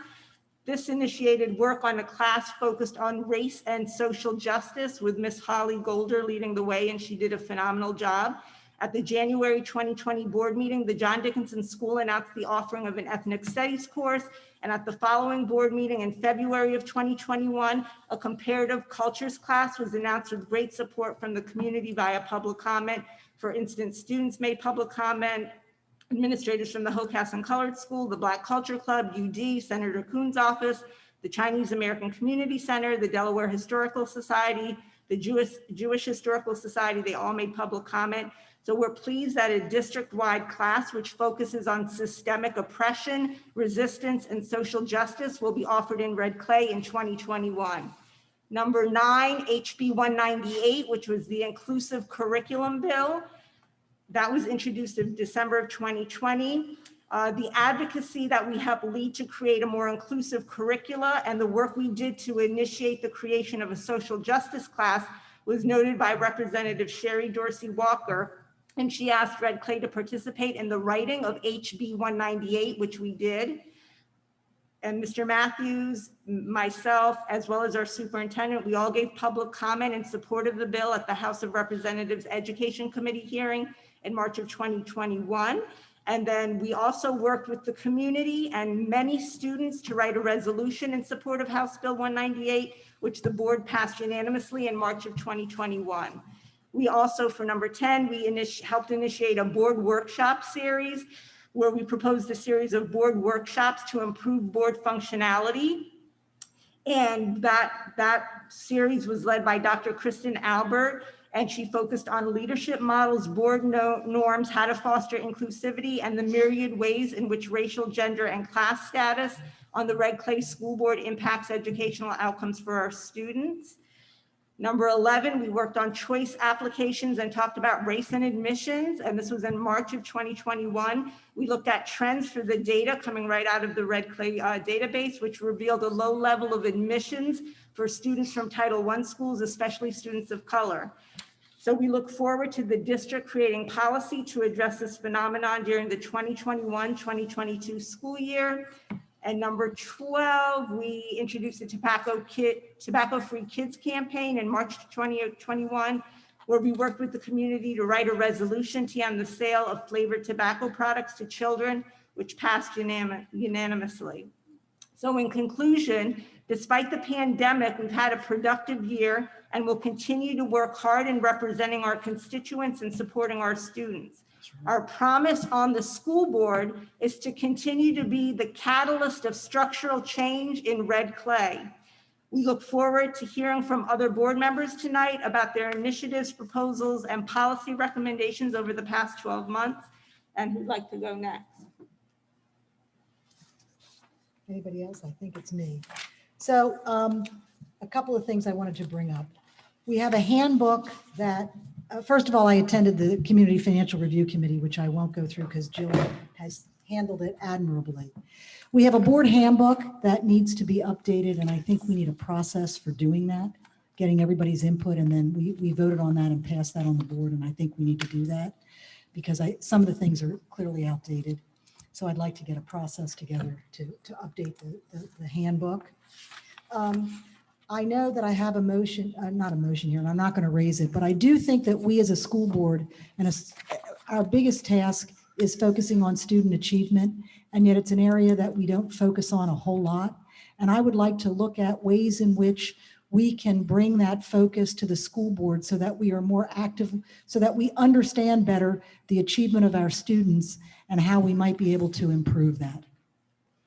This initiated work on a class focused on race and social justice with Miss Holly Golder leading the way, and she did a phenomenal job. At the January 2020 board meeting, the John Dickinson School announced the offering of an ethnic studies course. And at the following board meeting in February of 2021, a comparative cultures class was announced with great support from the community via public comment. For instance, students made public comment, administrators from the Hocassin Colored School, the Black Culture Club, UD, Senator Kuhn's office, the Chinese American Community Center, the Delaware Historical Society, the Jewish Historical Society, they all made public comment. So we're pleased that a district-wide class which focuses on systemic oppression, resistance, and social justice will be offered in Red Clay in 2021. Number 9, HB 198, which was the inclusive curriculum bill. That was introduced in December of 2020. The advocacy that we helped lead to create a more inclusive curricula and the work we did to initiate the creation of a social justice class was noted by Representative Sherry Dorsey Walker. And she asked Red Clay to participate in the writing of HB 198, which we did. And Mr. Matthews, myself, as well as our superintendent, we all gave public comment in support of the bill at the House of Representatives Education Committee hearing in March of 2021. And then we also worked with the community and many students to write a resolution in support of House Bill 198, which the board passed unanimously in March of 2021. We also, for number 10, we helped initiate a board workshop series where we proposed a series of board workshops to improve board functionality. And that series was led by Dr. Kristen Albert, and she focused on leadership models, board norms, how to foster inclusivity, and the myriad ways in which racial, gender, and class status on the Red Clay School Board impacts educational outcomes for our students. Number 11, we worked on choice applications and talked about race and admissions, and this was in March of 2021. We looked at trends for the data coming right out of the Red Clay database, which revealed a low level of admissions for students from Title I schools, especially students of color. So we look forward to the district creating policy to address this phenomenon during the 2021-2022 school year. And number 12, we introduced the Tobacco-Free Kids campaign in March 2021, where we worked with the community to write a resolution to end the sale of flavored tobacco products to children, which passed unanimously. So in conclusion, despite the pandemic, we've had a productive year and will continue to work hard in representing our constituents and supporting our students. Our promise on the school board is to continue to be the catalyst of structural change in Red Clay. We look forward to hearing from other board members tonight about their initiatives, proposals, and policy recommendations over the past 12 months. And who'd like to go next? Anybody else? I think it's me. So a couple of things I wanted to bring up. We have a handbook that, first of all, I attended the Community Financial Review Committee, which I won't go through because Jill has handled it admirably. We have a board handbook that needs to be updated, and I think we need a process for doing that, getting everybody's input, and then we voted on that and passed that on the board, and I think we need to do that because some of the things are clearly outdated. So I'd like to get a process together to update the handbook. I know that I have a motion, not a motion here, and I'm not going to raise it, but I do think that we as a school board and our biggest task is focusing on student achievement, and yet it's an area that we don't focus on a whole lot. And I would like to look at ways in which we can bring that focus to the school board so that we are more active, so that we understand better the achievement of our students and how we might be able to improve that.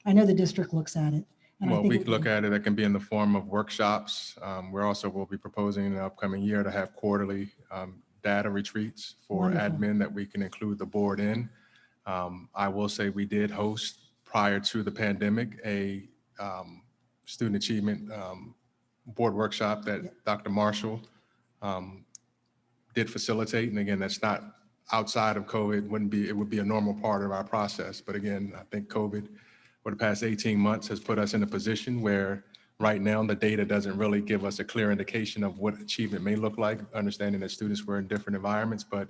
I know the district looks at it. And I Well, think we could look at it, it can be in the form of workshops. We're also, will be proposing in the upcoming year to have quarterly data retreats for Wonderful. admin that we can include the board in. I will say we did host, prior to the pandemic, a student achievement board workshop that Dr. Marshall did facilitate. And again, that's not outside of COVID, it would be a normal part of our process. But again, I think COVID for the past 18 months has put us in a position where right now the data doesn't really give us a clear indication of what achievement may look like, understanding that students were in different environments, but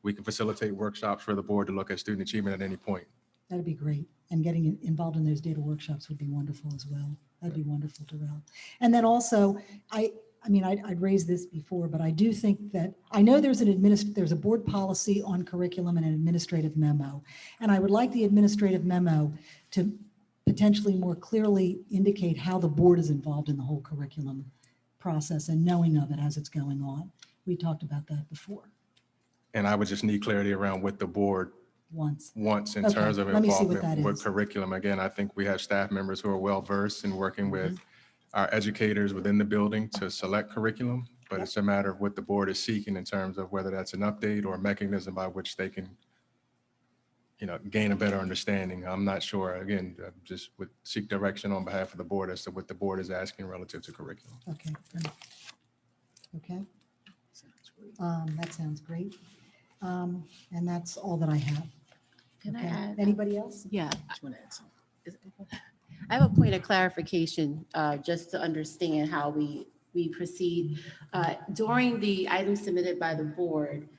we can facilitate workshops for the board to look at student achievement at any point. That'd be great. And getting involved in those data workshops would be wonderful as well. That'd be wonderful, Darrell. And then also, I'd raised this before, but I do think that, I know there's a board policy on curriculum and an administrative memo. And I would like the administrative memo to potentially more clearly indicate how the board is involved in the whole curriculum process and knowing of it as it's going on. We talked about that before. And I would just need clarity around what the board Once. wants in Okay, terms of let me see what involvement that with is. curriculum. Again, I think we have staff members who are well-versed in working with our educators within the building to select curriculum, but it's a matter of what the board is seeking in terms of whether that's an update or a mechanism by which they can, gain a better understanding. I'm not sure. Again, just would seek direction on behalf of the board as to what the board is asking relative to curriculum. Okay. Great. Okay. That sounds great. And that's all that I have. Can Okay. I add? Anybody else? Yeah. I have a point of clarification, just to understand how we proceed. During the items submitted by the board,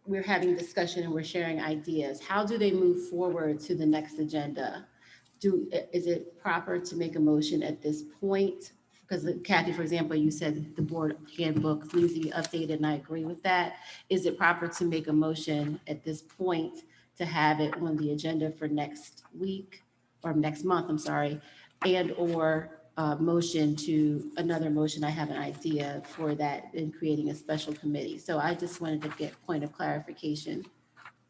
we're having discussion and we're sharing ideas. How do they move forward to the next agenda? Is it proper to make a motion at this point? Because Kathy, for example, you said the board handbook needs to be updated, and I agree with that. Is it proper to make a motion at this point to have it on the agenda for next week or next month, I'm sorry, and or another motion, I have an idea for that in creating a special committee. So I just wanted to get point of clarification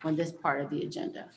on this part of the agenda.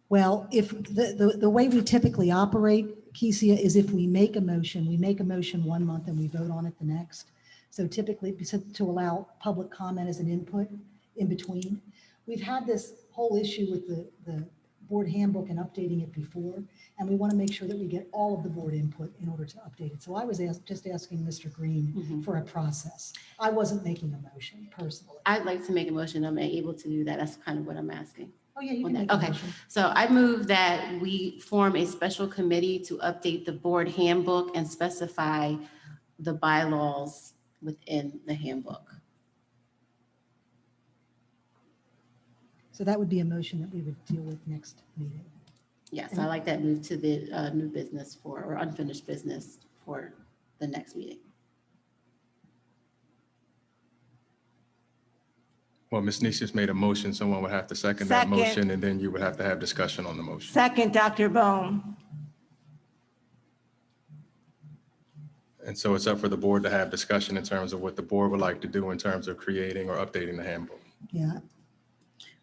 Well, if the way we typically operate, Kesia, is if we make a motion 1 month and we vote on it the next. So typically to allow public comment as an input in between. We've had this whole issue with the board handbook and updating it before, and we want to make sure that we get all of the board input in order to update it. So I was just asking Mr. Green for a process. I wasn't making a motion personally. I'd like to make a motion. I'm able to do that. That's kind of what I'm asking. Oh, yeah, you on can that. make a Okay, motion. so I move that we form a special committee to update the board handbook and specify the bylaws within the handbook. So that would be a motion that we would deal with next meeting. Yes, I like that move to the new business or unfinished business for the next meeting. Well, Ms. Nicias made a motion, someone would have to second that Second. motion, and then you would have to have discussion on the motion. Second, Dr. Bone. And so it's up for the board to have discussion in terms of what the board would like to do in terms of creating or updating the handbook. Yeah,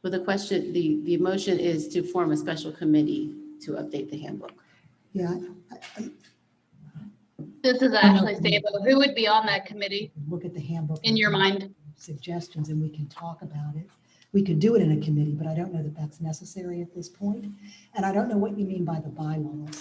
Well, the question, the motion is to form a special committee to update the handbook. yeah. This is Ashley Sabo. Who would be on that committee Look at the handbook. in your mind? Suggestions and we can talk about it. We could do it in a committee, but I don't know that that's necessary at this point. And I don't know what you mean by the bylaws.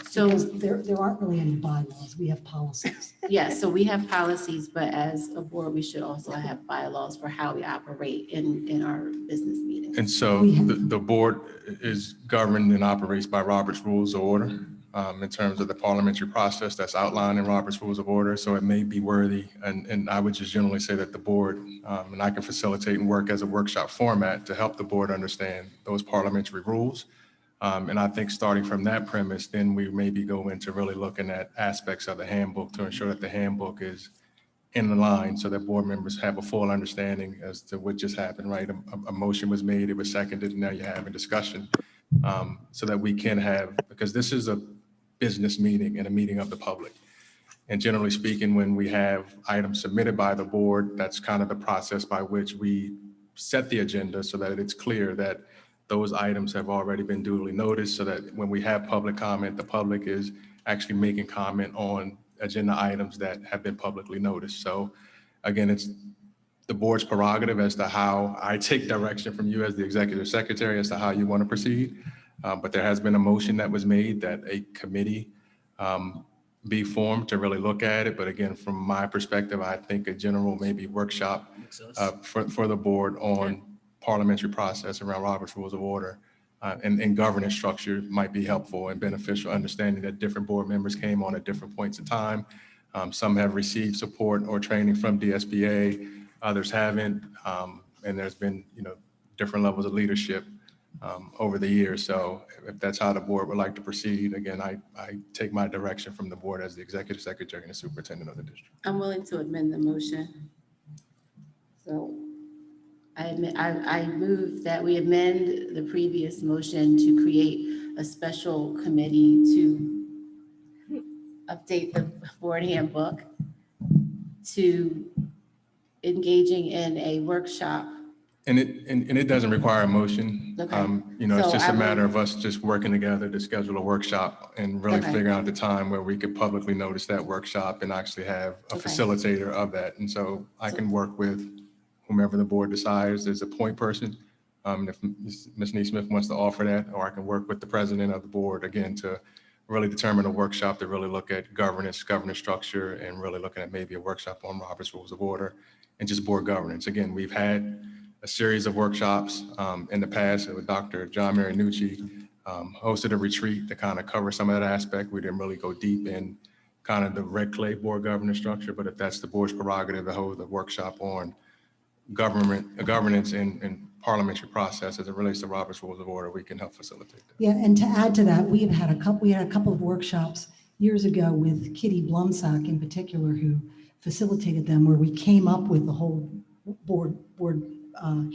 So Because there aren't really any bylaws. We have policies. yes, so we have policies, but as a board, we should also have bylaws for how we operate in our business meetings. And so the board is governed and operates by Robert's Rules of Order in terms of the parliamentary process that's outlined in Robert's Rules of Order. So it may be worthy, and I would just generally say that the board, and I can facilitate and work as a workshop format to help the board understand those parliamentary rules. And I think starting from that premise, then we maybe go into really looking at aspects of the handbook to ensure that the handbook is in line so that board members have a full understanding as to what just happened, right? A motion was made, it was seconded, and now you're having discussion so that we can have, because this is a business meeting and a meeting of the public. And generally speaking, when we have items submitted by the board, that's kind of the process by which we set the agenda so that it's clear that those items have already been duly noticed so that when we have public comment, the public is actually making comment on agenda items that have been publicly noticed. So again, it's the board's prerogative as to how I take direction from you as the executive secretary as to how you want to proceed. But there has been a motion that was made that a committee be formed to really look at it. But again, from my perspective, I think a general maybe workshop for the board on parliamentary process around Robert's Rules of Order and governance structure might be helpful and beneficial, understanding that different board members came on at different points in time. Some have received support or training from DSBA, others haven't. And there's been, different levels of leadership over the years. So if that's how the board would like to proceed, again, I take my direction from the board as the executive secretary and the superintendent of the district. I'm willing to amend the motion. So I move that we amend the previous motion to create a special committee to update the board handbook, to engaging in a workshop. And it doesn't require a motion. Okay. It's So just I a will- matter of us just working together to schedule a workshop and really Okay. figuring out the time where we could publicly notice that workshop and actually have a Okay. facilitator of that. And so I can work with whomever the board decides as a point person. If Ms. Neesmith wants to offer that, or I can work with the president of the board again to really determine a workshop to really look at governance structure, and really looking at maybe a workshop on Robert's Rules of Order and just board governance. Again, we've had a series of workshops in the past with Dr. John Marinucci, hosted a retreat to kind of cover some of that aspect. We didn't really go deep in kind of the red clay board governance structure, but if that's the board's prerogative to hold a workshop on governance and parliamentary process as it relates to Robert's Rules of Order, we can help facilitate that. Yeah, and to add to that, we had a couple of workshops years ago with Kitty Blumsack in particular, who facilitated them, where we came up with the whole board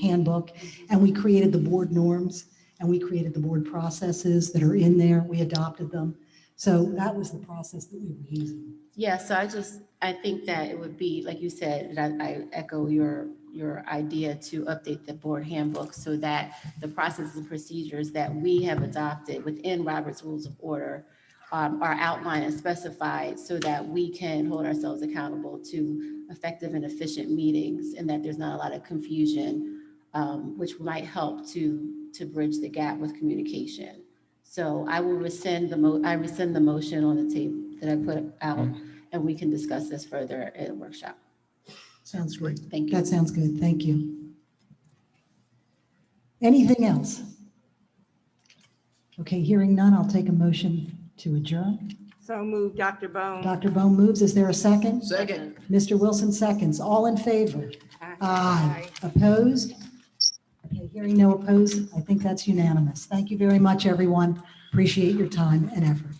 handbook, and we created the board norms, and we created the board processes that are in there. We adopted them. So that was the process that we were using. Yeah, so I think that it would be, like you said, and I echo your idea to update the board handbook so that the processes and procedures that we have adopted within Robert's Rules of Order are outlined and specified so that we can hold ourselves accountable to effective and efficient meetings, and that there's not a lot of confusion, which might help to bridge the gap with communication. So I will rescind the motion on the tape that I put out, and we can discuss this further in a workshop. Sounds great. Thank you. That sounds good. Thank you. Anything else? Okay, hearing none, I'll take a motion to adjourn. So moved, Dr. Bone. Dr. Bone moves. Is there a second? Second. Mr. Wilson seconds. All in favor? Aye. Opposed? Okay, hearing no opposed, I think that's unanimous. Thank you very much, everyone. Appreciate your time and effort.